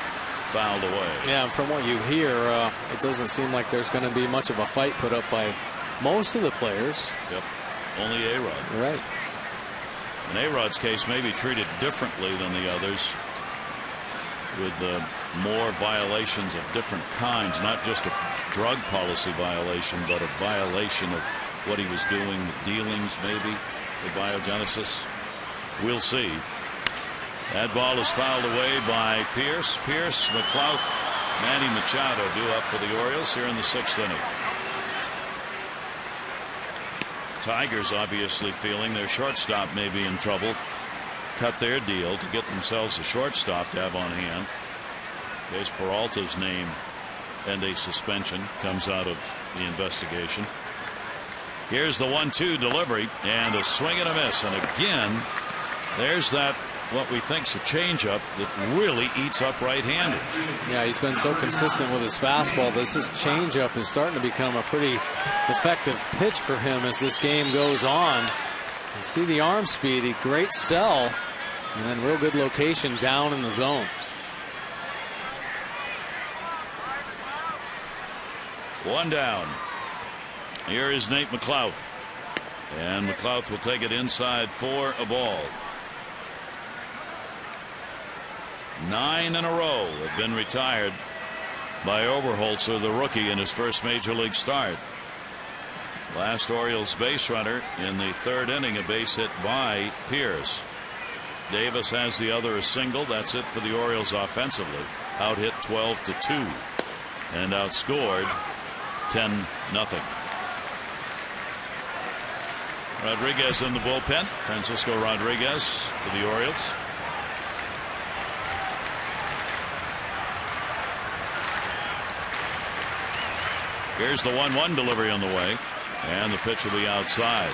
fouled away. Yeah, and from what you hear, it doesn't seem like there's going to be much of a fight put up by most of the players. Yep. Only A-Rod. Right. And A-Rod's case may be treated differently than the others, with more violations of different kinds, not just a drug policy violation, but a violation of what he was doing, dealings maybe, with biogenesis. We'll see. That ball is fouled away by Pearce. Pearce, McLeod, Manny Machado due up for the Orioles here in the 6th inning. Tigers obviously feeling their shortstop may be in trouble. Cut their deal to get themselves a shortstop to have on hand. In case Peralta's name and a suspension comes out of the investigation. Here's the 1-2 delivery and a swing and a miss. And again, there's that what we think's a changeup that really eats up right-handers. Yeah, he's been so consistent with his fastball. This changeup is starting to become a pretty effective pitch for him as this game goes on. You see the arm speed, a great sell, and then real good location down in the zone. One down. Here is Nate McLeod. And McLeod will take it inside for a ball. 9 in a row have been retired by Oberholzer, the rookie, in his first major league start. Last Orioles base runner in the 3rd inning, a base hit by Pearce. Davis has the other, a single. That's it for the Orioles offensively. Out hit 12-2 and outscored 10-0. Rodriguez in the bullpen. Francisco Rodriguez for the Orioles. Here's the 1-1 delivery on the way, and the pitch will be outside.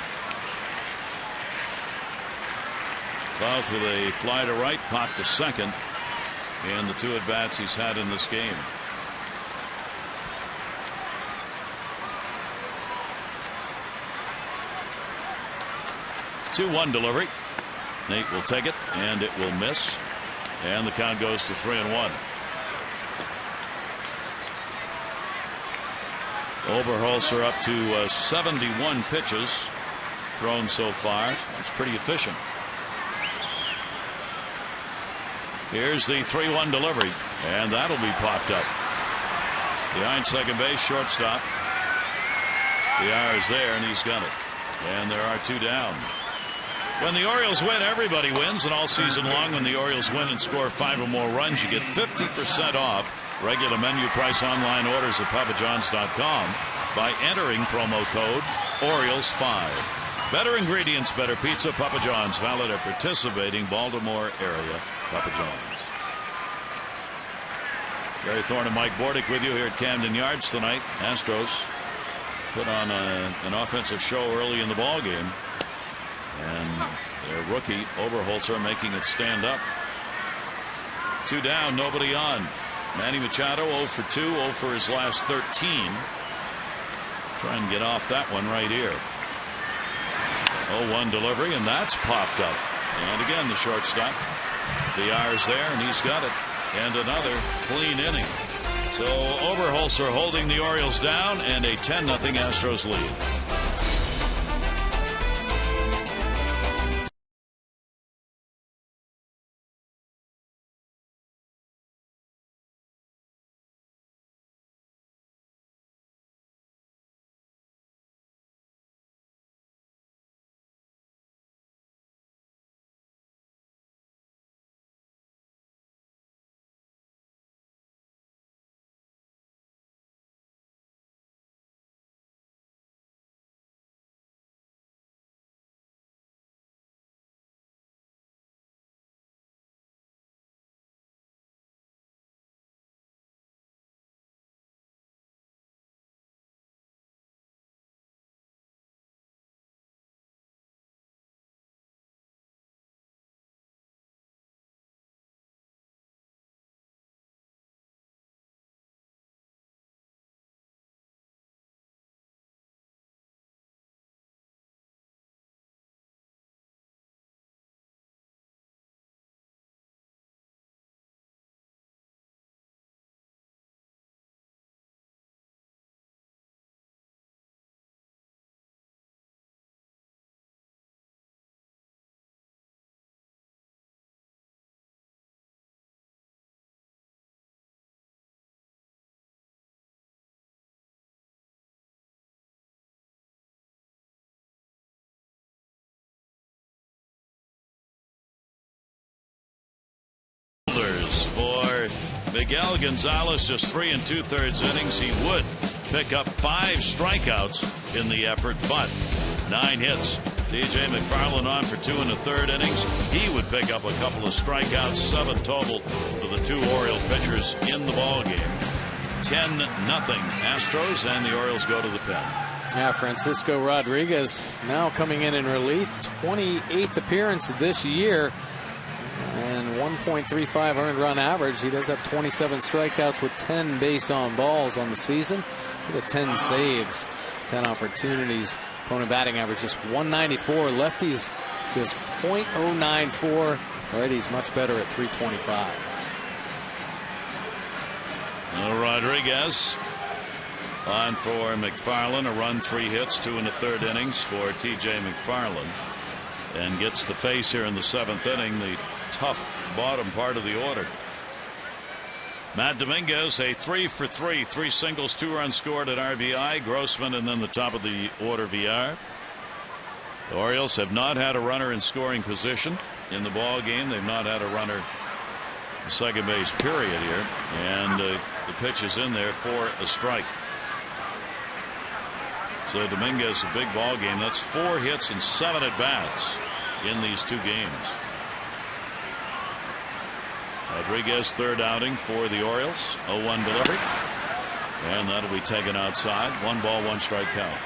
Clouth with a fly to right, pop to second, and the 2 at-bats he's had in this game. Two-1 delivery. Nate will take it, and it will miss, and the count goes to 3-1. Oberholzer up to 71 pitches thrown so far. It's pretty efficient. Here's the 3-1 delivery, and that'll be popped up. Behind second base, shortstop. The eye is there, and he's got it. And there are 2 down. When the Orioles win, everybody wins, and all season long, when the Orioles win and score 5 or more runs, you get 50% off regular menu price online orders at papajohns.com by entering promo code Orioles5. Better ingredients, better pizza. Papa John's, valid at participating Baltimore area Papa John's. Gary Thorne and Mike Bordick with you here at Camden Yards tonight. Astros put on an offensive show early in the ball game, and their rookie Oberholzer making it stand up. 2 down, nobody on. Manny Machado 0 for 2, 0 for his last 13. Try and get off that one right here. 0-1 delivery, and that's popped up. And again, the shortstop. Villar's there, and he's got it. And another clean inning. So Oberholzer holding the Orioles down, and a 10-0 Astros lead. For Miguel Gonzalez, just 3 2/3 innings. He would pick up 5 strikeouts in the effort, but 9 hits. TJ McFarland on for 2 1/3 innings. He would pick up a couple of strikeouts, 7 total for the 2 Oriole pitchers in the ball game. 10-0 Astros, and the Orioles go to the pen. Yeah, Francisco Rodriguez now coming in relief. 28th appearance this year. And 1.35 earned run average. He does have 27 strikeouts with 10 base on balls on the season. He got 10 saves, 10 opportunities. Opponent batting average just 194. Lefties just .094. Righties much better at 325. Rodriguez on for McFarland. A run, 3 hits, 2 1/3 innings for TJ McFarland. And gets the face here in the 7th inning. The tough bottom part of the order. Matt Dominguez, a 3 for 3, 3 singles, 2 runs scored at RBI. Grossman, and then the top of the order, Villar. The Orioles have not had a runner in scoring position in the ball game. They've not had a runner in second base, period, here. And the pitch is in there for a strike. So Dominguez, a big ball game. That's 4 hits and 7 at bats in these 2 games. Rodriguez, 3rd outing for the Orioles. 0-1 delivery. And that'll be taken outside. 1 ball, 1 strike count.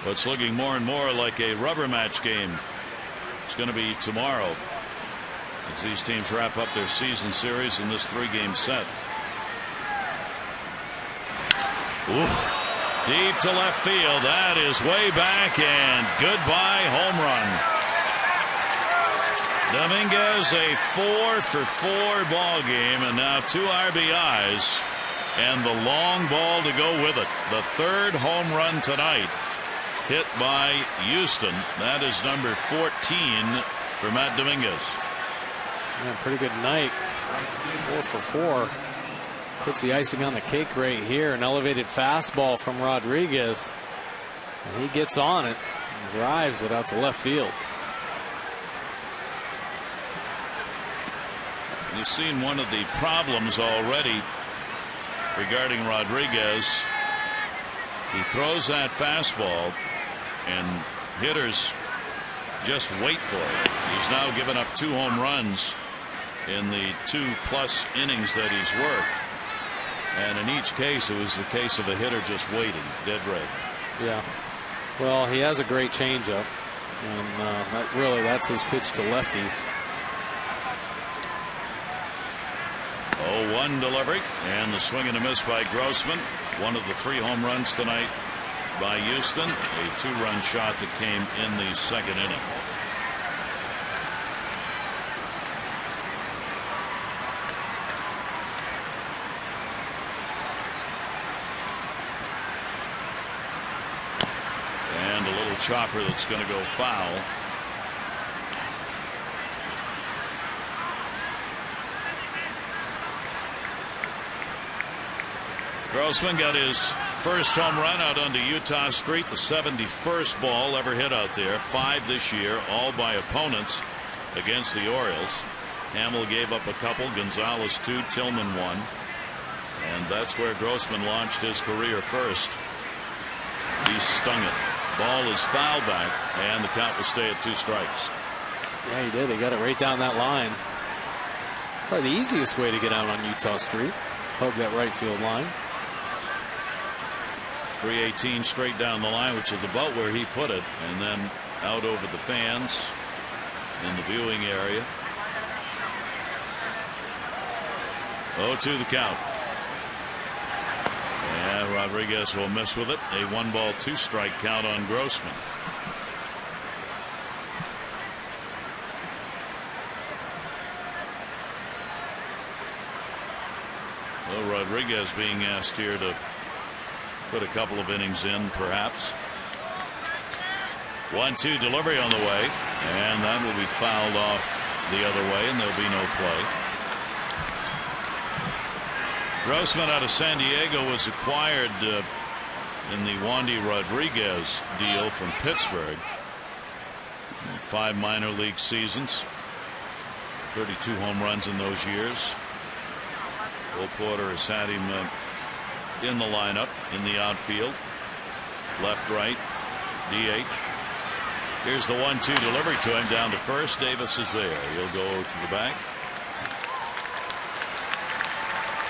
But it's looking more and more like a rubber match game. It's going to be tomorrow as these teams wrap up their season series in this 3-game set. Oof. Deep to left field. That is way back, and goodbye home run. Dominguez, a 4 for 4 ball game, and now 2 RBIs and the long ball to go with it. The 3rd home run tonight, hit by Houston. That is number 14 for Matt Dominguez. Yeah, pretty good night. 4 for 4. Puts the icing on the cake right here. An elevated fastball from Rodriguez. And he gets on it and drives it out to left field. You've seen one of the problems already regarding Rodriguez. He throws that fastball and hitters just wait for it. He's now given up 2 home runs in the 2+ innings that he's worked. And in each case, it was the case of a hitter just waiting, dead red. Yeah. Well, he has a great changeup. And that's his pitch to lefties. 0-1 delivery, and the swing and a miss by Grossman. One of the 3 home runs tonight by Houston. A 2-run shot that came in the second inning. And a little chopper that's going to go foul. Grossman got his first home run out onto Utah Street, the 71st ball ever hit out there. 5 this year, all by opponents against the Orioles. Hamill gave up a couple, Gonzalez 2, Tillman 1. And that's where Grossman launched his career first. He stung it. Ball is foul back, and the count will stay at 2 strikes. Yeah, he did. He got it right down that line. Probably the easiest way to get out on Utah Street. Hug that right field line. 318 straight down the line, which is about where he put it, and then out over the fans in the viewing area. 0-2 the count. And Rodriguez will miss with it. A 1-ball 2-strike count on Grossman. Well, Rodriguez being asked here to put a couple of innings in, perhaps. 1-2 delivery on the way, and that will be fouled off the other way, and there'll be no play. Grossman out of San Diego was acquired in the Wandy Rodriguez deal from Pittsburgh. 5 minor league seasons, 32 home runs in those years. Bo Porter has had him in the lineup in the outfield, left, right, DH. Here's the 1-2 delivery to him down to first. Davis is there. He'll go to the back.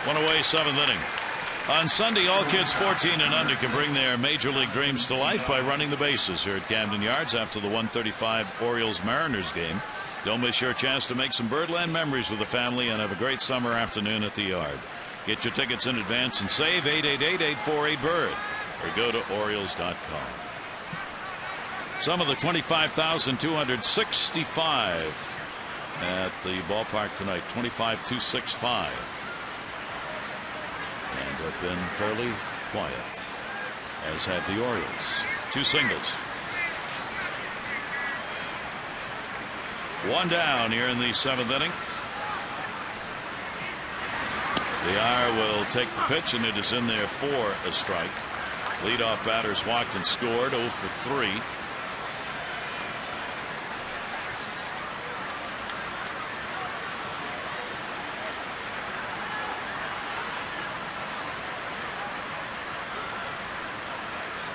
1 away, 7th inning. On Sunday, all kids 14 and under can bring their major league dreams to life by running the bases here at Camden Yards after the 1:35 Orioles-Mariners game. Don't miss your chance to make some Birdland memories with the family and have a great summer afternoon at the Yard. Get your tickets in advance and save 888-848-BIRD or go to Orioles.com. Some of the 25,265 at the ballpark tonight, 25,265, and have been fairly quiet, as have the Orioles. 2 singles. 1 down here in the 7th inning. Villar will take the pitch, and it is in there for a strike. Leadoff batters walked and scored, 0 for 3.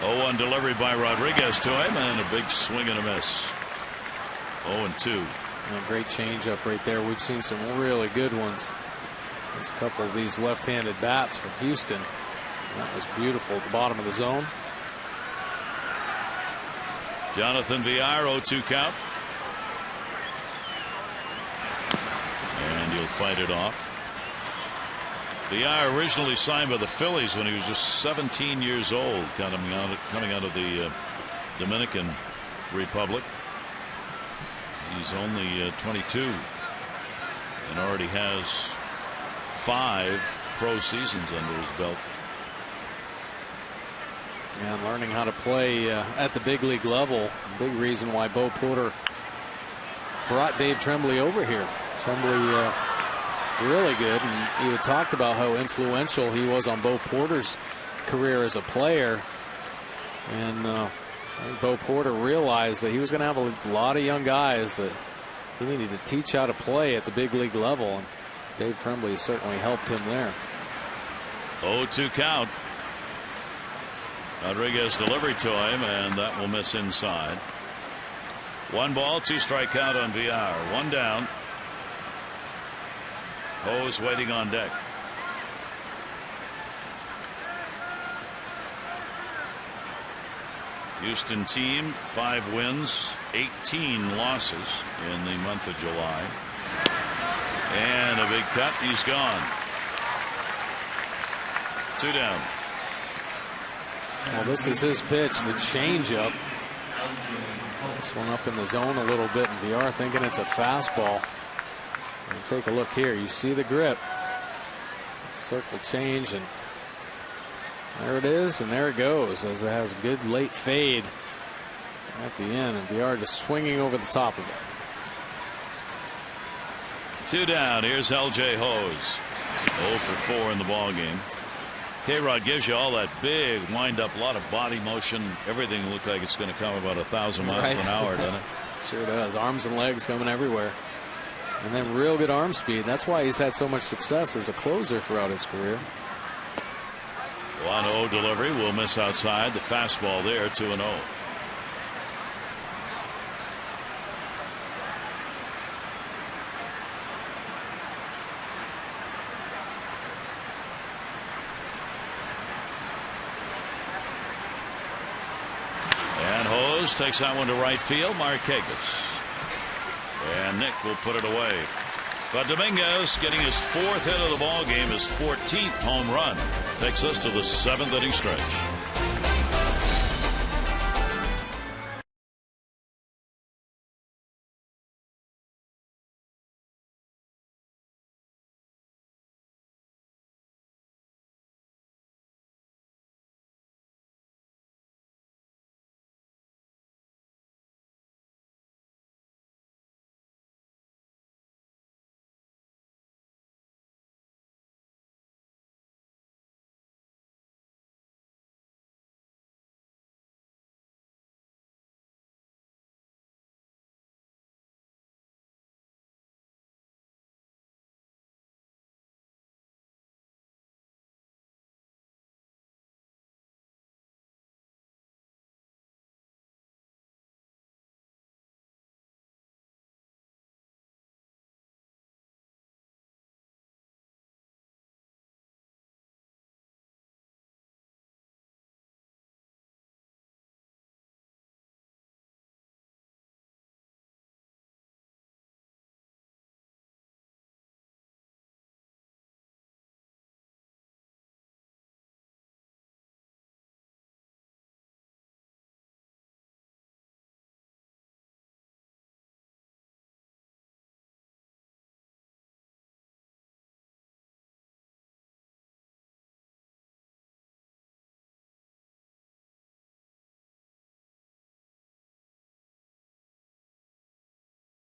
On delivery by Rodriguez to him, and a big swing and a miss. 0-2. A great changeup right there. We've seen some really good ones. There's a couple of these left-handed bats from Houston. That was beautiful at the bottom of the zone. Jonathan Villar, 0-2 count. And he'll fight it off. Villar originally signed by the Phillies when he was just 17 years old, coming out of the Dominican Republic. He's only 22 and already has 5 pro seasons under his belt. And learning how to play at the big league level. Big reason why Bo Porter brought Dave Tremblay over here. Tremblay really good, and you had talked about how influential he was on Bo Porter's career as a player. And I think Bo Porter realized that he was going to have a lot of young guys that he needed to teach how to play at the big league level, and Dave Tremblay certainly helped him there. 0-2 count. Rodriguez delivery to him, and that will miss inside. 1 ball, 2 strike count on Villar. 1 down. Ho's waiting on deck. Houston team, 5 wins, 18 losses in the month of July. And a big cut. He's gone. 2 down. Well, this is his pitch, the changeup. This one up in the zone a little bit, and VR thinking it's a fastball. And take a look here. You see the grip. Circle change, and there it is, and there it goes as it has a good late fade at the end, and VR just swinging over the top of it. 2 down. Here's LJ Hose. 0 for 4 in the ball game. K-Rod gives you all that big wind up, a lot of body motion. Everything looked like it's going to come about 1,000 miles an hour, doesn't it? Sure does. Arms and legs coming everywhere. And then real good arm speed. That's why he's had so much success as a closer throughout his career. 1-0 delivery will miss outside. The fastball there, 2-0. And Hose takes that one to right field. Markakis. And Nick will put it away. But Dominguez getting his 4th hit of the ball game, his 14th home run, takes us to the 7th inning stretch.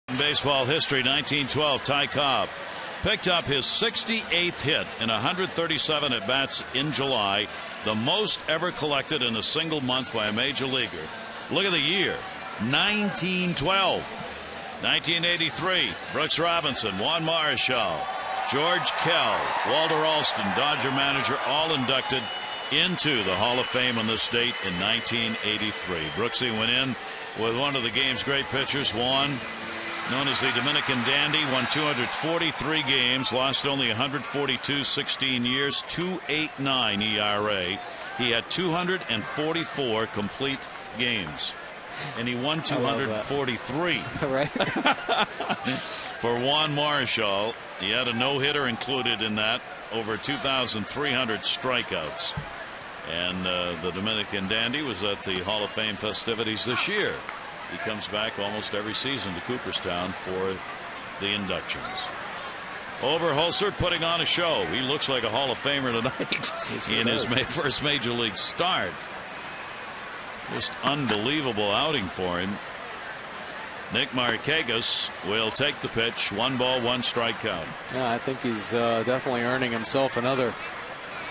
In baseball history, 1912, Ty Cobb picked up his 68th hit in 137 at-bats in July, the most ever collected in a single month by a major leaguer. Look at the year, 1912. 1983, Brooks Robinson, Juan Marichal, George Kell, Walter Alston, Dodger manager, all inducted into the Hall of Fame on this date in 1983. Brooksy went in with one of the game's great pitchers, Juan, known as the Dominican Dandy, won 243 games, lost only 142, 16 years, 2.89 ERA. He had 244 complete games, and he won 243. Right. For Juan Marichal, he had a no-hitter included in that, over 2,300 strikeouts. And the Dominican Dandy was at the Hall of Fame festivities this year. He comes back almost every season to Cooperstown for the inductions. Oberholzer putting on a show. He looks like a Hall of Famer tonight in his first major league start. Just unbelievable outing for him. Nick Markakis will take the pitch. 1 ball, 1 strike count. Yeah, I think he's definitely earning himself another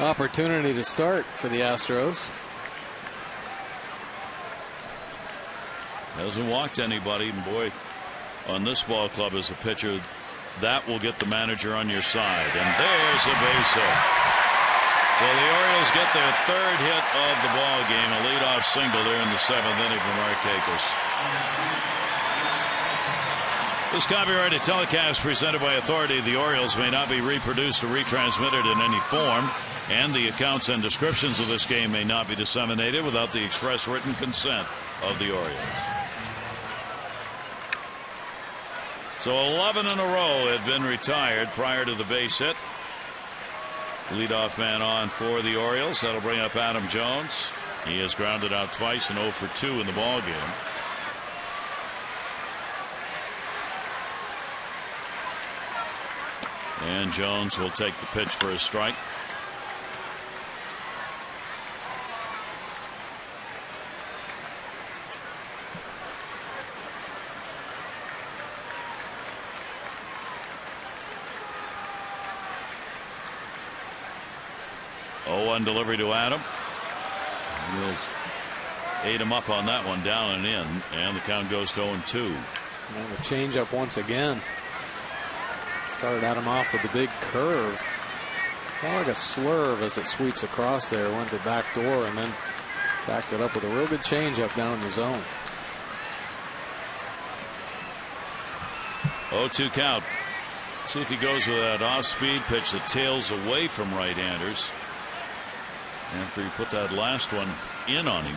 opportunity to start for the Astros. Hasn't walked anybody, and boy, on this ball club as a pitcher, that will get the manager on your side. And there's a base hit. So the Orioles get their 3rd hit of the ball game, a leadoff single there in the 7th inning for Markakis. This copyrighted telecast presented by authority of the Orioles may not be reproduced or retransmitted in any form. And the accounts and descriptions of this game may not be disseminated without the express written consent of the Orioles. So 11 in a row had been retired prior to the base hit. Leadoff man on for the Orioles. That'll bring up Adam Jones. He has grounded out twice and 0 for 2 in the ball game. And Jones will take the pitch for a strike. One delivery to Adam. He'll ate him up on that one, down and in, and the count goes to 0-2. And the changeup once again. Started Adam off with the big curve. Kind of like a slurve as it sweeps across there. Went the back door and then backed it up with a real good changeup down in the zone. 0-2 count. See if he goes with that off-speed pitch that tails away from right-handers. After he put that last one in on him.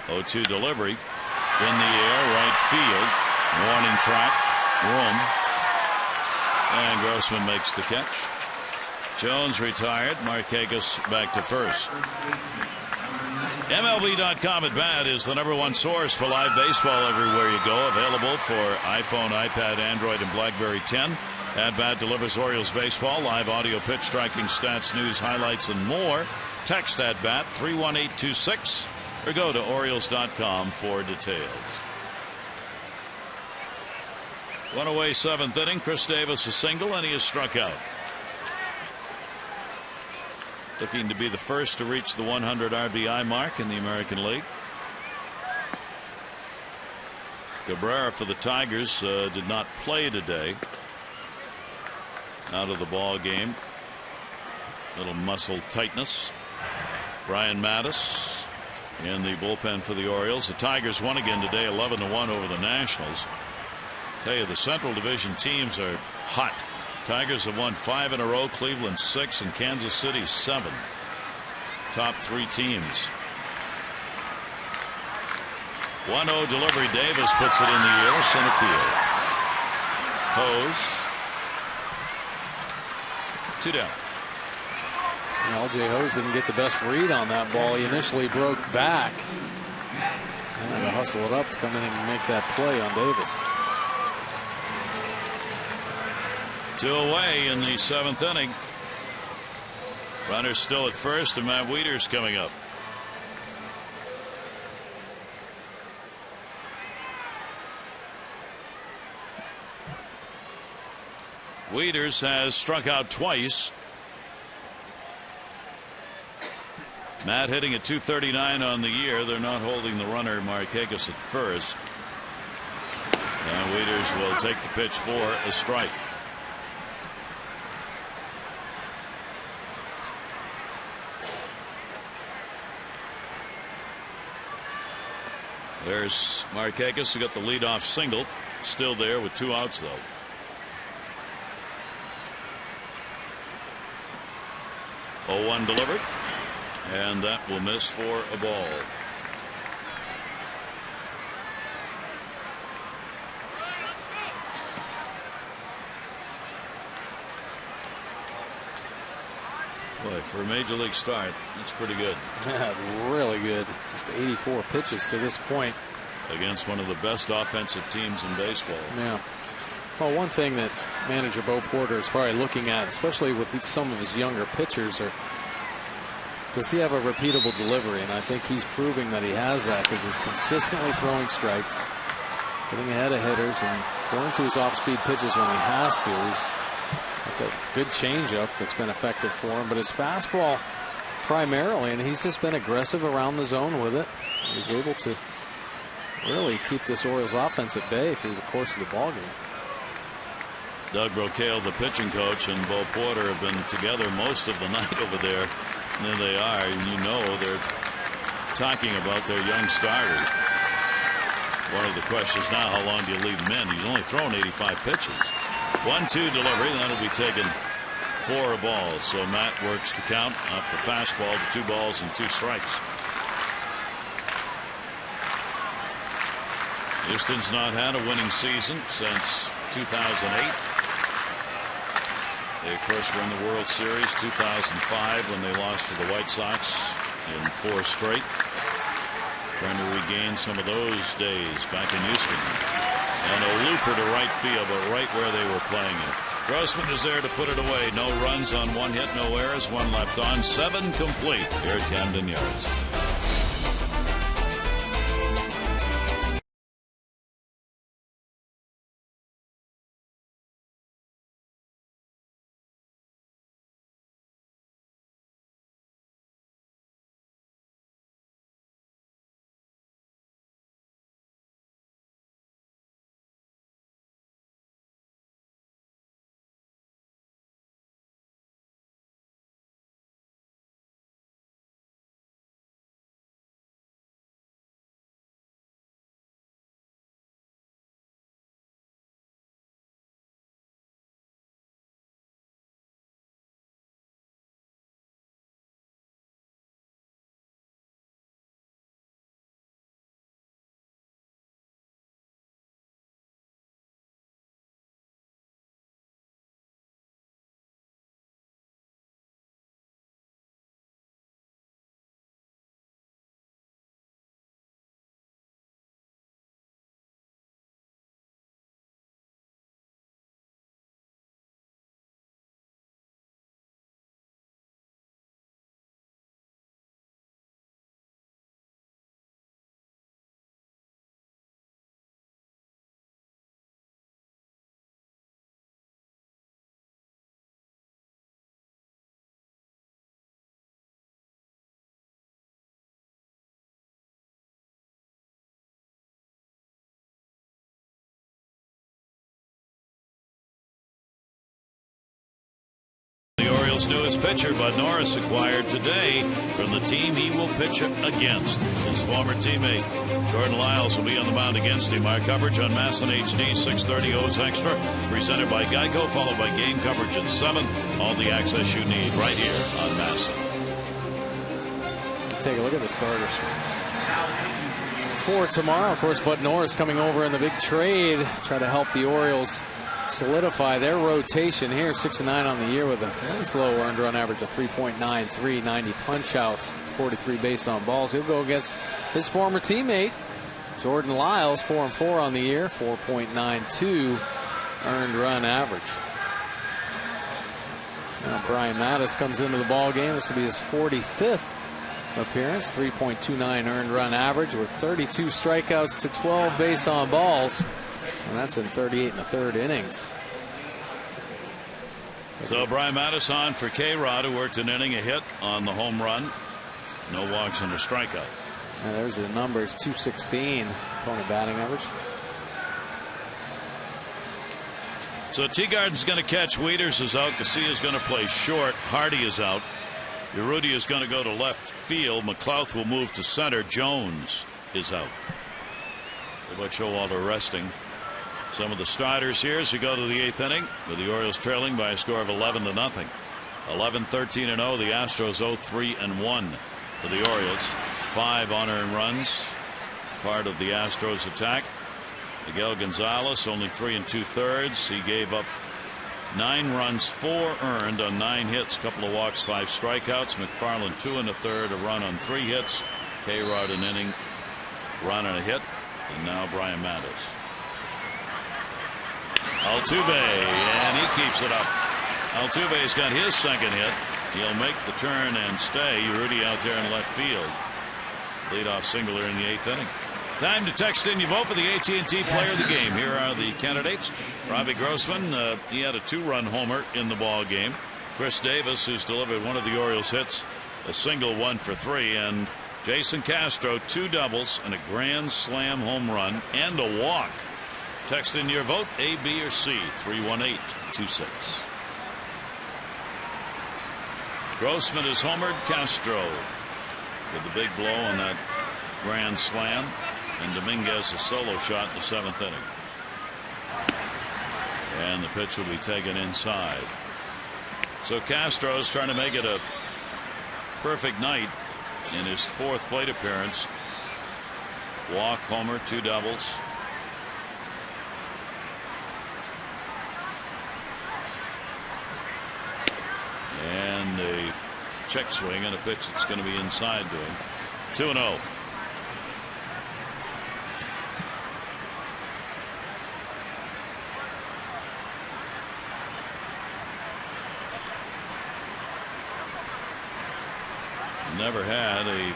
0-2 delivery. In the air, right field. Warning track. Room. And Grossman makes the catch. Jones retired. Markakis back to first. MLB.com at Bat is the #1 source for live baseball everywhere you go. Available for iPhone, iPad, Android, and BlackBerry 10. At Bat delivers Orioles baseball, live audio, pitch tracking, stats, news, highlights, and more. Text at Bat 31826 or go to Orioles.com for details. One away, 7th inning. Chris Davis a single, and he is struck out. Looking to be the first to reach the 100 RBI mark in the American League. Cabrera for the Tigers did not play today. Out of the ball game. Little muscle tightness. Brian Mattis in the bullpen for the Orioles. The Tigers won again today, 11-1 over the Nationals. Tell you, the Central Division teams are hot. Tigers have won 5 in a row, Cleveland 6, and Kansas City 7. Top 3 teams. 1-0 delivery. Davis puts it in the air, center field. Hose. 2 down. L.J. Hose didn't get the best read on that ball. He initially broke back. And had to hustle it up to come in and make that play on Davis. 2 away in the 7th inning. Runners still at first, and Matt Wieters coming up. Wieters has struck out twice. Matt hitting at .239 on the year. They're not holding the runner Markakis at first. And Wieters will take the pitch for a strike. There's Markakis who got the leadoff single. Still there with 2 outs though. Oh, 1 delivered. And that will miss for a ball. Boy, for a major league start, that's pretty good. Yeah, really good. Just 84 pitches to this point. Against one of the best offensive teams in baseball. Yeah. Well, one thing that manager Bo Porter is probably looking at, especially with some of his younger pitchers, are does he have a repeatable delivery? And I think he's proving that he has that because he's consistently throwing strikes, getting ahead of hitters, and going to his off-speed pitches when he has to. He's got a good changeup that's been effective for him, but his fastball primarily, and he's just been aggressive around the zone with it. He's able to really keep this Orioles offense at bay through the course of the ballgame. Doug Brocail, the pitching coach, and Bo Porter have been together most of the night over there. And there they are. You know they're talking about their young starter. One of the questions now, how long do you leave him in? He's only thrown 85 pitches. 1-2 delivery. That'll be taken 4 balls. So Matt works the count up the fastball to 2 balls and 2 strikes. Houston's not had a winning season since 2008. They, of course, were in the World Series 2005 when they lost to the White Sox in 4 straight. Trying to regain some of those days back in Houston. And a looper to right field, but right where they were playing it. Grossman is there to put it away. No runs on 1 hit, no errors, 1 left on. 7 complete here at Camden Yards. Newest pitcher, Bud Norris, acquired today from the team he will pitch against. His former teammate Jordan Lyles will be on the mound against him. Our coverage on MASN HD 630 O's Extra, presented by Geico, followed by game coverage at 7. All the access you need right here on MASN. Take a look at the starters for tomorrow. Of course, Bud Norris coming over in the big trade, try to help the Orioles solidify their rotation here. 6-9 on the year with a very slow earned run average of 3.93, 90 punch outs, 43 base on balls. He'll go against his former teammate Jordan Lyles, 4-4 on the year, 4.92 earned run average. Now Brian Matusz comes into the ball game. This will be his 45th appearance, 3.29 earned run average with 32 strikeouts to 12 base on balls. And that's in 38 1/3 innings. So Brian Matusz on for K-Rod, who worked an inning, a hit on the home run. No walks and a strikeout. And there's the numbers, 216 opponent batting average. So Teagarden's going to catch. Wieters is out. Garcia is going to play short. Hardy is out. Urrutia is going to go to left field. McLouth will move to center. Jones is out. But Showalter resting. Some of the starters here as we go to the 8th inning, with the Orioles trailing by a score of 11-0. 11-13-0. The Astros 0-3-1 for the Orioles. 5 unearned runs, part of the Astros attack. Miguel Gonzalez only 3 2/3. He gave up 9 runs, 4 earned on 9 hits, couple of walks, 5 strikeouts. McFarland 2 1/3, a run on 3 hits. K-Rod an inning, run and a hit, and now Brian Matusz. Altuve, and he keeps it up. Altuve's got his 2nd hit. He'll make the turn and stay. Urrutia out there in left field. Leadoff single in the 8th inning. Time to text in your vote for the AT&T Player of the Game. Here are the candidates. Robbie Grossman, he had a 2-run homer in the ball game. Chris Davis, who's delivered one of the Orioles hits, a single 1 for 3, and Jason Castro, 2 doubles and a grand slam home run and a walk. Text in your vote, A, B, or C, 318-26. Grossman is homered. Castro with the big blow on that grand slam, and Dominguez a solo shot in the 7th inning. And the pitch will be taken inside. So Castro's trying to make it a perfect night in his 4th plate appearance. Walk, homer, 2 doubles. And a check swing and a pitch that's going to be inside to him. 2-0. Never had a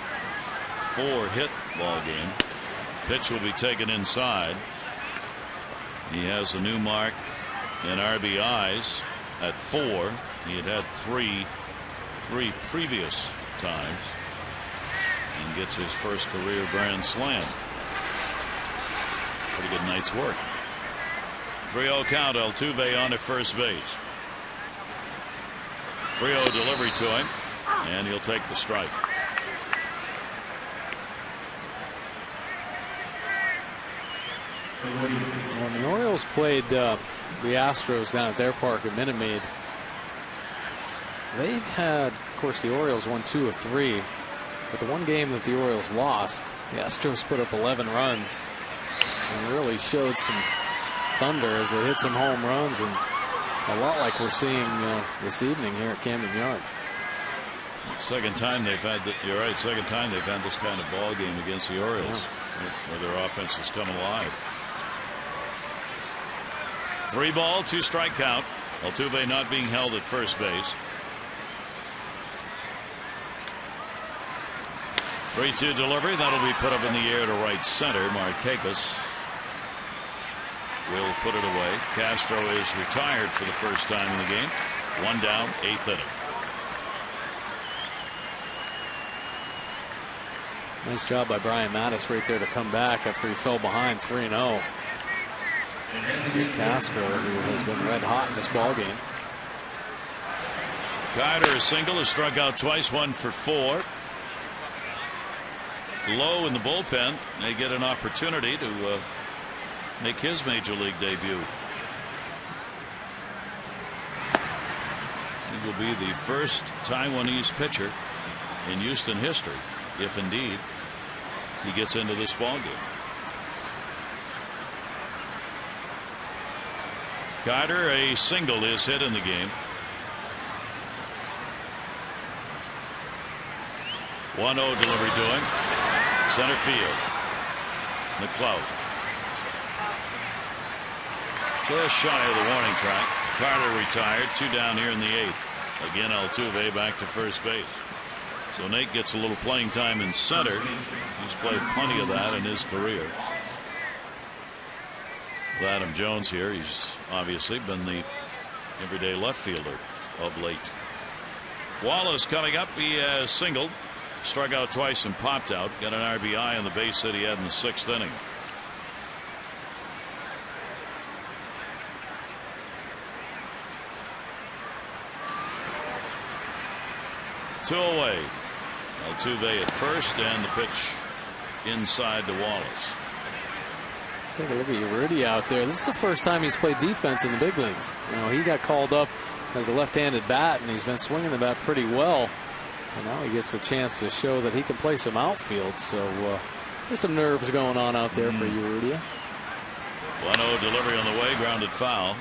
4-hit ball game. Pitch will be taken inside. He has a new mark in RBIs at 4. He had 3 previous times, and gets his first career grand slam. Pretty good night's work. 3-0 count. Altuve on at first base. 3-0 delivery to him, and he'll take the strike. When the Orioles played the Astros down at their park at Minute Maid, they've had, of course, the Orioles won 2 of 3, but the one game that the Orioles lost, the Astros put up 11 runs and really showed some thunder as they hit some home runs, and a lot like we're seeing this evening here at Camden Yards. Second time they've had you're right. Second time they've had this kind of ball game against the Orioles, where their offense has come alive. 3-ball, 2-strike count. Altuve not being held at first base. 3-2 delivery. That'll be put up in the air to right center. Markakis will put it away. Castro is retired for the first time in the game. 1 down, 8th inning. Nice job by Brian Mattis right there to come back after he fell behind 3-0. Castro, who has been red hot in this ball game. Carter, a single, has struck out twice, 1 for 4. Lowe in the bullpen may get an opportunity to make his major league debut. He will be the first Taiwanese pitcher in Houston history, if indeed he gets into this ball game. Carter, a single is hit in the game. 1-0 delivery to him. Center field. McLeod. Just shy of the warning track. Carter retired. 2 down here in the 8th. Again, Altuve back to first base. So Nate gets a little playing time in center. He's played plenty of that in his career. With Adam Jones here, he's obviously been the everyday left fielder of late. Wallace coming up. He has singled, struck out twice and popped out. Got an RBI on the base that he had in the 6th inning. Two away. Altuve at first, and the pitch inside to Wallace. Take a look at Urrutia out there. This is the first time he's played defense in the big leagues. You know, he got called up as a left-handed bat, and he's been swinging the bat pretty well. And now he gets a chance to show that he can play some outfield. So there's some nerves going on out there for Urrutia. 1-0 delivery on the way, grounded foul.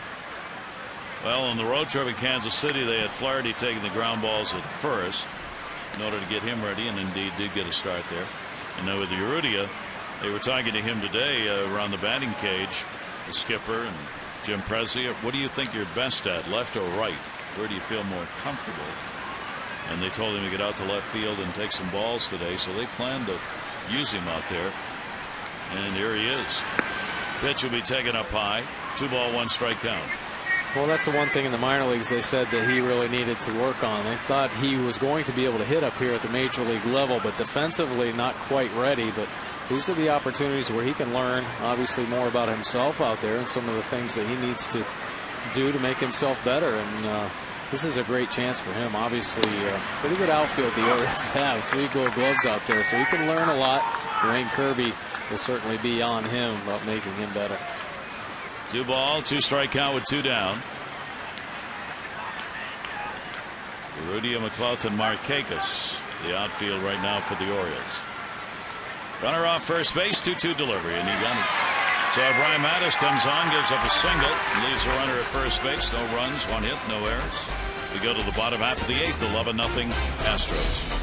Well, on the road trip in Kansas City, they had Flaherty taking the ground balls at first in order to get him ready, and indeed did get a start there. And then with the Urrutia, they were talking to him today around the batting cage, the skipper and Jim Prezi. What do you think you're best at, left or right? Where do you feel more comfortable? And they told him to get out to left field and take some balls today, so they plan to use him out there. And here he is. Pitch will be taken up high. 2-ball, 1-strike count. Well, that's the one thing in the minor leagues they said that he really needed to work on. They thought he was going to be able to hit up here at the major league level, but defensively not quite ready. But these are the opportunities where he can learn, obviously, more about himself out there and some of the things that he needs to do to make himself better. And this is a great chance for him. Obviously, pretty good outfield the Orioles have. 3 Gold Gloves out there, so he can learn a lot. Dwayne Kirby will certainly be on him about making him better. 2-ball, 2-strike count with 2 down. Rudy McLaughlin Markakis, the outfield right now for the Orioles. Runner off first base, 2-2 delivery, and he got it. So Brian Mattis comes on, gives up a single, leaves a runner at first base. No runs, 1 hit, no errors. We go to the bottom half of the 8th, 11-0 Astros.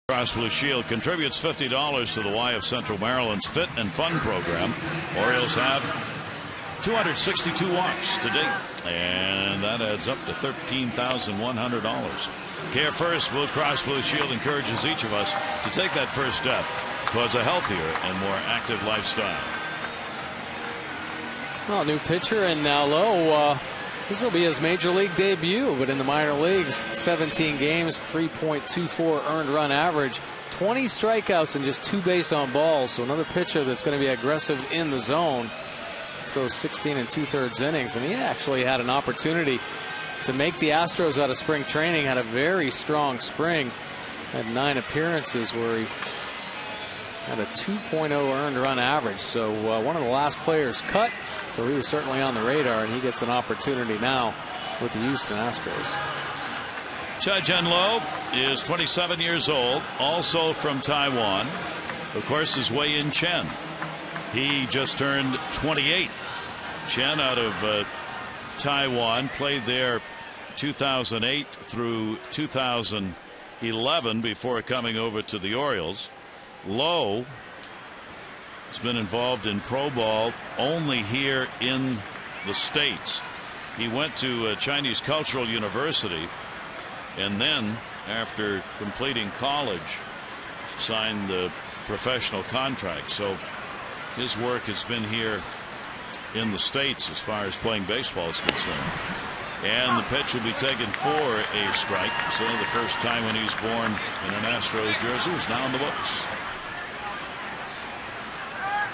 Cross Blue Shield contributes $50 to the Y of Central Maryland's Fit and Fun program. Orioles have 262 walks to date, and that adds up to $13,100. Care First Blue Cross Blue Shield encourages each of us to take that first step towards a healthier and more active lifestyle. Well, new pitcher, and now Lowe. This will be his major league debut, but in the minor leagues, 17 games, 3.24 earned run average, 20 strikeouts and just 2 base on balls. So another pitcher that's going to be aggressive in the zone. Throws 16 2/3 innings, and he actually had an opportunity to make the Astros out of spring training. Had a very strong spring. Had 9 appearances where he had a 2.0 earned run average. So one of the last players cut. So he was certainly on the radar, and he gets an opportunity now with the Houston Astros. Cha-Chun Low is 27 years old, also from Taiwan. Of course, is Wei-Yin Chen. He just turned 28. Chen out of Taiwan, played there 2008 through 2011 before coming over to the Orioles. Lowe has been involved in pro ball only here in the States. He went to Chinese Cultural University, and then after completing college signed the professional contract. So his work has been here in the States as far as playing baseball is concerned. And the pitch will be taken for a strike. So the first time when he's born in an Astros jersey is now in the books.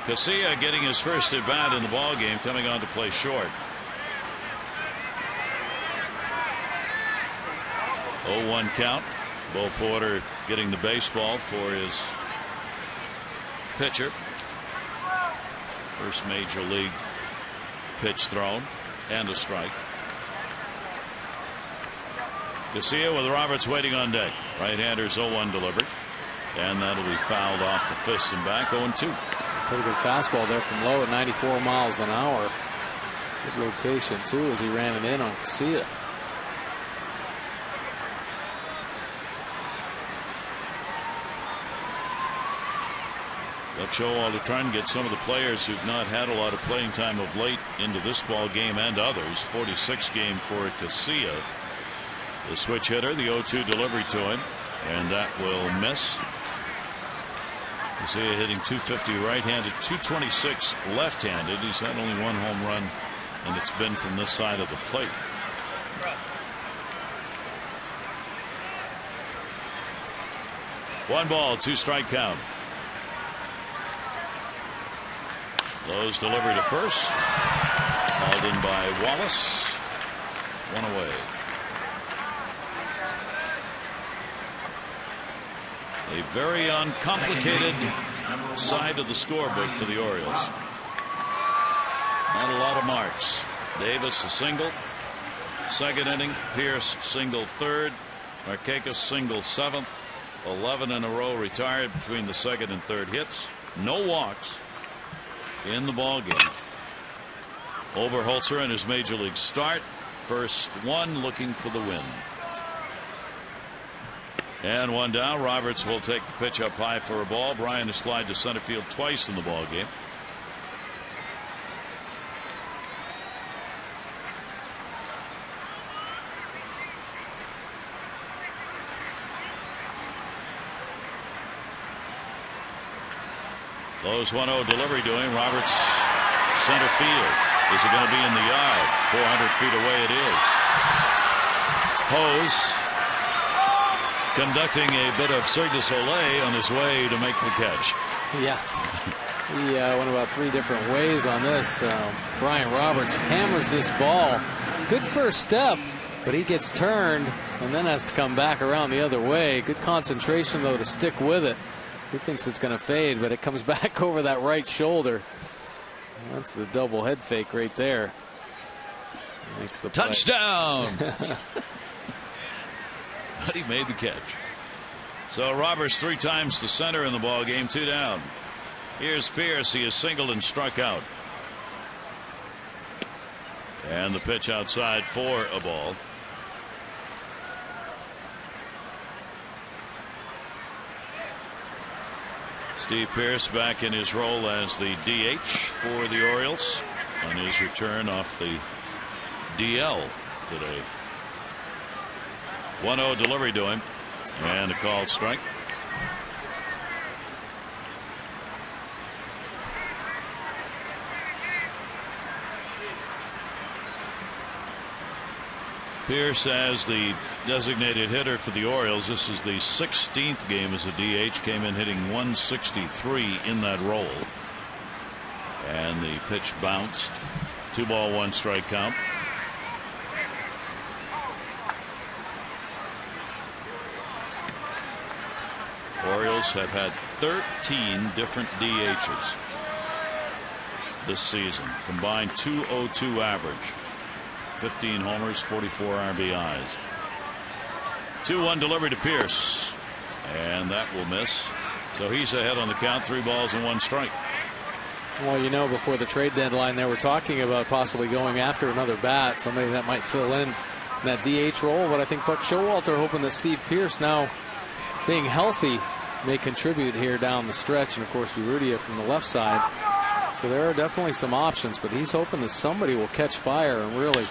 Casilla getting his first at bat in the ball game, coming on to play short. 0-1 count. Bo Porter getting the baseball for his pitcher. First major league pitch thrown and a strike. Casilla with Roberts waiting on deck. Right-handers 0-1 delivered, and that'll be fouled off the fist and back. 0-2. Pretty good fastball there from Lowe at 94 miles an hour. Good location too as he ran it in on Casilla. That show ought to try and get some of the players who've not had a lot of playing time of late into this ball game and others. 46 game for Casilla. The switch hitter, the 0-2 delivery to him, and that will miss. Casilla hitting .250 right-handed, .226 left-handed. He's had only 1 home run, and it's been from this side of the plate. One ball, 2 strike count. Lowe's delivery to first. Hauled in by Wallace. One away. A very uncomplicated side of the scorebook for the Orioles. Not a lot of marks. Davis a single. Second inning. Pierce single third. Markakis single seventh. 11 in a row retired between the second and third hits. No walks in the ball game. Oberholzer in his major league start. First one, looking for the win. And one down. Roberts will take the pitch up high for a ball. Bryan has flied to center field twice in the ball game. Lowe's 1-0 delivery to him. Roberts center field. Is it going to be in the yard? 400 feet away it is. Hose conducting a bit of Cirque du Soleil on his way to make the catch. Yeah. He went about 3 different ways on this. Brian Roberts hammers this ball. Good first step, but he gets turned and then has to come back around the other way. Good concentration, though, to stick with it. He thinks it's going to fade, but it comes back over that right shoulder. That's the double head fake right there. Makes the play. Touchdown! But he made the catch. So Roberts 3 times to center in the ball game. 2 down. Here's Pierce. He is singled and struck out. And the pitch outside for a ball. Steve Pierce back in his role as the DH for the Orioles on his return off the DL today. 1-0 delivery to him and a called strike. Pierce as the designated hitter for the Orioles. This is the 16th game as a DH. Came in hitting 163 in that role. And the pitch bounced. 2-ball, 1-strike count. Orioles have had 13 different DHs this season. Combined .202 average. 15 homers, 44 RBIs. 2-1 delivery to Pierce. And that will miss. So he's ahead on the count. 3 balls and 1 strike. Well, you know, before the trade deadline, they were talking about possibly going after another bat, somebody that might fill in that DH role. But I think Buck Showalter hoping that Steve Pierce, now being healthy, may contribute here down the stretch. And, of course, Urrutia from the left side. So there are definitely some options, but he's hoping that somebody will catch fire and really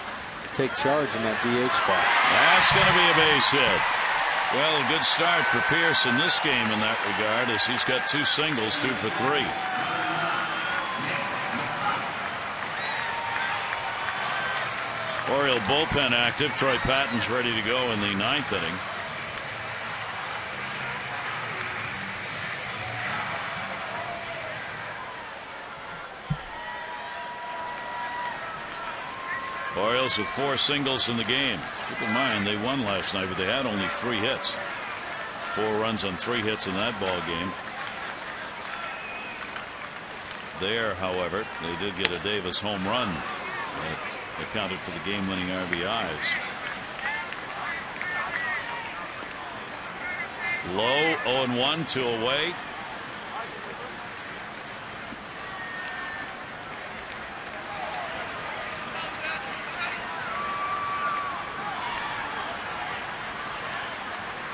take charge in that DH spot. That's going to be a base hit. Well, a good start for Pierce in this game in that regard, as he's got 2 singles, 2 for 3. Oriole bullpen active. Troy Patton's ready to go in the 9th inning. Orioles with 4 singles in the game. Keep in mind they won last night, but they had only 3 hits. 4 runs on 3 hits in that ball game. There, however, they did get a Davis home run that accounted for the game-winning RBIs. Low 0-1, 2 away.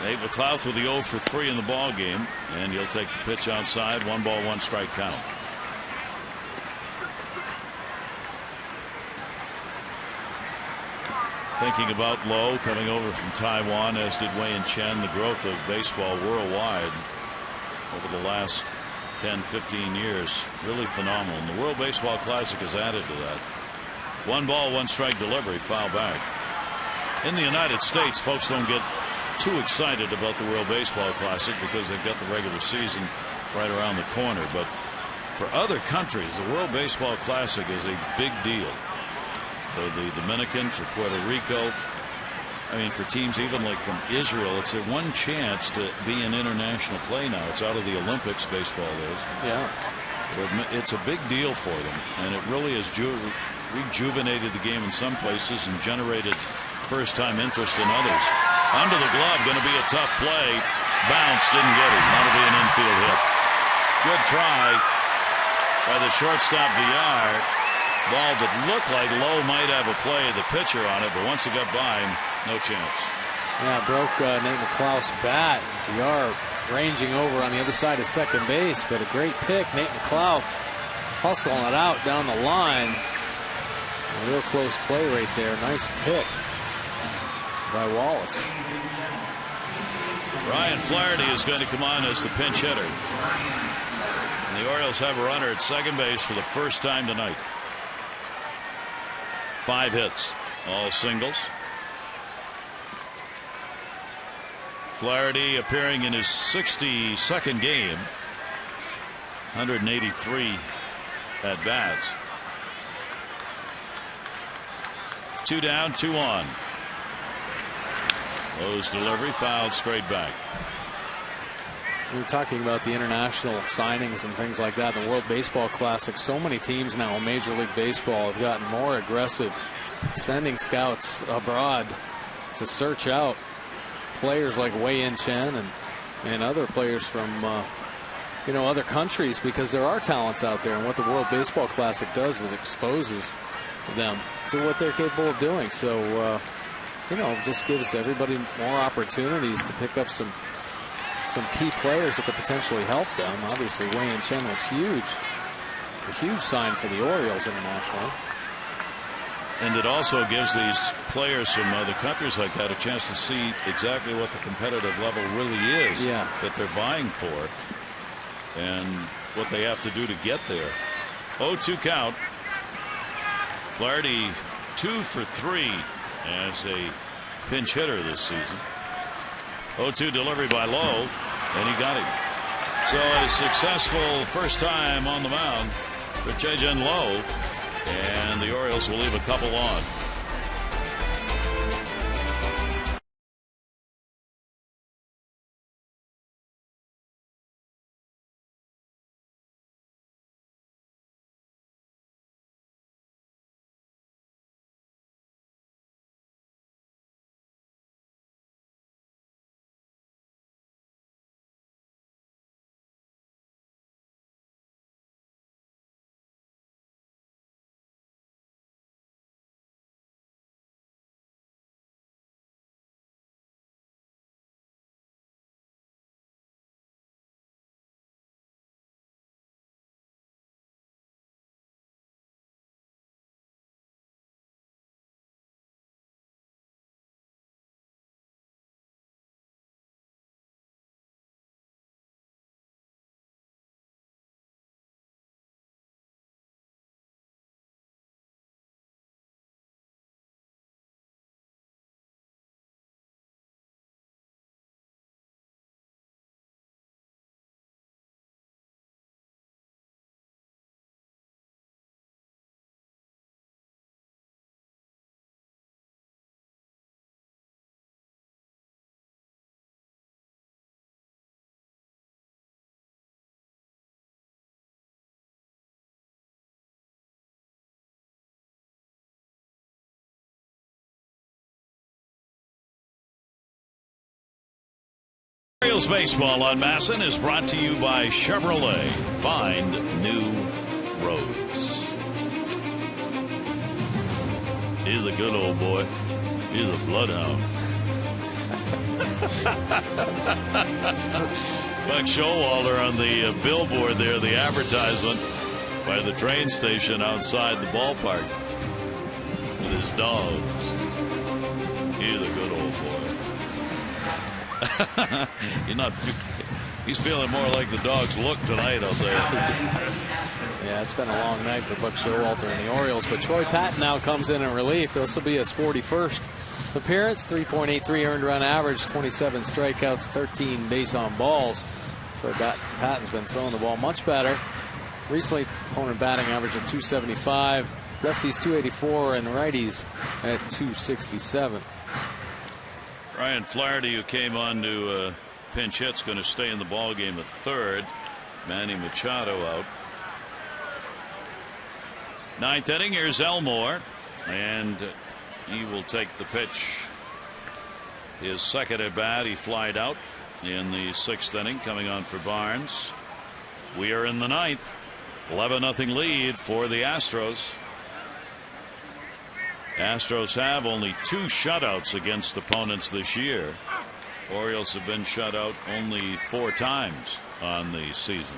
Nate McLouth with the 0 for 3 in the ball game, and he'll take the pitch outside. 1 ball, 1 strike count. Thinking about Lowe coming over from Taiwan, as did Wei Chen. The growth of baseball worldwide over the last 10-15 years, really phenomenal. And the World Baseball Classic has added to that. 1 ball, 1 strike delivery, foul back. In the United States, folks don't get too excited about the World Baseball Classic because they've got the regular season right around the corner. But for other countries, the World Baseball Classic is a big deal. for the Dominican, for Puerto Rico. I mean, for teams even like from Israel, it's their one chance to be in international play now. It's out of the Olympics, baseball is. Yeah. It's a big deal for them, and it really has rejuvenated the game in some places and generated first-time interest in others. Under the glove, going to be a tough play. Bounce, didn't get it. That'll be an infield hit. Good try by the shortstop Villar. Ball that looked like Lowe might have a play, the pitcher on it, but once it got by him, no chance. Yeah, broke Nate McLouth's bat. Villar ranging over on the other side of second base, but a great pick. Nate McLouth hustling it out down the line. A real close play right there. Nice pick by Wallace. Ryan Flaherty is going to come on as the pinch hitter. And the Orioles have a runner at second base for the first time tonight. 5 hits, all singles. Flaherty appearing in his 62nd game. 183 at bats. 2 down, 2 on. Lowe's delivery fouled straight back. We were talking about the international signings and things like that. The World Baseball Classic. So many teams now in Major League Baseball have gotten more aggressive, sending scouts abroad to search out players like Wei-Yin Chen and other players from other countries, because there are talents out there, and what the World Baseball Classic does is exposes them to what they're capable of doing. So just gives everybody more opportunities to pick up some key players that could potentially help them. Obviously, Wei-Yin Chen was huge, a huge sign for the Orioles internationally. And it also gives these players from other countries like that a chance to see exactly what the competitive level really is that they're vying for and what they have to do to get there. 0-2 count. Flaherty 2 for 3 as a pinch hitter this season. 0-2 delivery by Lowe, and he got it. So a successful first time on the mound for Che-Jin Lowe, and the Orioles will leave a couple on. Orioles baseball on MASN is brought to you by Chevrolet. Find new roads. He's a good old boy. He's a bloodhound. Buck Showalter on the billboard there, the advertisement by the train station outside the ballpark with his dogs. He's a good old boy. He's feeling more like the dogs look tonight out there. Yeah, it's been a long night for Buck Showalter and the Orioles, but Troy Patton now comes in relief. This will be his 41st appearance, 3.83 earned run average, 27 strikeouts, 13 base on balls. Troy Patton's been throwing the ball much better. Recently, opponent batting average of 275. Lefties 284 and righties at 267. Ryan Flaherty, who came on to pinch hit's going to stay in the ball game at third. Manny Machado out. Ninth inning, here's Elmore, and he will take the pitch. His second at bat, he flied out in the sixth inning, coming on for Barnes. We are in the ninth. 11-0 lead for the Astros. Astros have only 2 shutouts against opponents this year. Orioles have been shut out only 4 times on the season.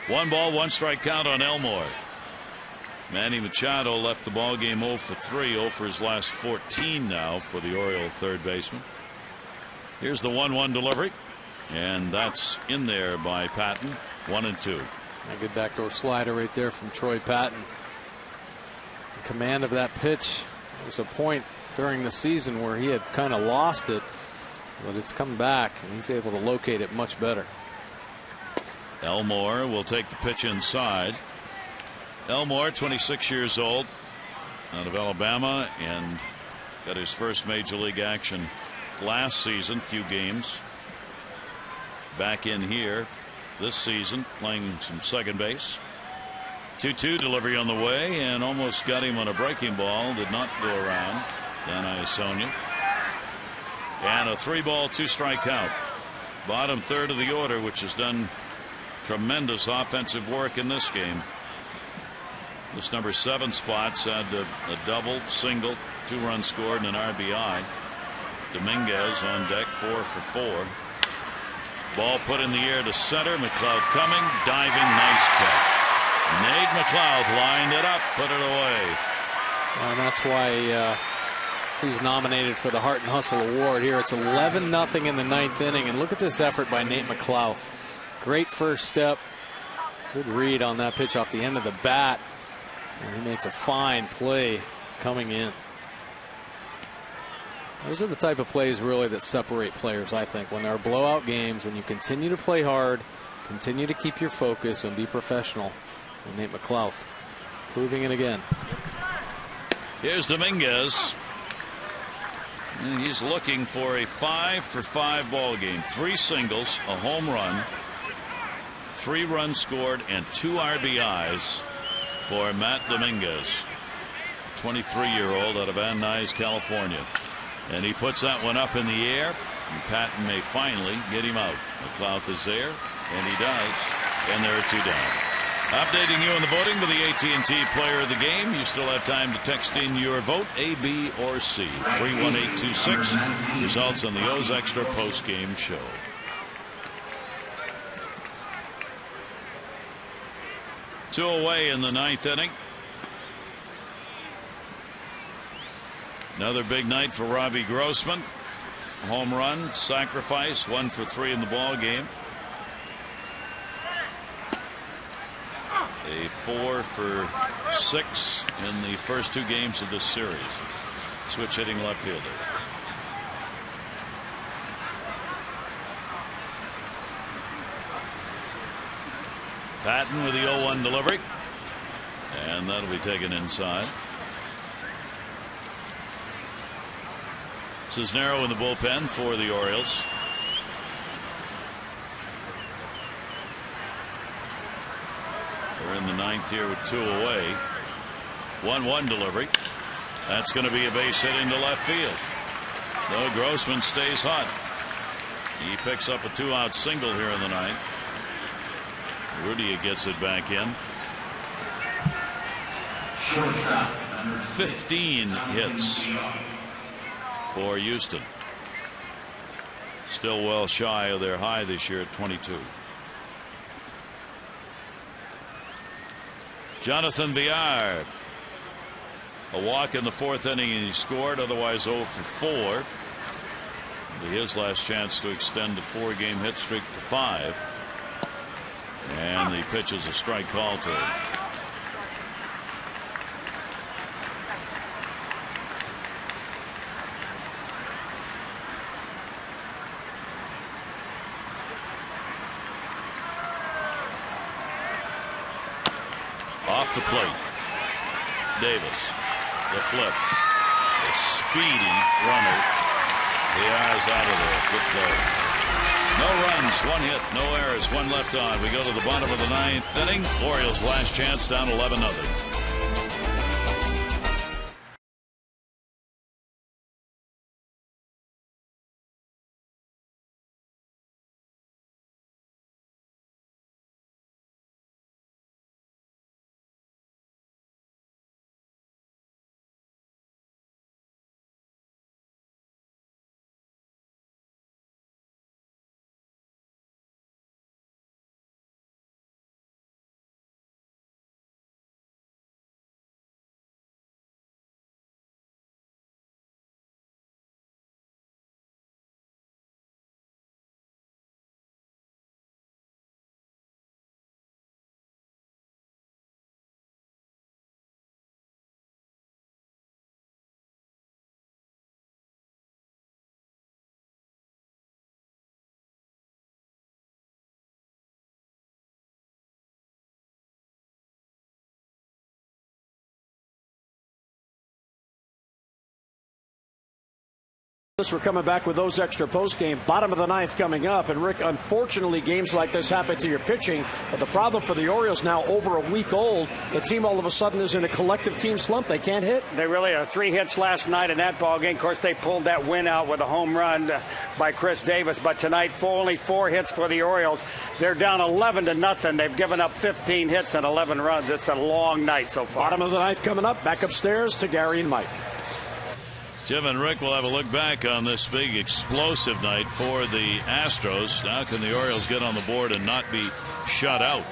1 ball, 1 strike count on Elmore. Manny Machado left the ball game 0 for 3, 0 for his last 14 now for the Oriole third baseman. Here's the 1-1 delivery, and that's in there by Patton. 1-2. A good backdoor slider right there from Troy Patton. In command of that pitch. There was a point during the season where he had kind of lost it, but it's come back, and he's able to locate it much better. Elmore will take the pitch inside. Elmore, 26 years old, out of Alabama, and got his first major league action last season, few games. Back in here this season, playing some second base. 2-2 delivery on the way, and almost got him on a breaking ball. Did not go around. Dan Iasonia. And a 3-ball, 2-strike count. Bottom third of the order, which has done tremendous offensive work in this game. This number 7 spot's had a double, single, 2 runs scored, and an RBI. Dominguez on deck, 4 for 4. Ball put in the air to center. McLeod coming, diving, nice catch. Nate McLeod lined it up, put it away. And that's why he's nominated for the Heart and Hustle Award here. It's 11-0 in the 9th inning, and look at this effort by Nate McLeod. Great first step. Good read on that pitch off the end of the bat. And he makes a fine play coming in. Those are the type of plays really that separate players, I think. When there are blowout games and you continue to play hard, continue to keep your focus and be professional. And Nate McLeod proving it again. Here's Dominguez. And he's looking for a 5 for 5 ball game. 3 singles, a home run, 3 runs scored, and 2 RBIs for Matt Dominguez, 23-year-old out of Van Nuys, California. And he puts that one up in the air, and Patton may finally get him out. McLeod is there, and he does, and there are 2 down. Updating you on the voting with the AT&T Player of the Game. You still have time to text in your vote, A, B, or C. 31826. Results on the O's Extra post-game show. Two away in the 9th inning. Another big night for Robbie Grossman. Home run, sacrifice, 1 for 3 in the ball game. A 4 for 6 in the first 2 games of this series. Switch hitting left fielder. Patton with the 0-1 delivery, and that'll be taken inside. Cisnero in the bullpen for the Orioles. We're in the 9th here with 2 away. 1-1 delivery. That's going to be a base hit into left field. Though Grossman stays hot. He picks up a 2-out single here in the 9th. Rudia gets it back in. 15 hits for Houston. Still well shy of their high this year at 22. Jonathan Villar. A walk in the 4th inning and he scored, otherwise 0 for 4. It'll be his last chance to extend the 4-game hit streak to 5. And the pitch is a strike call to him. Off the plate. Davis. The flip. The speedy runner. The R's out of there. Good play. No runs, 1 hit, no errors, 1 left on. We go to the bottom of the 9th inning. Orioles last chance, down 11-0. We're coming back with those extra post game. Bottom of the 9th coming up. And Rick, unfortunately, games like this happen to your pitching. But the problem for the Orioles now, over a week old, the team all of a sudden is in a collective team slump. They can't hit. They really are. 3 hits last night in that ball game. Of course, they pulled that win out with a home run by Chris Davis. But tonight, only 4 hits for the Orioles. They're down 11-0. They've given up 15 hits and 11 runs. It's a long night so far. Bottom of the 9th coming up. Back upstairs to Gary and Mike. Jim and Rick will have a look back on this big explosive night for the Astros. Now can the Orioles get on the board and not be shut out?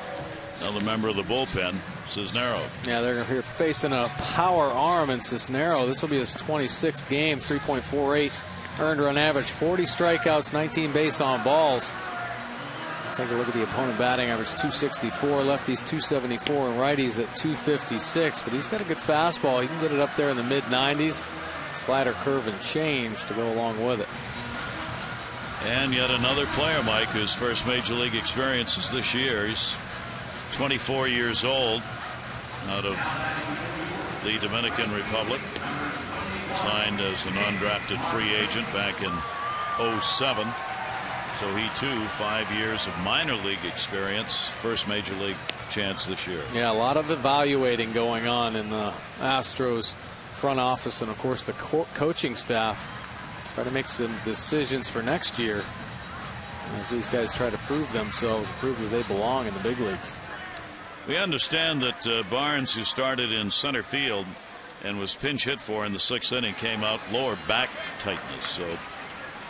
Another member of the bullpen, Cisnero. Yeah, they're here facing a power arm in Cisnero. This will be his 26th game, 3.48 earned run average, 40 strikeouts, 19 base on balls. Take a look at the opponent batting average, 264, lefties 274, and righties at 256. But he's got a good fastball. He can get it up there in the mid-90s. Slider, curve, and change to go along with it. And yet another player, Mike, whose first major league experience is this year. He's 24 years old, out of the Dominican Republic. Signed as an undrafted free agent back in 2007. So he too, 5 years of minor league experience, first major league chance this year. Yeah, a lot of evaluating going on in the Astros front office, and of course the coaching staff try to make some decisions for next year as these guys try to prove themselves, prove that they belong in the big leagues. We understand that Barnes, who started in center field and was pinch hit for in the 6th inning, came out lower back tightness. So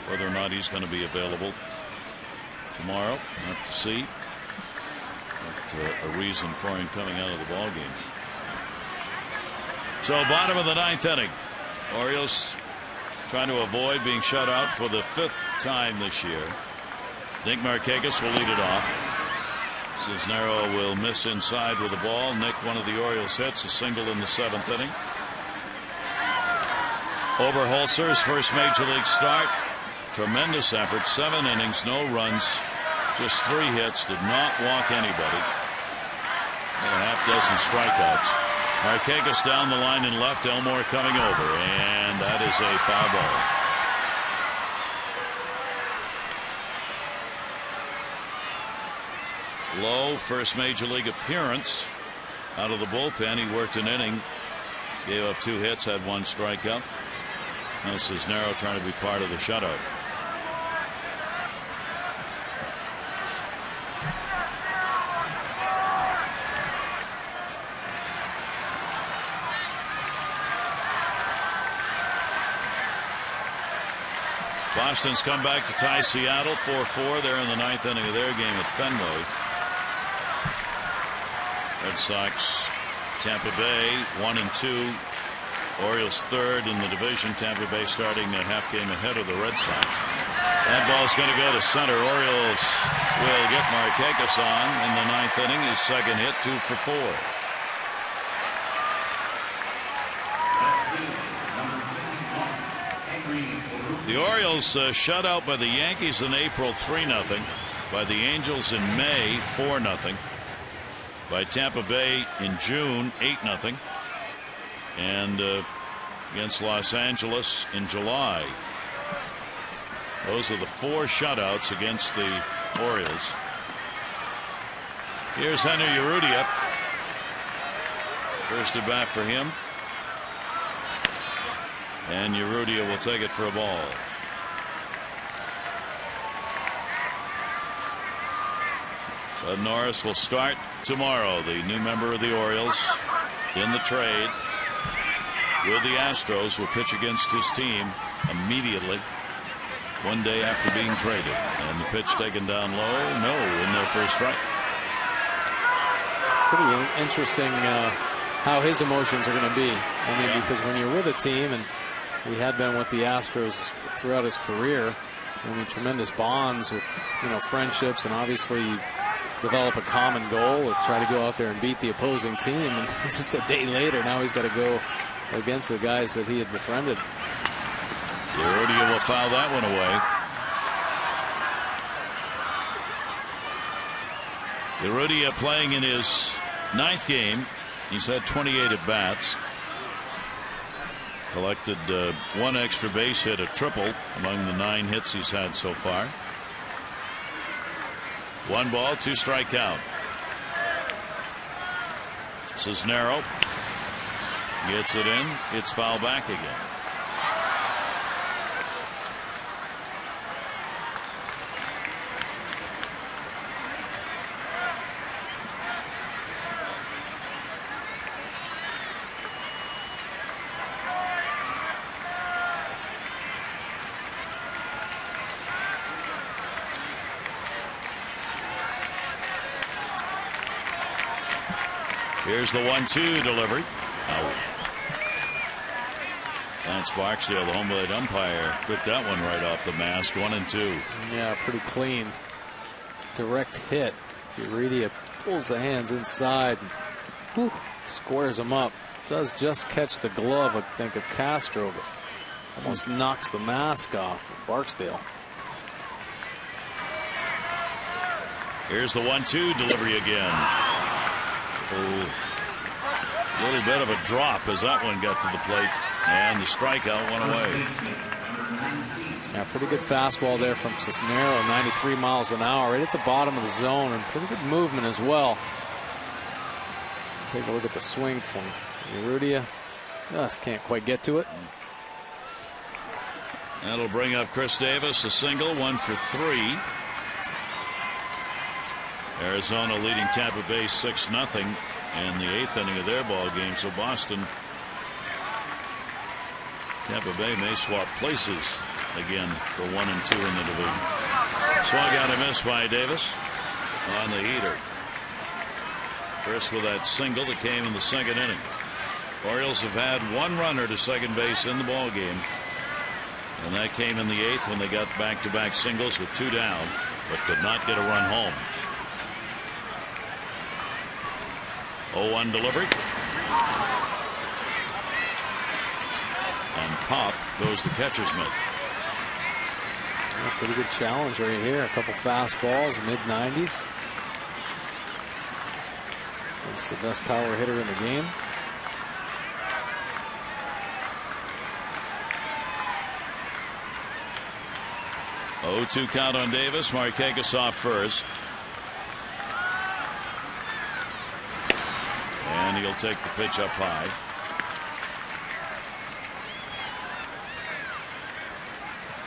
whether or not he's going to be available tomorrow, we'll have to see. But a reason for him coming out of the ball game. So bottom of the 9th inning. Orioles trying to avoid being shut out for the 5th time this year. Nick Markakis will lead it off. Cisnero will miss inside with the ball. Nick, one of the Orioles hits, a single in the 7th inning. Oberholzer's first major league start. Tremendous effort. 7 innings, no runs, just 3 hits, did not walk anybody. And a half dozen strikeouts. Markakis down the line and left. Elmore coming over, and that is a foul ball. Lowe, first major league appearance out of the bullpen. He worked an inning, gave up 2 hits, had 1 strikeout. Now Cisnero trying to be part of the shutout. Boston's come back to tie Seattle 4-4. They're in the 9th inning of their game at Fenway. Red Sox, Tampa Bay 1-2. Orioles 3rd in the division. Tampa Bay starting a half game ahead of the Red Sox. That ball's going to go to center. Orioles will get Markakis on in the 9th inning. His 2nd hit, 2 for 4. The Orioles shut out by the Yankees in April 3-0, by the Angels in May 4-0, by Tampa Bay in June 8-0, and against Los Angeles in July. Those are the 4 shutouts against the Orioles. Here's Henry Urrutia. First at bat for him. And Urrutia will take it for a ball. Bud Norris will start tomorrow, the new member of the Orioles in the trade with the Astros, will pitch against his team immediately, one day after being traded. And the pitch taken down low, no, in their first strike. Pretty interesting how his emotions are going to be. I mean, because when you're with a team, and he had been with the Astros throughout his career, I mean, tremendous bonds with, friendships, and obviously develop a common goal or try to go out there and beat the opposing team. And just a day later, now he's got to go against the guys that he had befriended. Urrutia will foul that one away. Urrutia playing in his 9th game. He's had 28 at bats. Collected 1 extra base hit, a triple among the 9 hits he's had so far. 1 ball, 2 strike count. Cisnero gets it in. It's foul back again. Here's the 1-2 delivery. Out. Lance Barksdale, the home plate umpire, took that one right off the mast. 1-2. Yeah, pretty clean. Direct hit. Urrutia pulls the hands inside. Whew, squares him up. Does just catch the glove, I think, of Castro, but almost knocks the mask off of Barksdale. Here's the 1-2 delivery again. Oh, a little bit of a drop as that one got to the plate, and the strikeout went away. Yeah, pretty good fastball there from Cisnero, 93 miles an hour, right at the bottom of the zone, and pretty good movement as well. Take a look at the swing from Urrutia. Just can't quite get to it. That'll bring up Chris Davis, a single, 1 for 3. Arizona leading Tampa Bay 6-0 in the 8th inning of their ball game. So Boston, Tampa Bay may swap places again for 1 and 2 in the division. Swung out and missed by Davis on the heater. Chris with that single that came in the 2nd inning. Orioles have had 1 runner to second base in the ball game, and that came in the 8th when they got back-to-back singles with 2 down, but could not get a run home. 0-1 delivery. And pop goes the catcher's mitt. Yeah, pretty good challenge right here. A couple fastballs, mid-90s. It's the best power hitter in the game. Oh, 2 count on Davis. Markakis off first. And he'll take the pitch up high.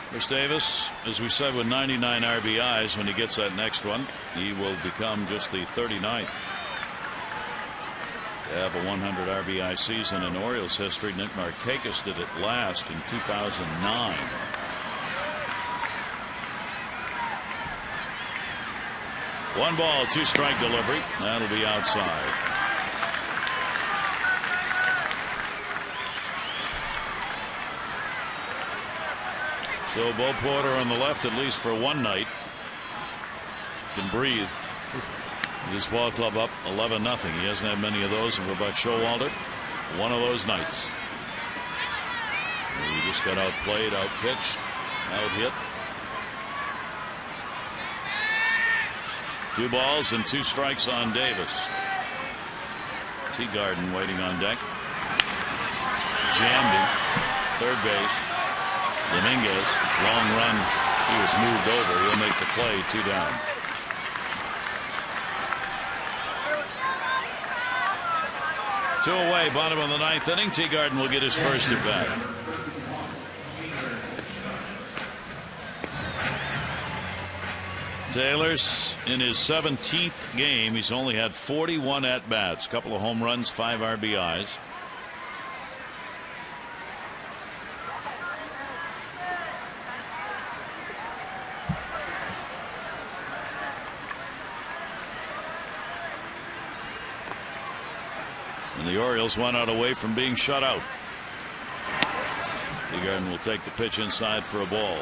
Chris Davis, as we said, with 99 RBIs, when he gets that next one, he will become just the 39th to have a 100 RBI season in Orioles history. Nick Markakis did it last in 2009. One ball, 2 strike delivery. That'll be outside. So Bo Porter on the left, at least for one night, can breathe. This ball club up 11-0. He hasn't had many of those for Buck Showalter. One of those nights. He just got outplayed, outpitched, out-hit. 2 balls and 2 strikes on Davis. Teagarden waiting on deck. jammed him. Third base. Dominguez, long run. He was moved over. He'll make the play. 2 down. Two away, bottom of the 9th inning. Teagarden will get his first at bat. Taylor's in his 17th game. He's only had 41 at-bats, a couple of home runs, 5 RBIs. And the Orioles 1 out away from being shut out. Teagarden will take the pitch inside for a ball.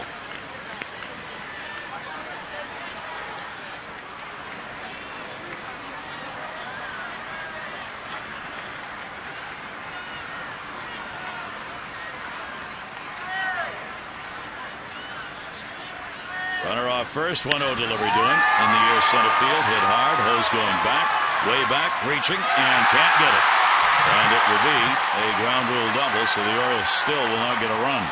Runner off first, 1-0 delivery to him. In the air center field, hit hard. Hose going back, way back, reaching, and can't get it. And it will be a ground rule double, so the Orioles still will not get a run.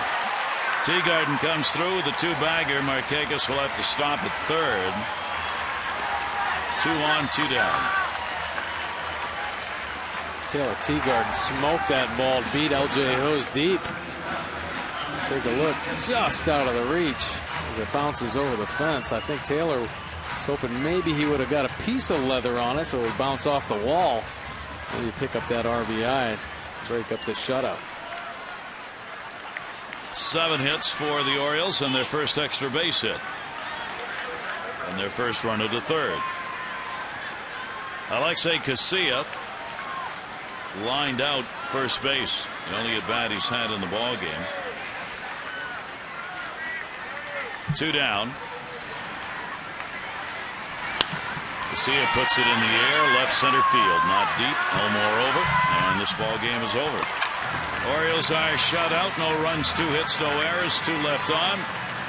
Teagarden comes through with a 2-bagger. Markakis will have to stop at third. 2 on, 2 down. Taylor Teagarden smoked that ball, beat LJ Hose deep. Take a look, just out of the reach. It bounces over the fence. I think Taylor was hoping maybe he would have got a piece of leather on it so it would bounce off the wall. Maybe pick up that RBI, break up the shutout. 7 hits for the Orioles and their first extra base hit. And their first runner to third. Alexei Casilla lined out first base. The only at bat he's had in the ball game. 2 down. Casilla puts it in the air, left center field, not deep. Elmore over, and this ball game is over. Orioles are shut out. No runs, 2 hits, no errors, 2 left on.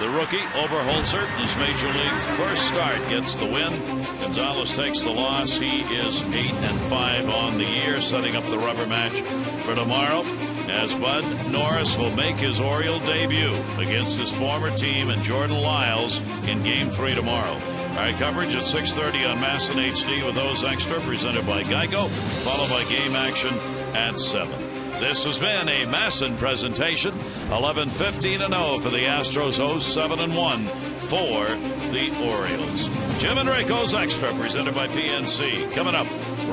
The rookie Oberholzer, his major league first start, gets the win. Gonzalez takes the loss. He is 8-5 on the year, setting up the rubber match for tomorrow, as Bud Norris will make his Oriole debut against his former team and Jordan Lyles in Game 3 tomorrow. All right, coverage at 6:30 on MASN HD with those extra, presented by Geico, followed by game action at 7. This has been a MASN presentation. 11-15-0 for the Astros, 0-7-1 for the Orioles. Jim and Rico's Extra, presented by PNC. Coming up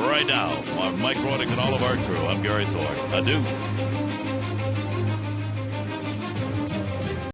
right now, Mike Roddick and all of our crew. I'm Gary Thorne. Adieu.